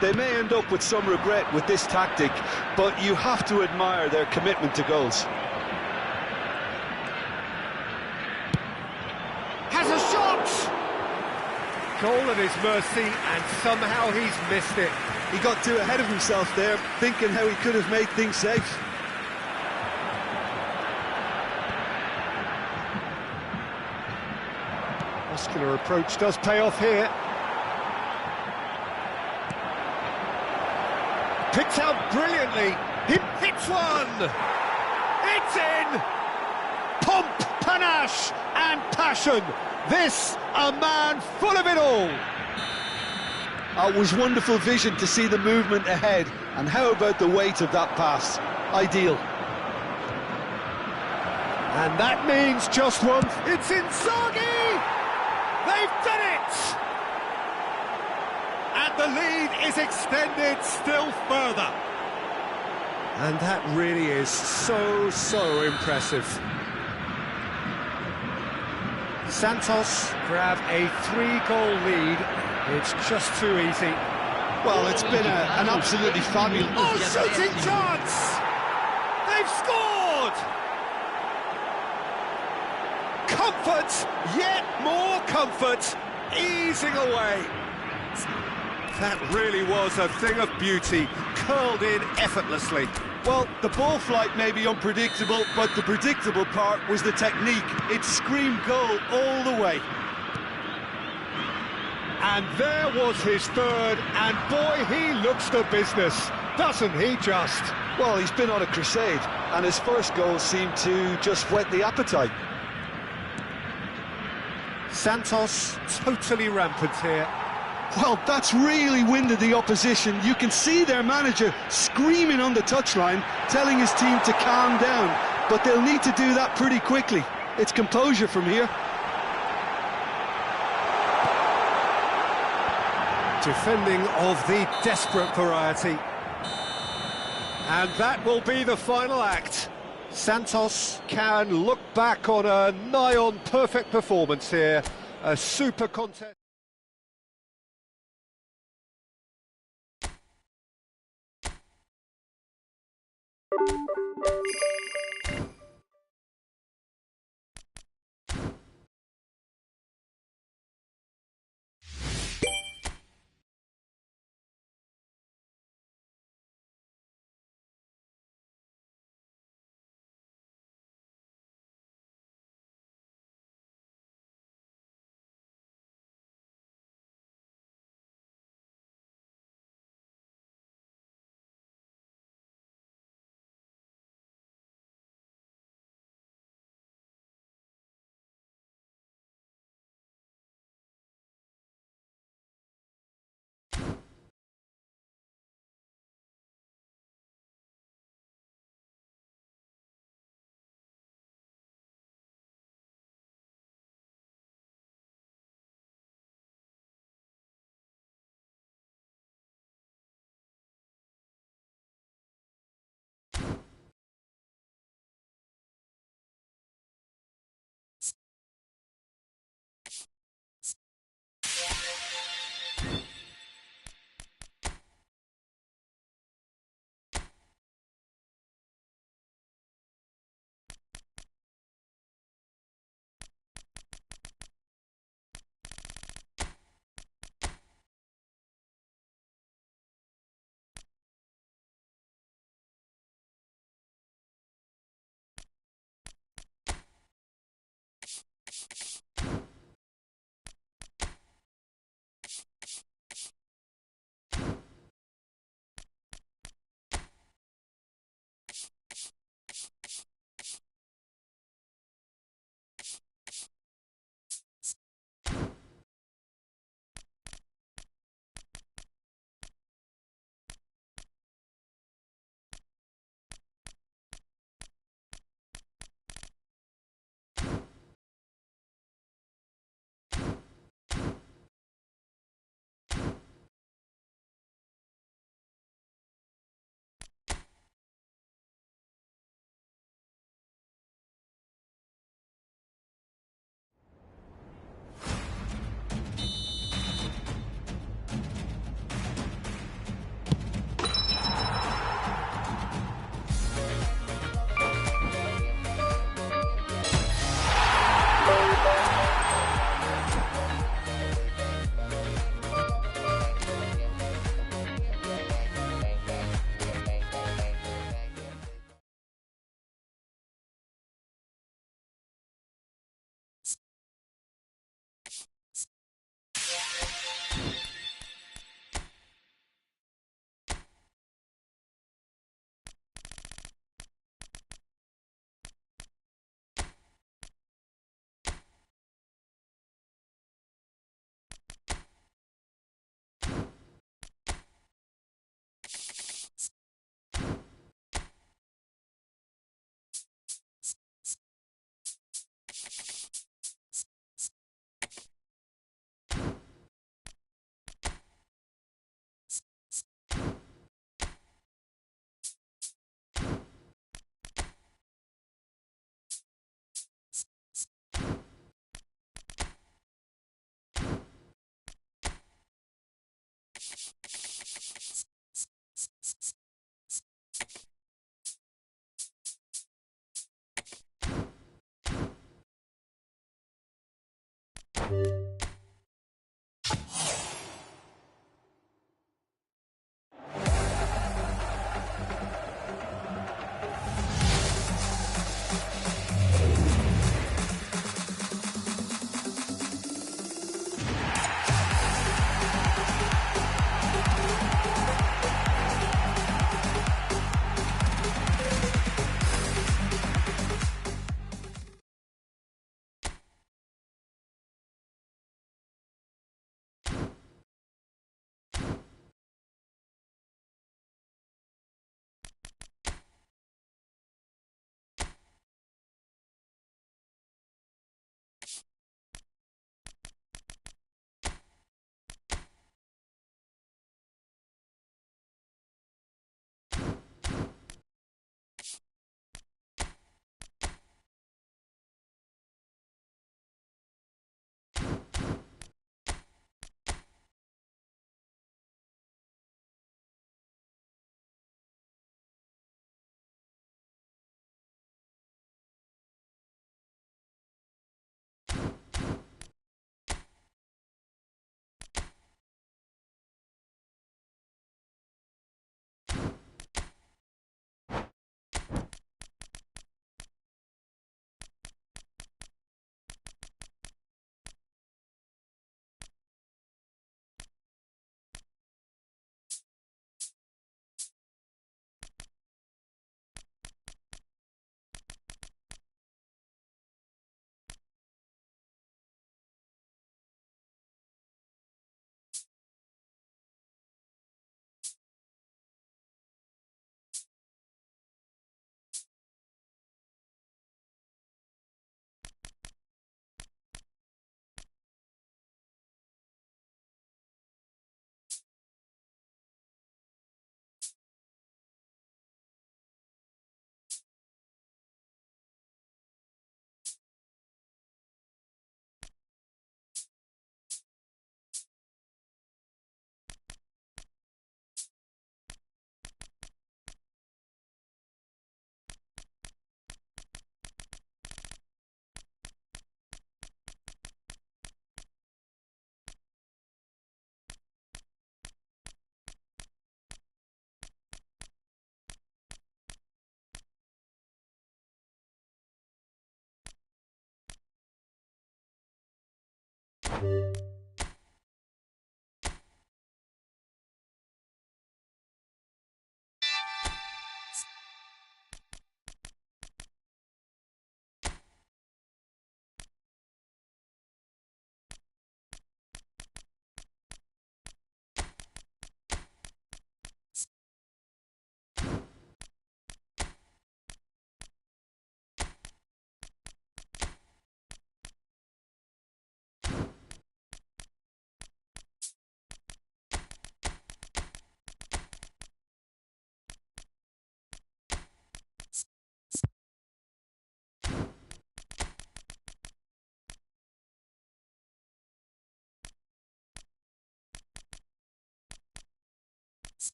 They may end up with some regret with this tactic, but you have to admire their commitment to goals. Has a shot! Goal at his mercy, and somehow he's missed it. He got too ahead of himself there, thinking how he could have made things safe. Muscular approach does pay off here. Picked out brilliantly. He hits one! It's in! Pomp, panache and passion. This, a man full of it all. It was wonderful vision to see the movement ahead, and how about the weight of that pass? Ideal. And that means just one. It's Inzaghi! They've done it! And the lead is extended still further. And that really is so impressive. Santos grab a 3-goal lead. It's just too easy. Well, it's been an absolutely fabulous... Oh, shooting chance! They've scored! Comfort, yet more comfort, easing away. That really was a thing of beauty, curled in effortlessly. Well, the ball flight may be unpredictable, but the predictable part was the technique. It screamed goal all the way. And there was his third, and boy, he looks the business. doesn't he just? Well, he's been on a crusade, and his first goal seemed to just whet the appetite. Santos totally rampant here. Well, that's really winded the opposition. You can see their manager screaming on the touchline, telling his team to calm down, but they'll need to do that pretty quickly. It's composure from here. Defending of the desperate variety. And that will be the final act. Santos can look back on a nigh-on perfect performance here. A super contest.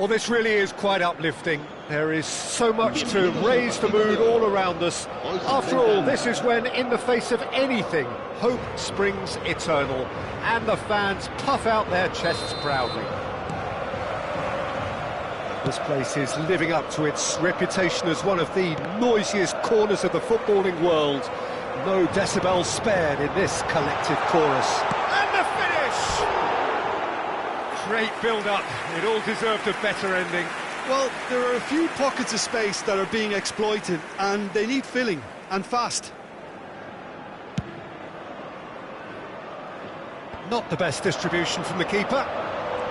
Well, this really is quite uplifting. There is so much to raise the mood all around us. After all, this is when, in the face of anything, hope springs eternal, and the fans puff out their chests proudly. This place is living up to its reputation as one of the noisiest corners of the footballing world. No decibels spared in this collective chorus. And the finish! Great build-up. It all deserved a better ending. Well, there are a few pockets of space that are being exploited, and they need filling, and fast. Not the best distribution from the keeper.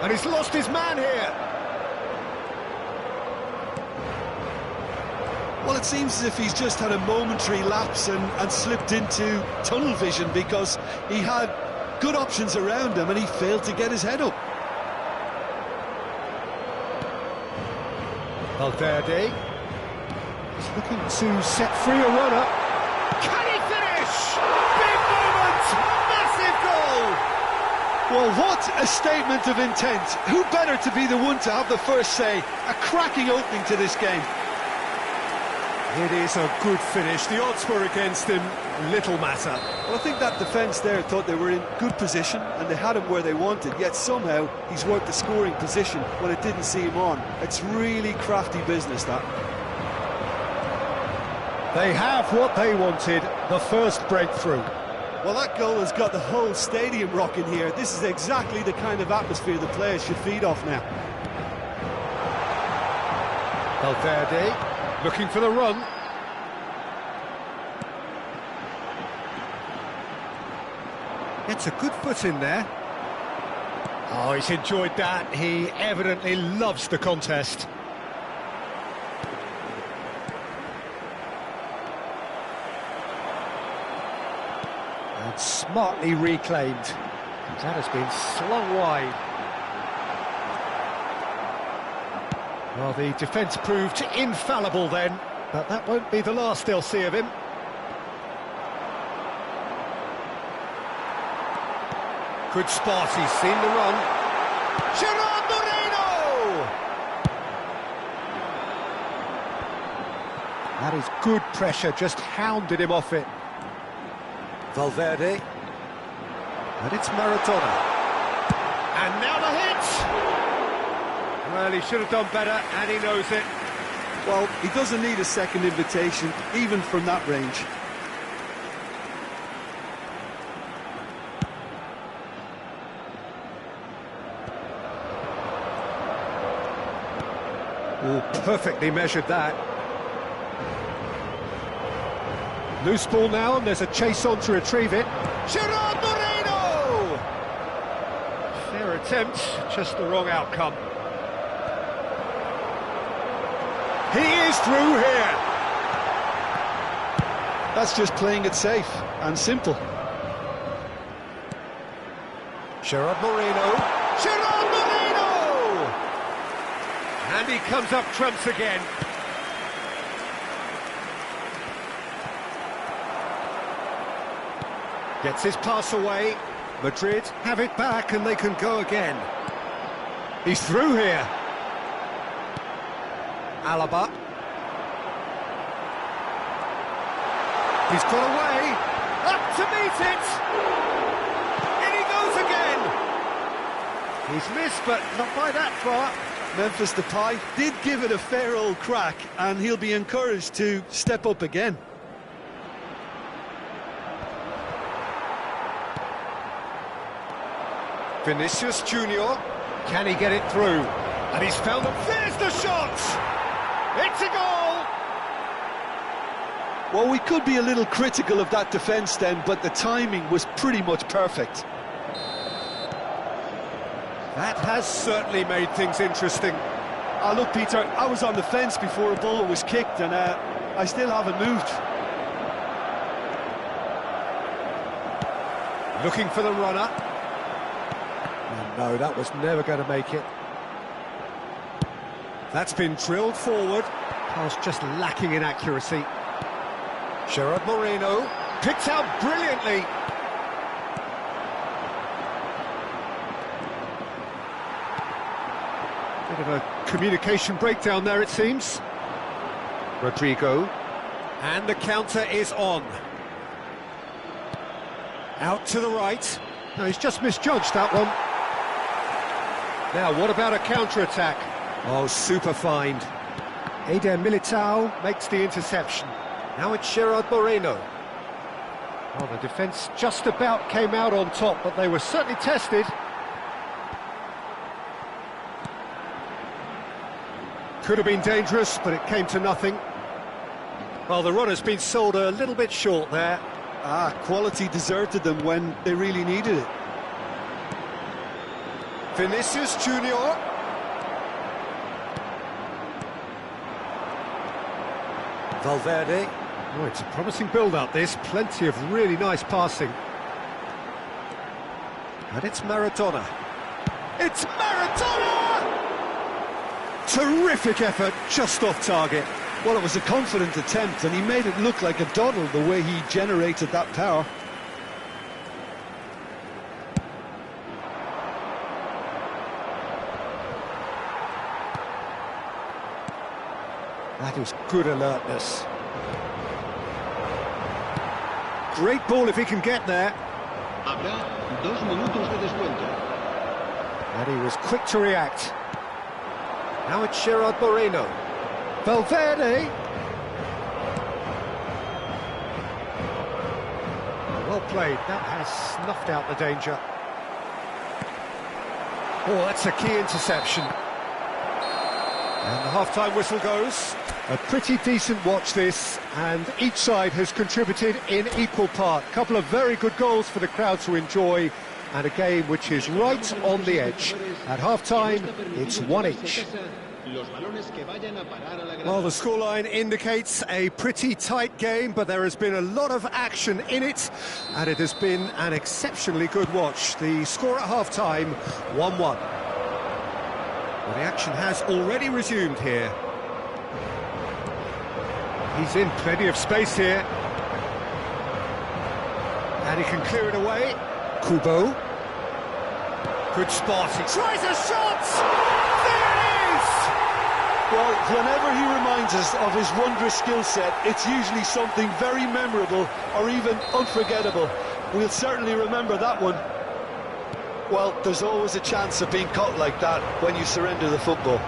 And he's lost his man here. Well, it seems as if he's just had a momentary lapse and slipped into tunnel vision, because he had good options around him and he failed to get his head up. Valverde is looking to set free a runner. Can he finish? Big moment! Massive goal! Well, what a statement of intent. Who better to be the one to have the first say? A cracking opening to this game. It is a good finish. The odds were against him. Little matter. Well, I think that defence there thought they were in good position and they had him where they wanted, yet somehow he's worked the scoring position when it didn't see him on. It's really crafty business, that. They have what they wanted, the first breakthrough. Well, that goal has got the whole stadium rocking here. This is exactly the kind of atmosphere the players should feed off now. Valverde looking for the run. It's a good foot in there. Oh, he's enjoyed that. He evidently loves the contest. And smartly reclaimed. That has been slung wide. Well, the defence proved infallible then, but that won't be the last they'll see of him. Good spot, he's seen the run. Gerard Moreno! That is good pressure, just hounded him off it. Valverde. And it's Maradona. And now the hit! Well, he should have done better, and he knows it. Well, he doesn't need a second invitation, even from that range. Oh, perfectly measured that. Loose ball now, and there's a chase on to retrieve it. Gerard Moreno! Fair attempt, just the wrong outcome. He is through here. That's just playing it safe and simple. Gerard Moreno. Gerard Moreno! And he comes up trumps again. Gets his pass away. Madrid have it back and they can go again. He's through here. Alaba. He's got away. Up to meet it. In he goes again. He's missed, but not by that far. Memphis Depay did give it a fair old crack, and he'll be encouraged to step up again. Vinicius Junior, can he get it through? And he's found them. There's the shot! It's a goal! Well, we could be a little critical of that defence then, but the timing was pretty much perfect. That has certainly made things interesting. Look, Peter, I was on the fence before a ball was kicked, and I still haven't moved. Looking for the runner. No, that was never going to make it. That's been drilled forward. Pass just lacking in accuracy. Gerard Moreno picked out brilliantly. Bit Bit of a communication breakdown there, it seems. Rodrigo. And the counter is on. Out to the right. No, he's just misjudged that one. Now, what about a counter-attack? Oh, super find. Eder Militao makes the interception. Now it's Gerard Moreno. Well, the defence just about came out on top, but they were certainly tested. Could have been dangerous, but it came to nothing. Well, the run has been sold a little bit short there. Quality deserted them when they really needed it. Vinicius Junior. Valverde. Oh, it's a promising build-up, this. Plenty of really nice passing. And it's Maradona. It's Maradona! Terrific effort, just off target. Well, it was a confident attempt, and he made it look like a doddle the way he generated that power. That is good alertness. Great ball if he can get there. Habrá 2 minutos de descuento. And he was quick to react. Now it's Gerard Moreno. Valverde. Well played. That has snuffed out the danger. Oh, that's a key interception. And the half-time whistle goes. A pretty decent watch this, and each side has contributed in equal part. A couple of very good goals for the crowd to enjoy, and a game which is right on the edge. At half-time, it's 1 each. Well, the scoreline indicates a pretty tight game, but there has been a lot of action in it, and it has been an exceptionally good watch. The score at half-time, 1-1. Well, the action has already resumed here. He's in plenty of space here. And he can clear it away. Kubo. Good spot. He tries a shot! There it is! Well, whenever he reminds us of his wondrous skill set, it's usually something very memorable or even unforgettable. We'll certainly remember that one. Well, there's always a chance of being caught like that when you surrender the football.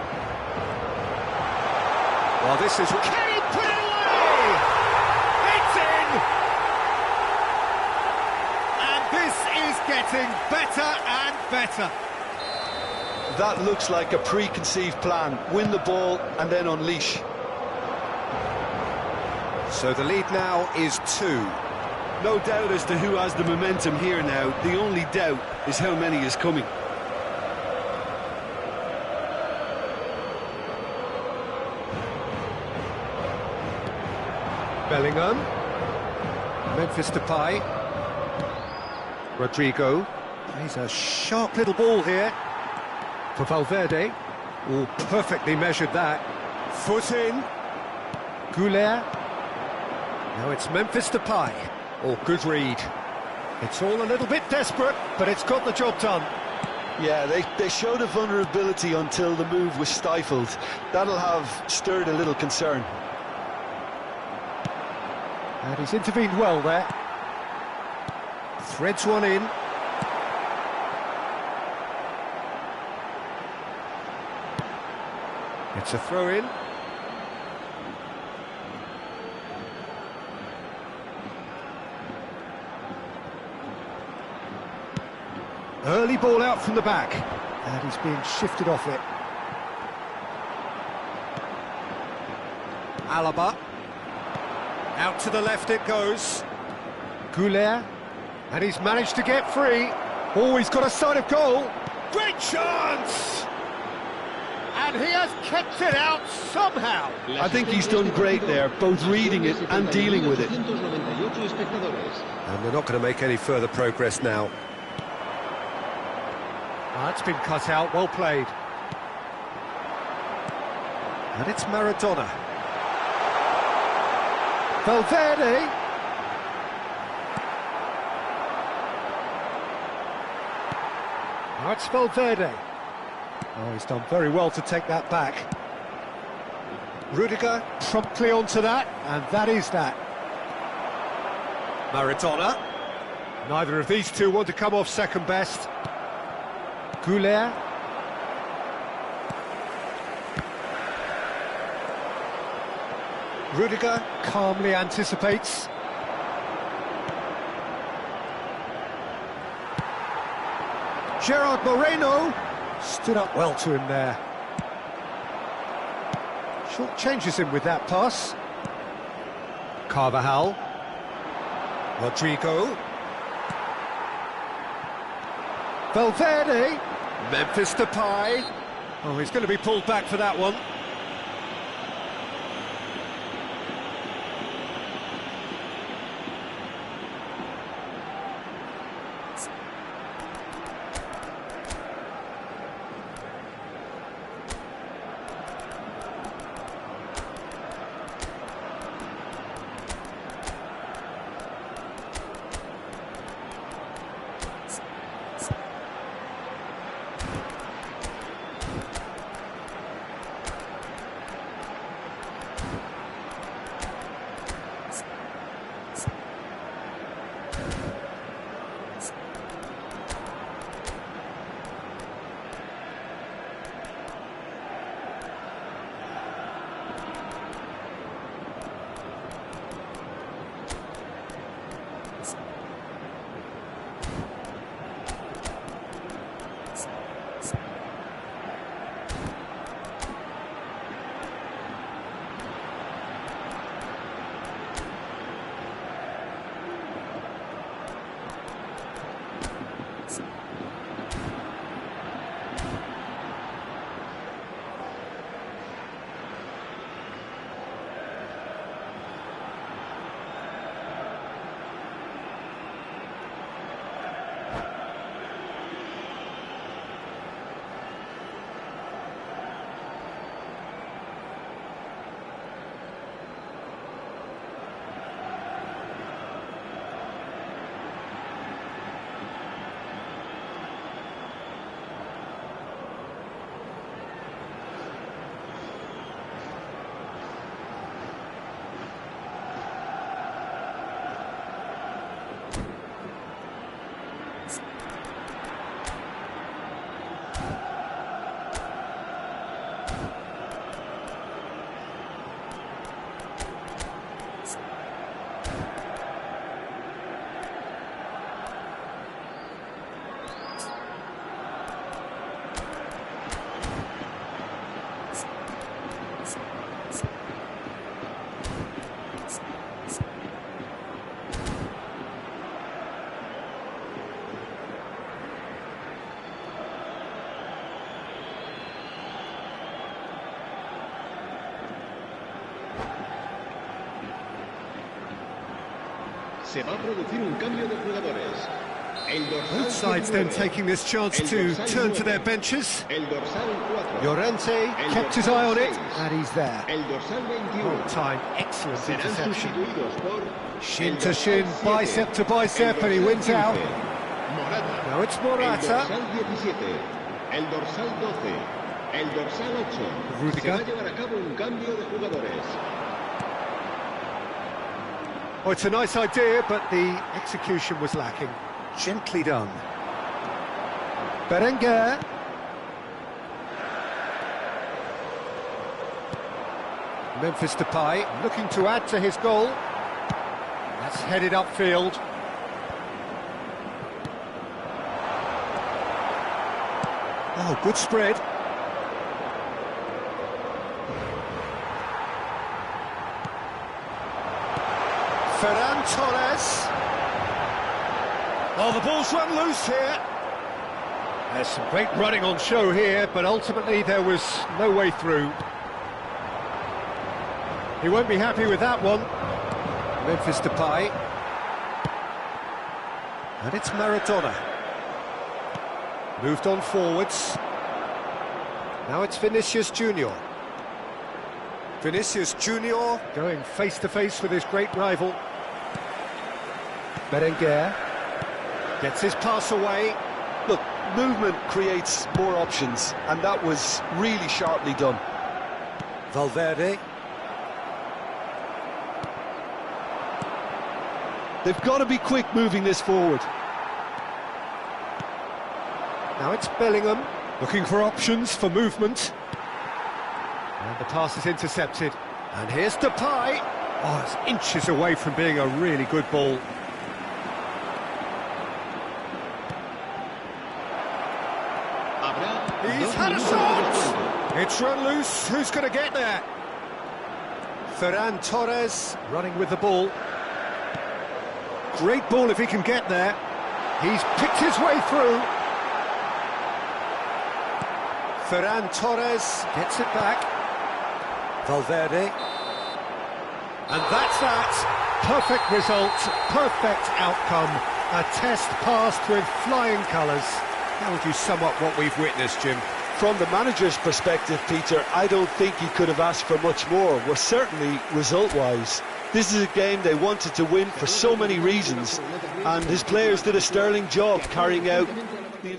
Well, this is... Can he put it away? It's in! And this is getting better and better. That looks like a preconceived plan. Win the ball and then unleash. So the lead now is 2. No doubt as to who has the momentum here now. The only doubt is how many is coming. Bellingham. Memphis Depay. Rodrigo. He's a sharp little ball here for Valverde. Oh, perfectly measured that. Foot in. Goulet. Now it's Memphis Depay. Oh, good read. It's all a little bit desperate, but it's got the job done. Yeah, they showed a vulnerability until the move was stifled. That'll have stirred a little concern. And he's intervened well there. Threads one in. It's a throw-in. Early ball out from the back, and he's being shifted off it. Alaba. Out to the left it goes. Goulet. And he's managed to get free. Oh, he's got a sight of goal. Great chance! And he has kept it out somehow. I think he's done great there, both reading it and dealing with it. And they're not going to make any further progress now. That's been cut out, well played. And it's Maradona. Valverde. Now it's Valverde. Oh, he's done very well to take that back. Rudiger promptly onto that, and that is that. Maradona. Neither of these two want to come off second best. Goulet. Rudiger calmly anticipates. Gerard Moreno stood up well to him there. Short changes him with that pass. Carvajal. Rodrigo. Valverde. Memphis Depay. Oh, he's going to be pulled back for that one. Se va a producir un cambio de jugadores. Both sides then taking this chance to turn to their benches. Llorente kept his eye on it, and he's there. On time, excellent interception. Shin to shin, bicep to bicep, and he wins out. Now it's Morata. El dorsal 12, el dorsal 8. Rudiger. Se va a llevar a cabo un cambio de jugadores. Oh, it's a nice idea, but the execution was lacking. Gently done. Berenguer. Memphis Depay looking to add to his goal. That's headed upfield. Oh, good spread. Ferran Torres. Oh, the ball's run loose here. There's some great running on show here, but ultimately there was no way through. He won't be happy with that one. Memphis Depay. And it's Maradona. Moved on forwards. Now it's Vinicius Junior. Vinicius Junior going face-to-face with his great rival. Berenguer gets his pass away. Look, movement creates more options, and that was really sharply done. Valverde. They've got to be quick moving this forward. Now it's Bellingham, looking for options for movement. And the pass is intercepted. And here's Depay. Oh, it's inches away from being a really good ball. He's had a shot! It's run loose. Who's going to get there? Ferran Torres running with the ball. Great ball if he can get there. He's picked his way through. Ferran Torres gets it back. Valverde. And that's that. Perfect result, perfect outcome. A test passed with flying colours. How would you sum up what we've witnessed, Jim? From the manager's perspective, Peter, I don't think he could have asked for much more. Well, certainly result-wise. This is a game they wanted to win for so many reasons, and his players did a sterling job carrying out the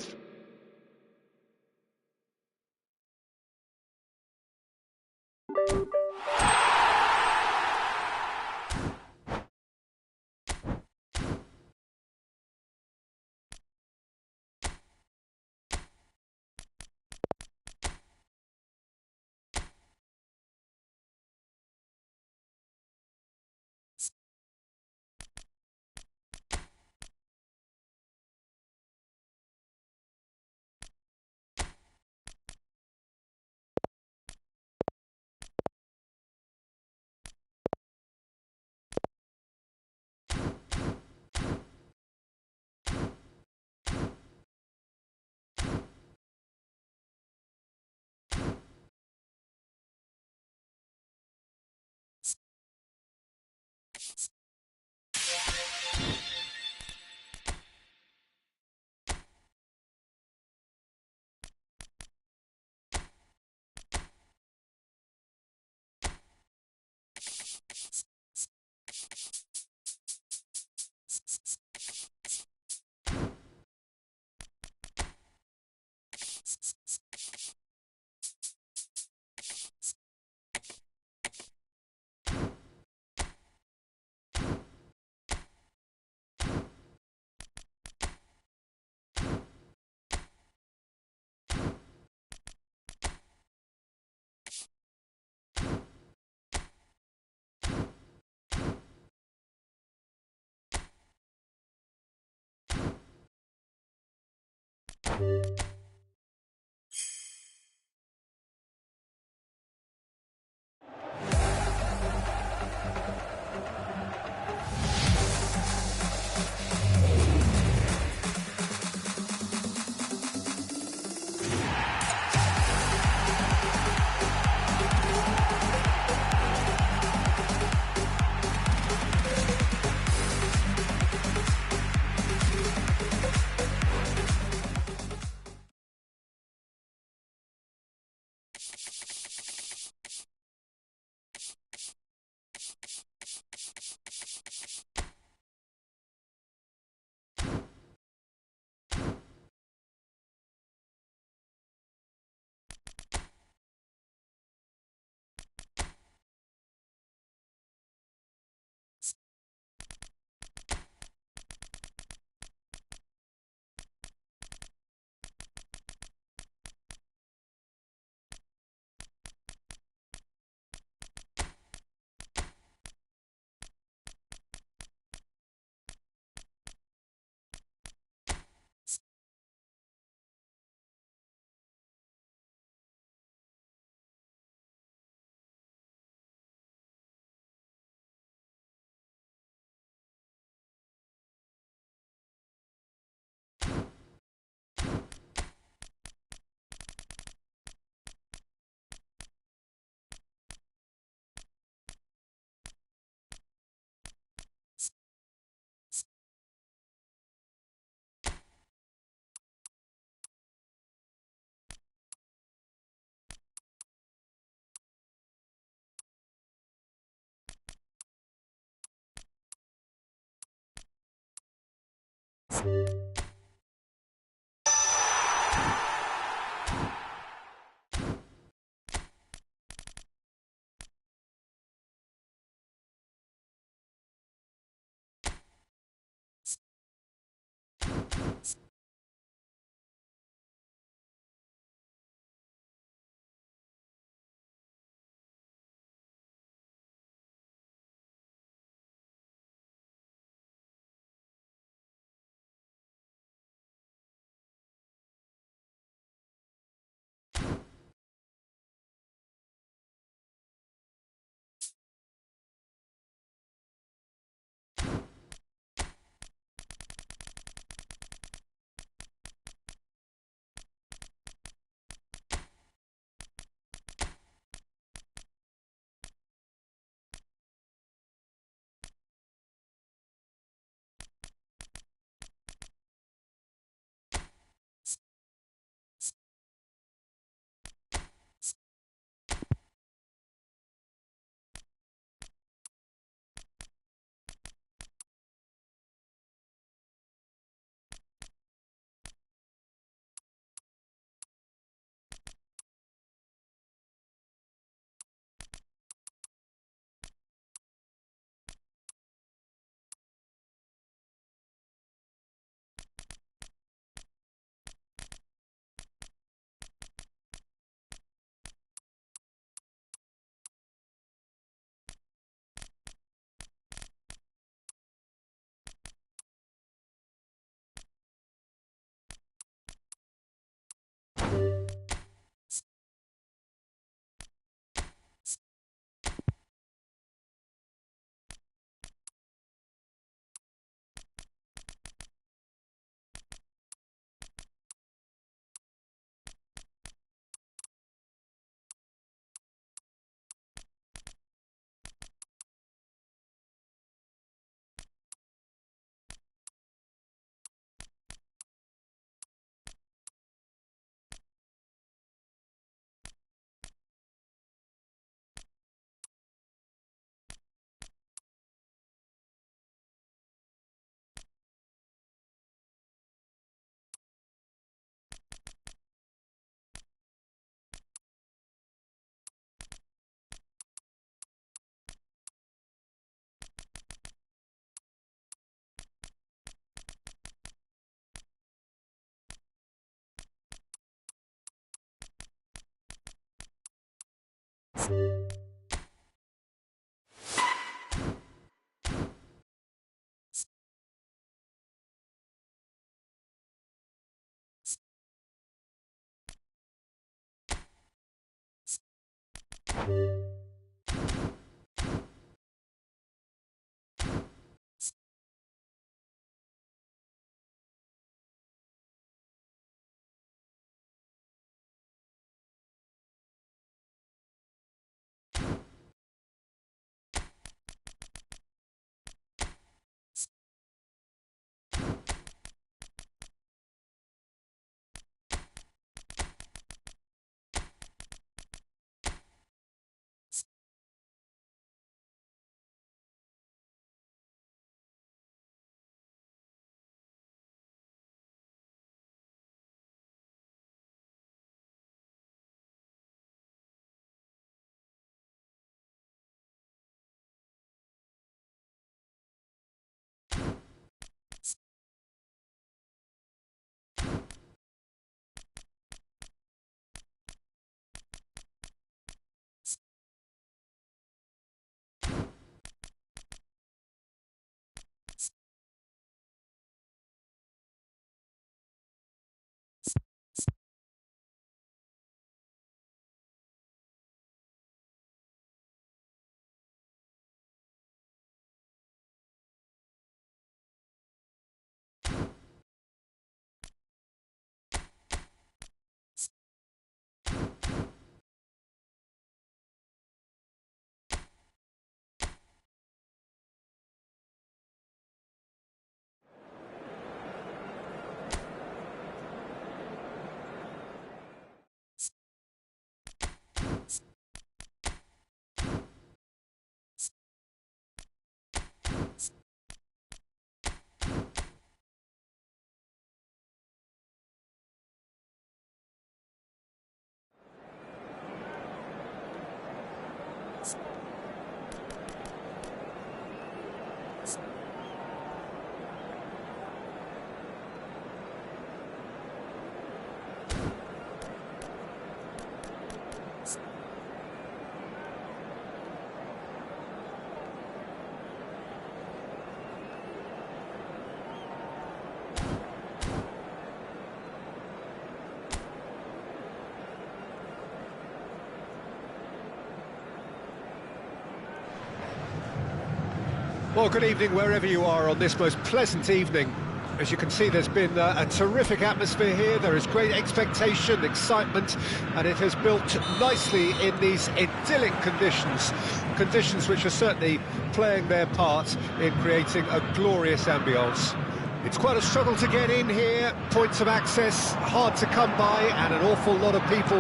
Well, good evening wherever you are on this most pleasant evening. As you can see, there's been a terrific atmosphere here. There is great expectation, excitement, and it has built nicely in these idyllic conditions. Conditions which are certainly playing their part in creating a glorious ambience. It's quite a struggle to get in here, points of access hard to come by, and an awful lot of people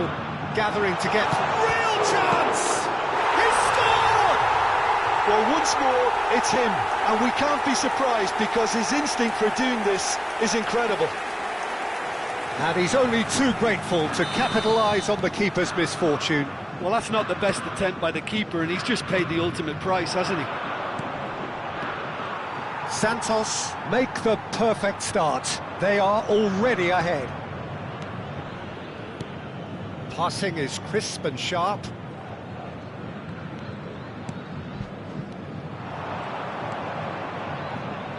gathering to get real chance! Well, once more, it's him, and we can't be surprised because his instinct for doing this is incredible. And he's only too grateful to capitalise on the keeper's misfortune. Well, that's not the best attempt by the keeper, and he's just paid the ultimate price, hasn't he? Santos make the perfect start. They are already ahead. Passing is crisp and sharp.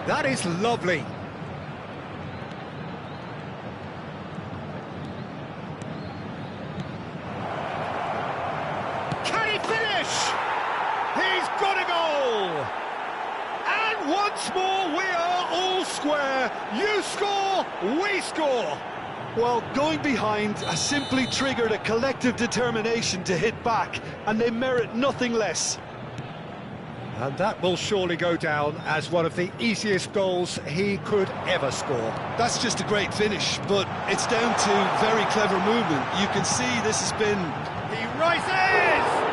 That is lovely. Can he finish? He's got a goal! And once more we are all square. You score, we score. Well, going behind has simply triggered a collective determination to hit back, and they merit nothing less. And that will surely go down as one of the easiest goals he could ever score. That's just a great finish, but it's down to very clever movement. You can see this has been... He rises!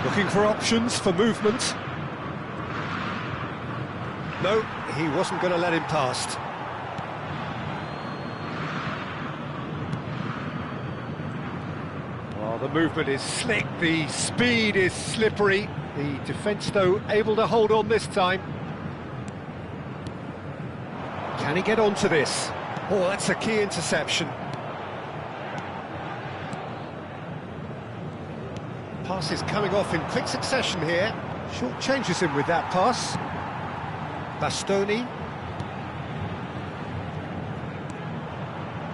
Looking for options for movement. No, he wasn't going to let him past. Oh, the movement is slick, the speed is slippery. The defence, though, able to hold on this time. Can he get onto this? Oh, that's a key interception. Pass is coming off in quick succession here. Short changes him with that pass. Bastoni.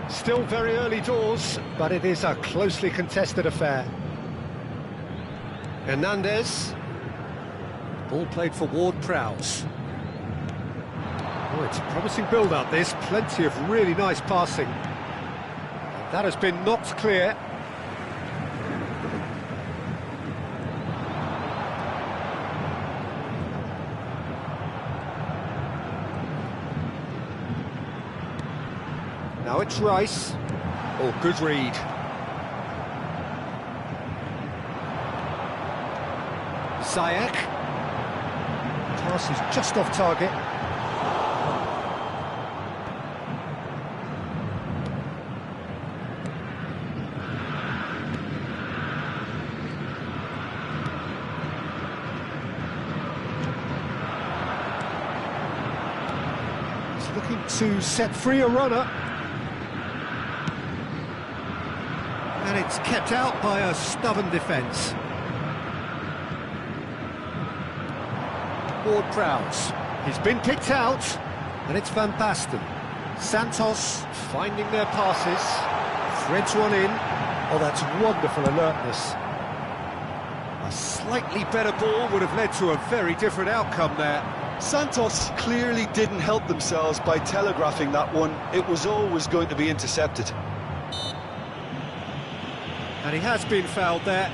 Still very early doors, but it is a closely contested affair. Hernandez. Ball played for Ward-Prowse. Oh, it's a promising build-up, this. Plenty of really nice passing. That has been knocked clear. Now it's Rice. Oh, good read. Ziyech. Pass is just off target. He's looking to set free a runner. And it's kept out by a stubborn defence. Ward-Prowse. He's been picked out, and it's Van Basten. Santos finding their passes, threads one in. Oh, that's wonderful alertness. A slightly better ball would have led to a very different outcome there. Santos clearly didn't help themselves by telegraphing that one. It was always going to be intercepted. And he has been fouled there.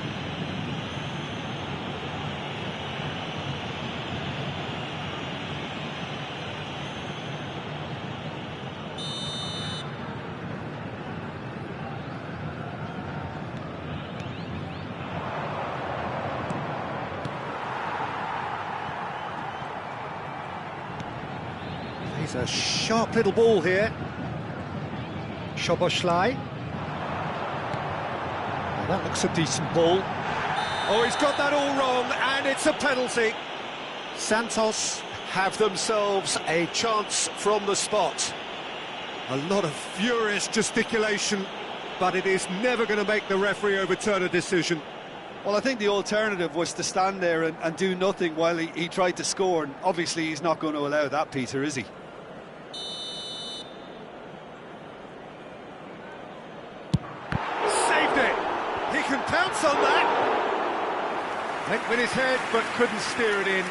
He's a sharp little ball here. Szoboszlai. That looks a decent ball. Oh, he's got that all wrong, and it's a penalty. Santos have themselves a chance from the spot. A lot of furious gesticulation, but it is never going to make the referee overturn a decision. Well, I think the alternative was to stand there and do nothing while he tried to score, and obviously he's not going to allow that, Peter, is he? He can pounce on that. Went with his head, but couldn't steer it in.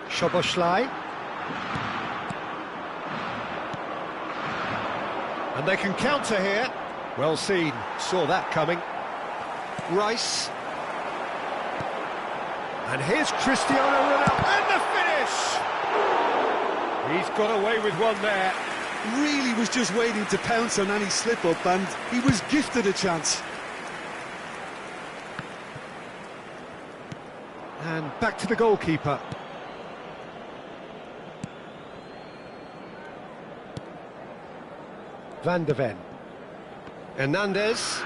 Szoboszlai. And they can counter here. Well seen, saw that coming. Rice. And here's Cristiano Ronaldo, and the finish! He's got away with one there. Really was just waiting to pounce on any slip-up, and he was gifted a chance. And back to the goalkeeper. Van de Ven. Hernandez.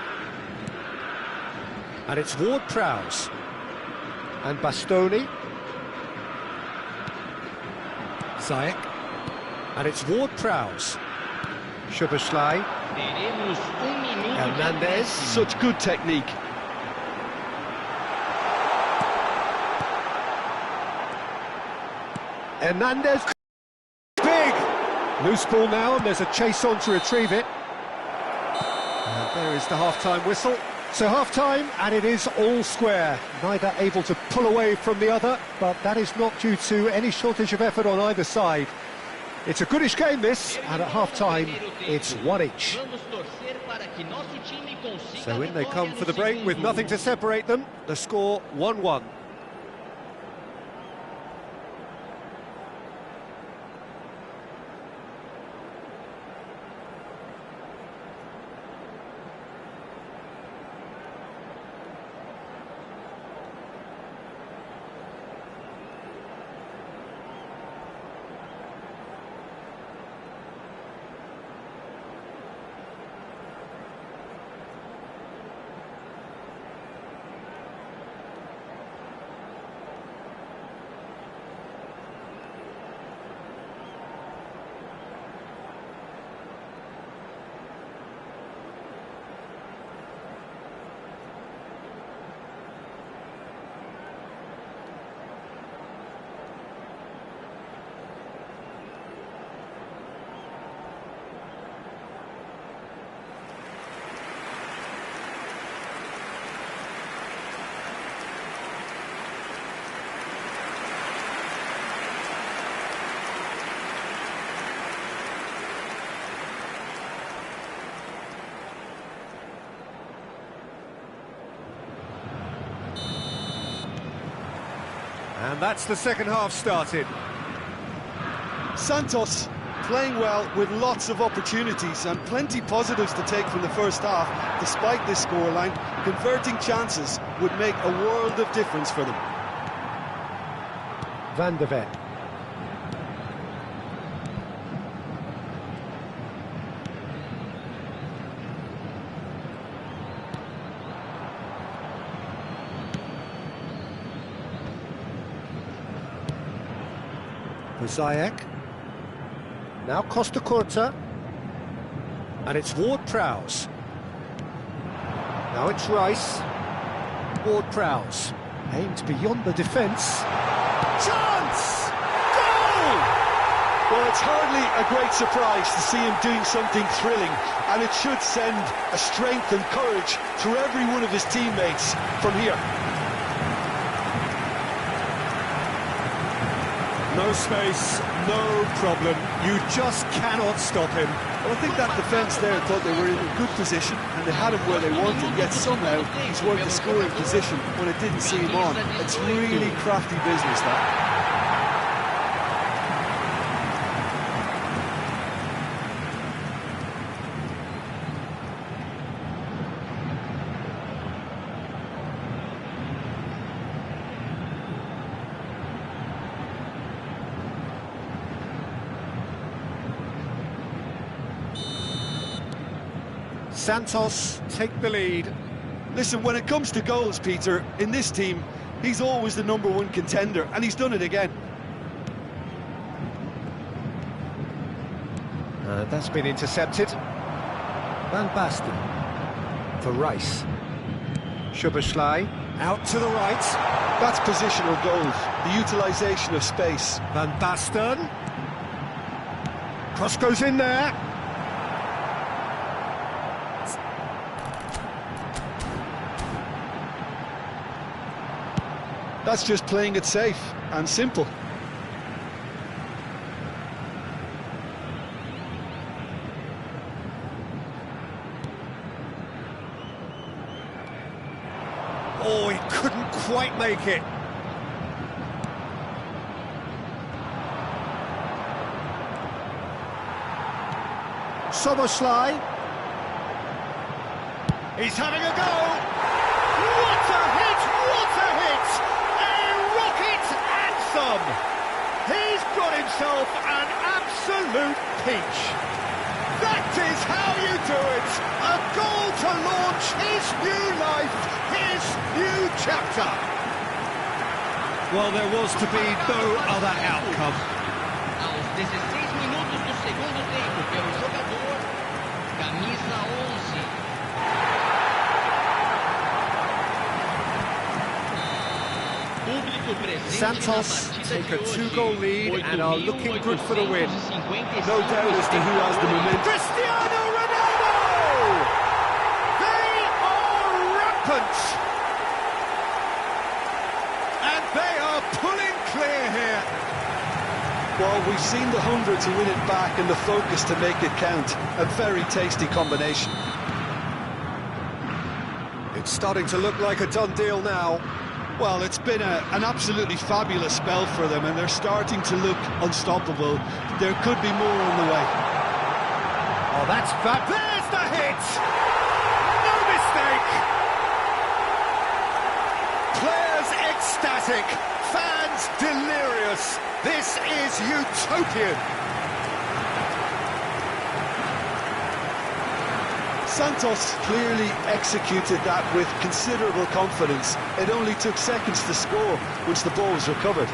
And it's Ward-Prowse. And Bastoni. Ziyech. And it's Ward-Prowse. Szoboszlai. Hernandez. Such good technique. Hernandez. Big! Loose ball now, and there's a chase on to retrieve it. And there is the half-time whistle. So half-time, and it is all square. Neither able to pull away from the other, but that is not due to any shortage of effort on either side. It's a goodish game, this, and at half-time, it's one each. So in they come for the break with nothing to separate them. The score 1-1. And that's the second half started. Santos playing well with lots of opportunities and plenty positives to take from the first half. Despite this scoreline, converting chances would make a world of difference for them. Van de Ven. Ziyech. Now Costa Curta. And it's Ward-Prowse. Now it's Rice. Ward-Prowse. Aimed beyond the defence. Chance! Goal! Well, it's hardly a great surprise to see him doing something thrilling, and it should send a strength and courage through every one of his teammates from here. No space, no problem. You just cannot stop him. Well, I think that defence there thought they were in a good position and they had him where they wanted, yet somehow he's worked the scoring position when it didn't see him on. It's really crafty business, that. Santos take the lead. Listen, when it comes to goals, Peter, in this team, he's always the #1 contender, and he's done it again. That's been intercepted. Van Basten for Rice. Szoboszlai out to the right. That's positional goals, the utilisation of space. Van Basten. Cross goes in there. That's just playing it safe and simple. Oh, he couldn't quite make it. Szoboszlai. He's having a go. What a hit! What a hit! A rocket anthem! He's got himself an absolute peach. That is how you do it! A goal to launch his new life, his new chapter. Well, there was to be no other outcome. Aos 16 minutos do segundo tempo, pelo jogador, camisa 11. Santos take a 2-goal lead and are looking good for the win. No doubt as to who has the momentum. Cristiano Ronaldo! They are rampant! And they are pulling clear here. Well, we've seen the hunger to win it back and the focus to make it count. A very tasty combination. It's starting to look like a done deal now. Well, it's been an absolutely fabulous spell for them, and they're starting to look unstoppable. There could be more on the way. Oh, that's fab. There's the hit! No mistake! Players ecstatic, fans delirious. This is utopian. Santos clearly executed that with considerable confidence. It only took seconds to score once the ball was recovered.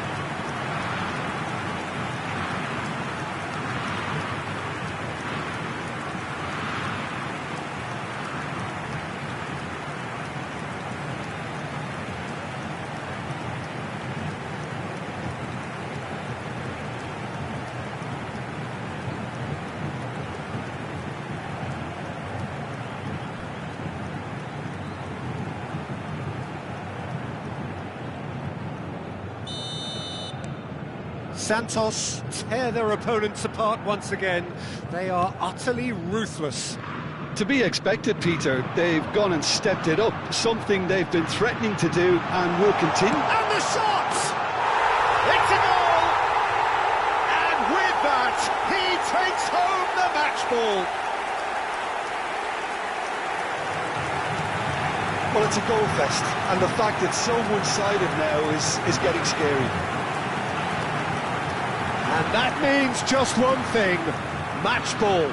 Santos tear their opponents apart once again. They are utterly ruthless. To be expected, Peter. They've gone and stepped it up, something they've been threatening to do and will continue. And the shot! ball. Well, it's a goal fest, and the fact it's so one-sided now is getting scary. And that means just one thing, match ball.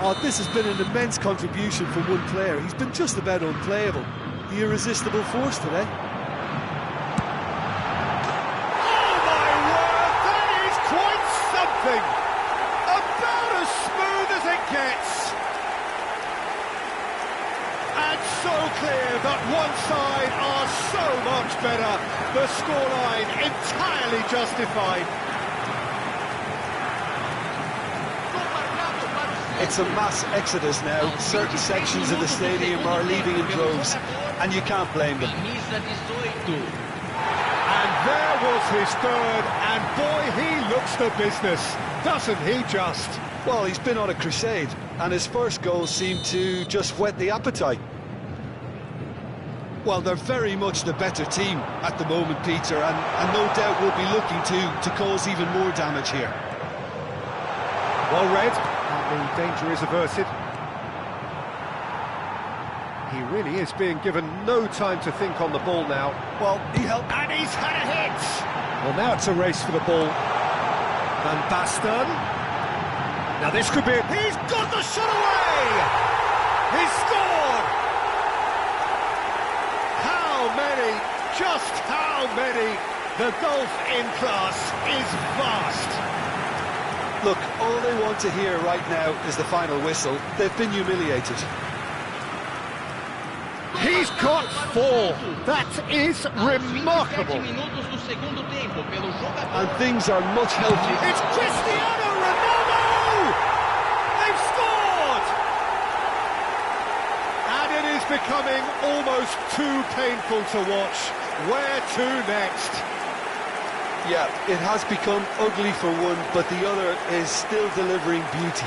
Oh, this has been an immense contribution from one player. He's been just about unplayable. The irresistible force today. Oh my word, that is quite something! About as smooth as it gets. And so clear that one side are so much better. The scoreline entirely justified. It's a mass exodus now. Certain sections of the stadium are leaving in droves, and you can't blame them. And there was his third, and boy, he looks the business, doesn't he just? Well, he's been on a crusade, and his first goal seemed to just whet the appetite. Well, they're very much the better team at the moment, Peter, and no doubt will be looking to cause even more damage here. Well read, and the danger is averted. He really is being given no time to think on the ball now. Well, he helped. And he's had a hit! Well, now it's a race for the ball. Van Basten. Now this could be it. He's got the shot away! He's scored! How many, just how many? The golf in class is vast. Look, all they want to hear right now is the final whistle. They've been humiliated. He's got 4. That is remarkable. And things are much healthier. It's Cristiano Ronaldo! They've scored! And it is becoming almost too painful to watch. Where to next? Yeah, it has become ugly for one, but the other is still delivering beauty.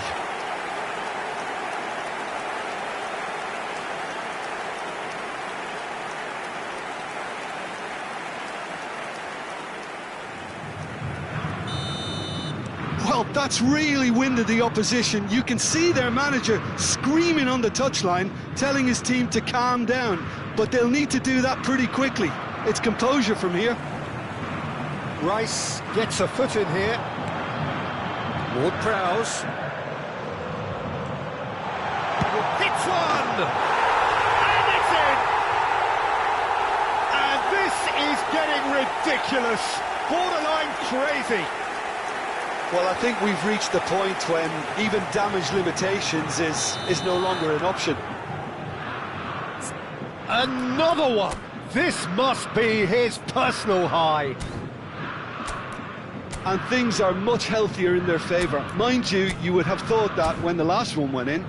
Well, that's really winded the opposition. You can see their manager screaming on the touchline, telling his team to calm down, but they'll need to do that pretty quickly. It's composure from here. Rice gets a foot in here. Ward-Prowse. Hits one! And it's in! And this is getting ridiculous. Borderline crazy. Well, I think we've reached the point when even damage limitations is no longer an option. Another one! This must be his personal high. And things are much healthier in their favour. Mind you, you would have thought that when the last one went in.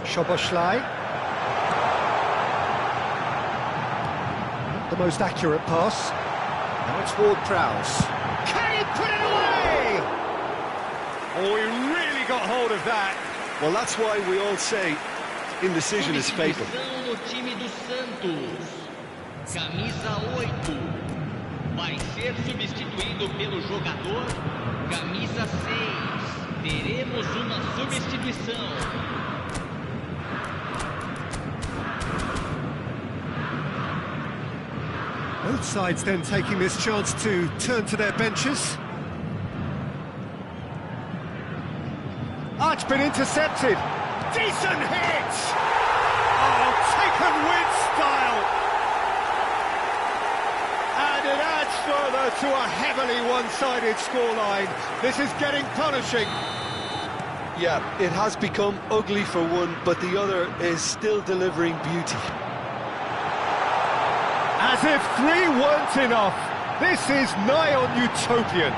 Szoboszlai. Not the most accurate pass. Now it's Ward-Prowse. Can he put it away? Oh, he really got hold of that. Well, that's why we all say indecision is fatal. No time do Santos. Camisa 8. Vai ser substituído pelo jogador camisa 6. Teremos uma substituição. Both sides then taking this chance to turn to their benches. Oh, it's been intercepted. Decent hit! Oh, taken with style. And it adds further to a heavily one-sided scoreline. This is getting punishing. Yeah, it has become ugly for one, but the other is still delivering beauty. As if 3 weren't enough, this is nigh on utopian.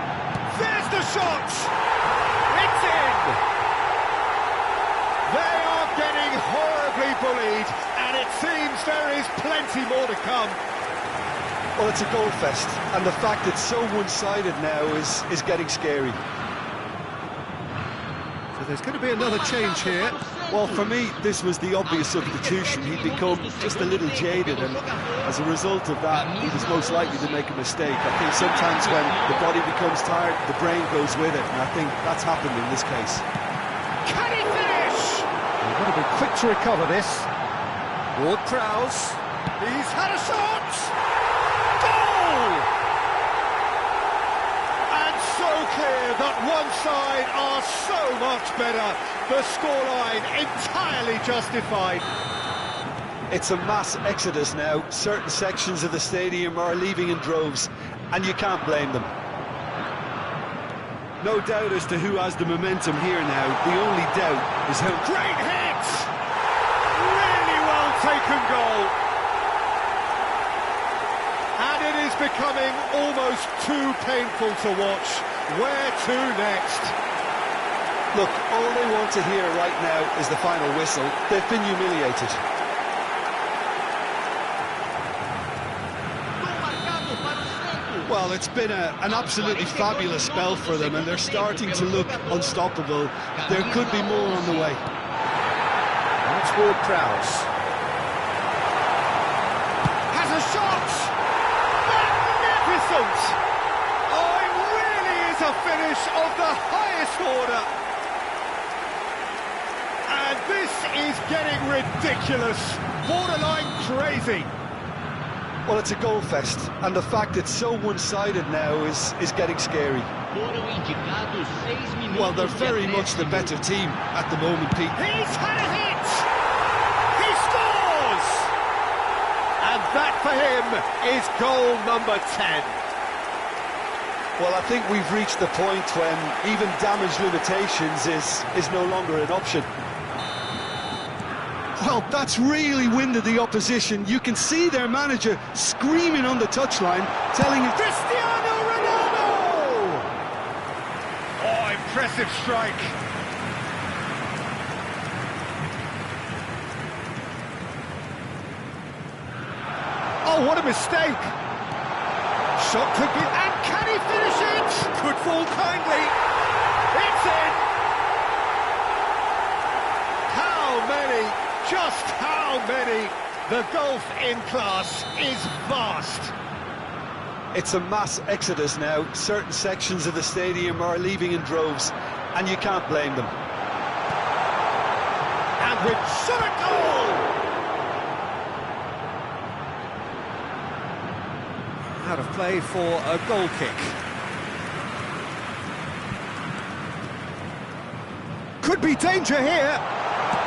There's the shot! It's in! They are getting horribly bullied, and it seems there is plenty more to come. Well, it's a goal fest, and the fact it's so one-sided now is getting scary. So there's going to be another change here. Well, for me, this was the obvious substitution. He'd become just a little jaded, and as a result of that, he was most likely to make a mistake. I think sometimes when the body becomes tired, the brain goes with it, and I think that's happened in this case. Can he finish? He's got to be quick to recover this. Ward-Prowse. He's had a shot! Goal! And so clear that one side are so much better. The scoreline entirely justified. It's a mass exodus now. Certain sections of the stadium are leaving in droves, and you can't blame them. No doubt as to who has the momentum here now. The only doubt is how... Great hit! Really well taken goal. And it is becoming almost too painful to watch. Where to next? Look, all they want to hear right now is the final whistle. They've been humiliated. Well, it's been an absolutely fabulous spell for them, and they're starting to look unstoppable. There could be more on the way. That's Ward-Prowse. Has a shot! Magnificent! Oh, it really is a finish of the highest order. And this is getting ridiculous, borderline crazy. Well, it's a goal fest, and the fact it's so one-sided now is getting scary. Well, they're very much the better team at the moment, Pete. He's had a hit! He scores! And that for him is goal number 10. Well, I think we've reached the point when even damage limitations is no longer an option. Well, that's really winded the opposition. You can see their manager screaming on the touchline, telling him... Cristiano Ronaldo! Oh, impressive strike. Oh, what a mistake. Shot could be... And can he finish it? Could fall kindly. It's in. How many? Just how many? The gulf in class is vast. It's a mass exodus now. Certain sections of the stadium are leaving in droves, and you can't blame them. And with shot goal! Out of play for a goal kick. Could be danger here.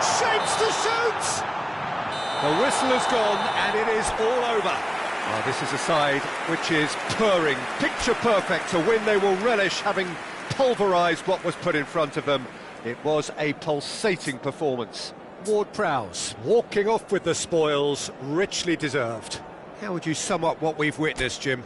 Shapes to shoot! The whistle has gone and it is all over. Well, this is a side which is purring, picture perfect. To win, they will relish having pulverised what was put in front of them. It was a pulsating performance. Ward-Prowse walking off with the spoils, richly deserved. How would you sum up what we've witnessed, Jim?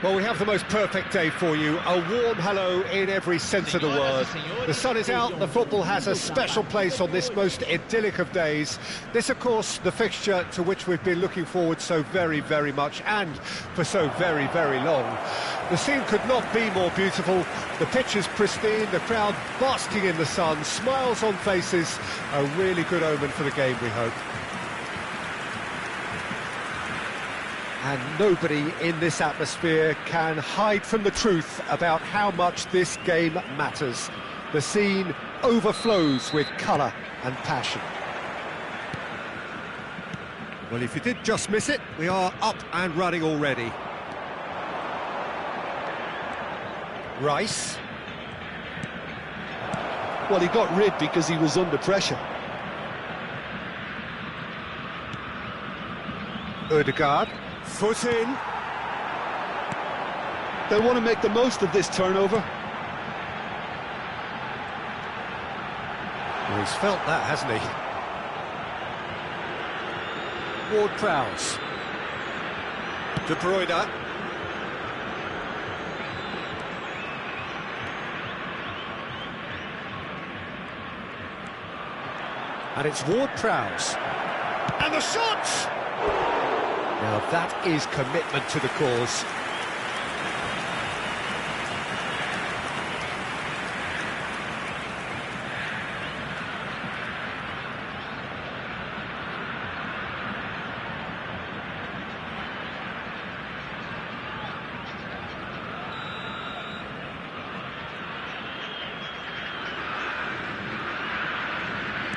Well, we have the most perfect day for you. A warm hello in every sense of the word. The sun is out, the football has a special place on this most idyllic of days. This, of course, the fixture to which we've been looking forward so very, very much, and for so very, very long. The scene could not be more beautiful. The pitch is pristine, the crowd basking in the sun, smiles on faces. A really good omen for the game, we hope. And nobody in this atmosphere can hide from the truth about how much this game matters. The scene overflows with colour and passion. Well, if you did just miss it, we are up and running already. Rice. Well, he got rid because he was under pressure. Ødegaard. Foot in. They want to make the most of this turnover. Well, he's felt that, hasn't he? Ward-Prowse. De Bruyne. And it's Ward-Prowse. And the shot! Now that is commitment to the cause.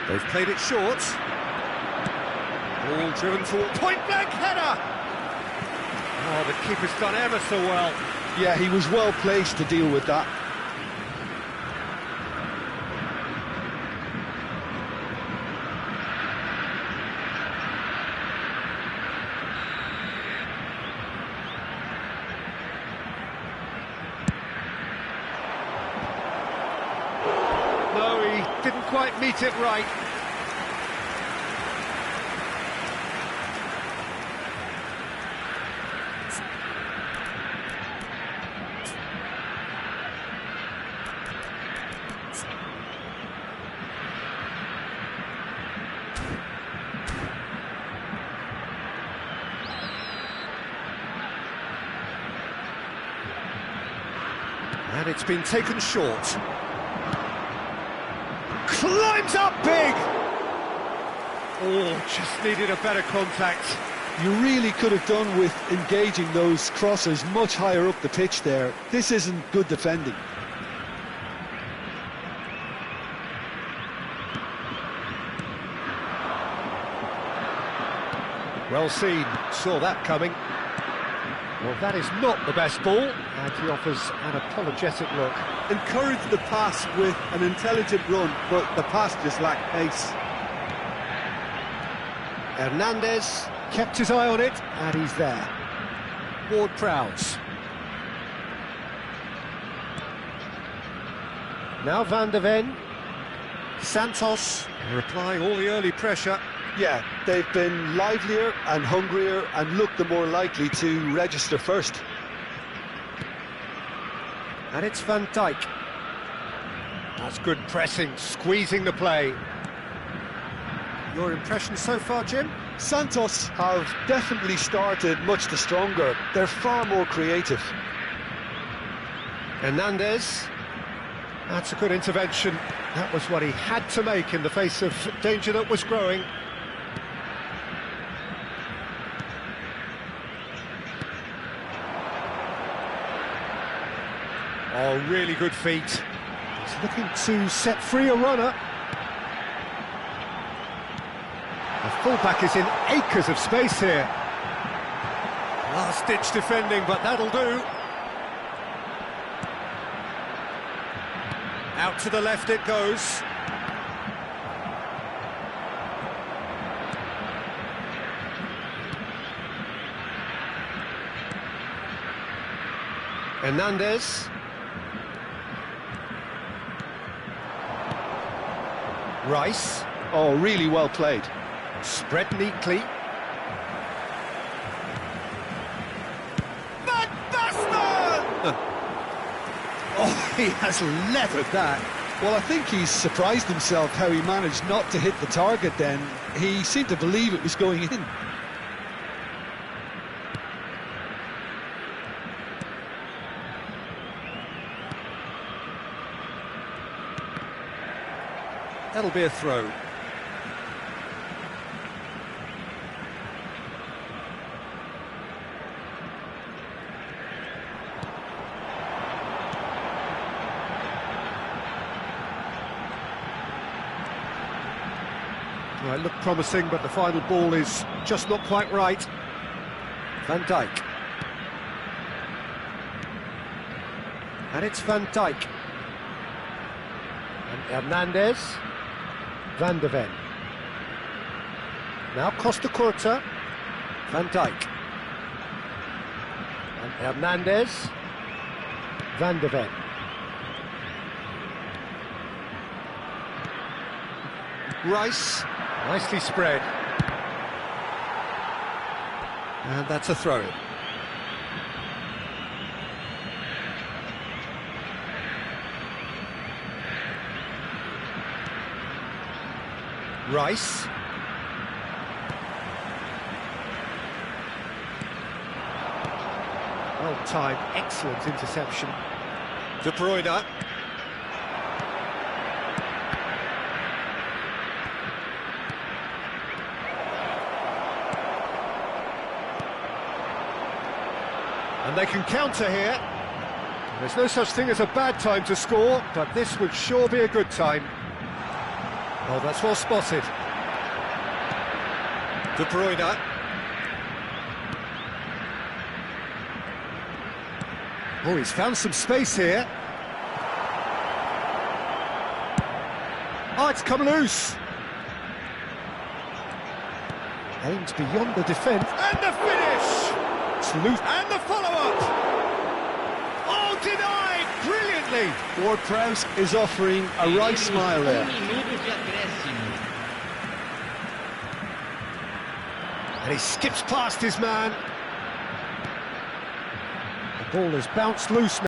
They've played it short. Ball driven forward, point-blank header! Oh, the keeper's done ever so well. Yeah, he was well placed to deal with that. No, he didn't quite meet it right. And it's been taken short. Climbs up big! Oh, just needed a better contact. You really could have done with engaging those crosses much higher up the pitch there. This isn't good defending. Well seen, saw that coming. Well, that is not the best ball, and he offers an apologetic look. Encouraged the pass with an intelligent run, but the pass just lacked pace. Hernandez kept his eye on it, and he's there. Ward-Prowse. Now Van der Ven. Santos applying all the early pressure. Yeah, they've been livelier and hungrier and looked the more likely to register first. And it's Van Dijk. That's good pressing, squeezing the play. Your impression so far, Jim? Santos have definitely started much the stronger. They're far more creative. Hernandez. That's a good intervention. That was what he had to make in the face of danger that was growing. Oh, really good feet. He's looking to set free a runner. The fullback is in acres of space here. Last-ditch defending, but that'll do. Out to the left it goes. Hernandez. Rice. Oh, really well played. Spread neatly. Van Basten! He has leathered that. Well, I think he's surprised himself how he managed not to hit the target then. He seemed to believe it was going in. That'll be a throw. Well, it looked promising, but the final ball is just not quite right. Van Dijk. And it's Van Dijk. And Hernandez. Van de Ven. Now Costa Curta. Van Dijk. And Hernandez. Van de Ven. Rice. Nicely spread. And that's a throw-in. Rice. Well timed, excellent interception. De Bruyne. And they can counter here. There's no such thing as a bad time to score, but this would sure be a good time. Oh, that's well spotted. De Bruyne. Oh, he's found some space here. Oh, it's come loose. Aims beyond the defence. And the finish! It's loose. And the follow-up! Oh, denied! Brilliantly! Ward-Prowse is offering a right smile there. And he skips past his man. The ball has bounced loose now.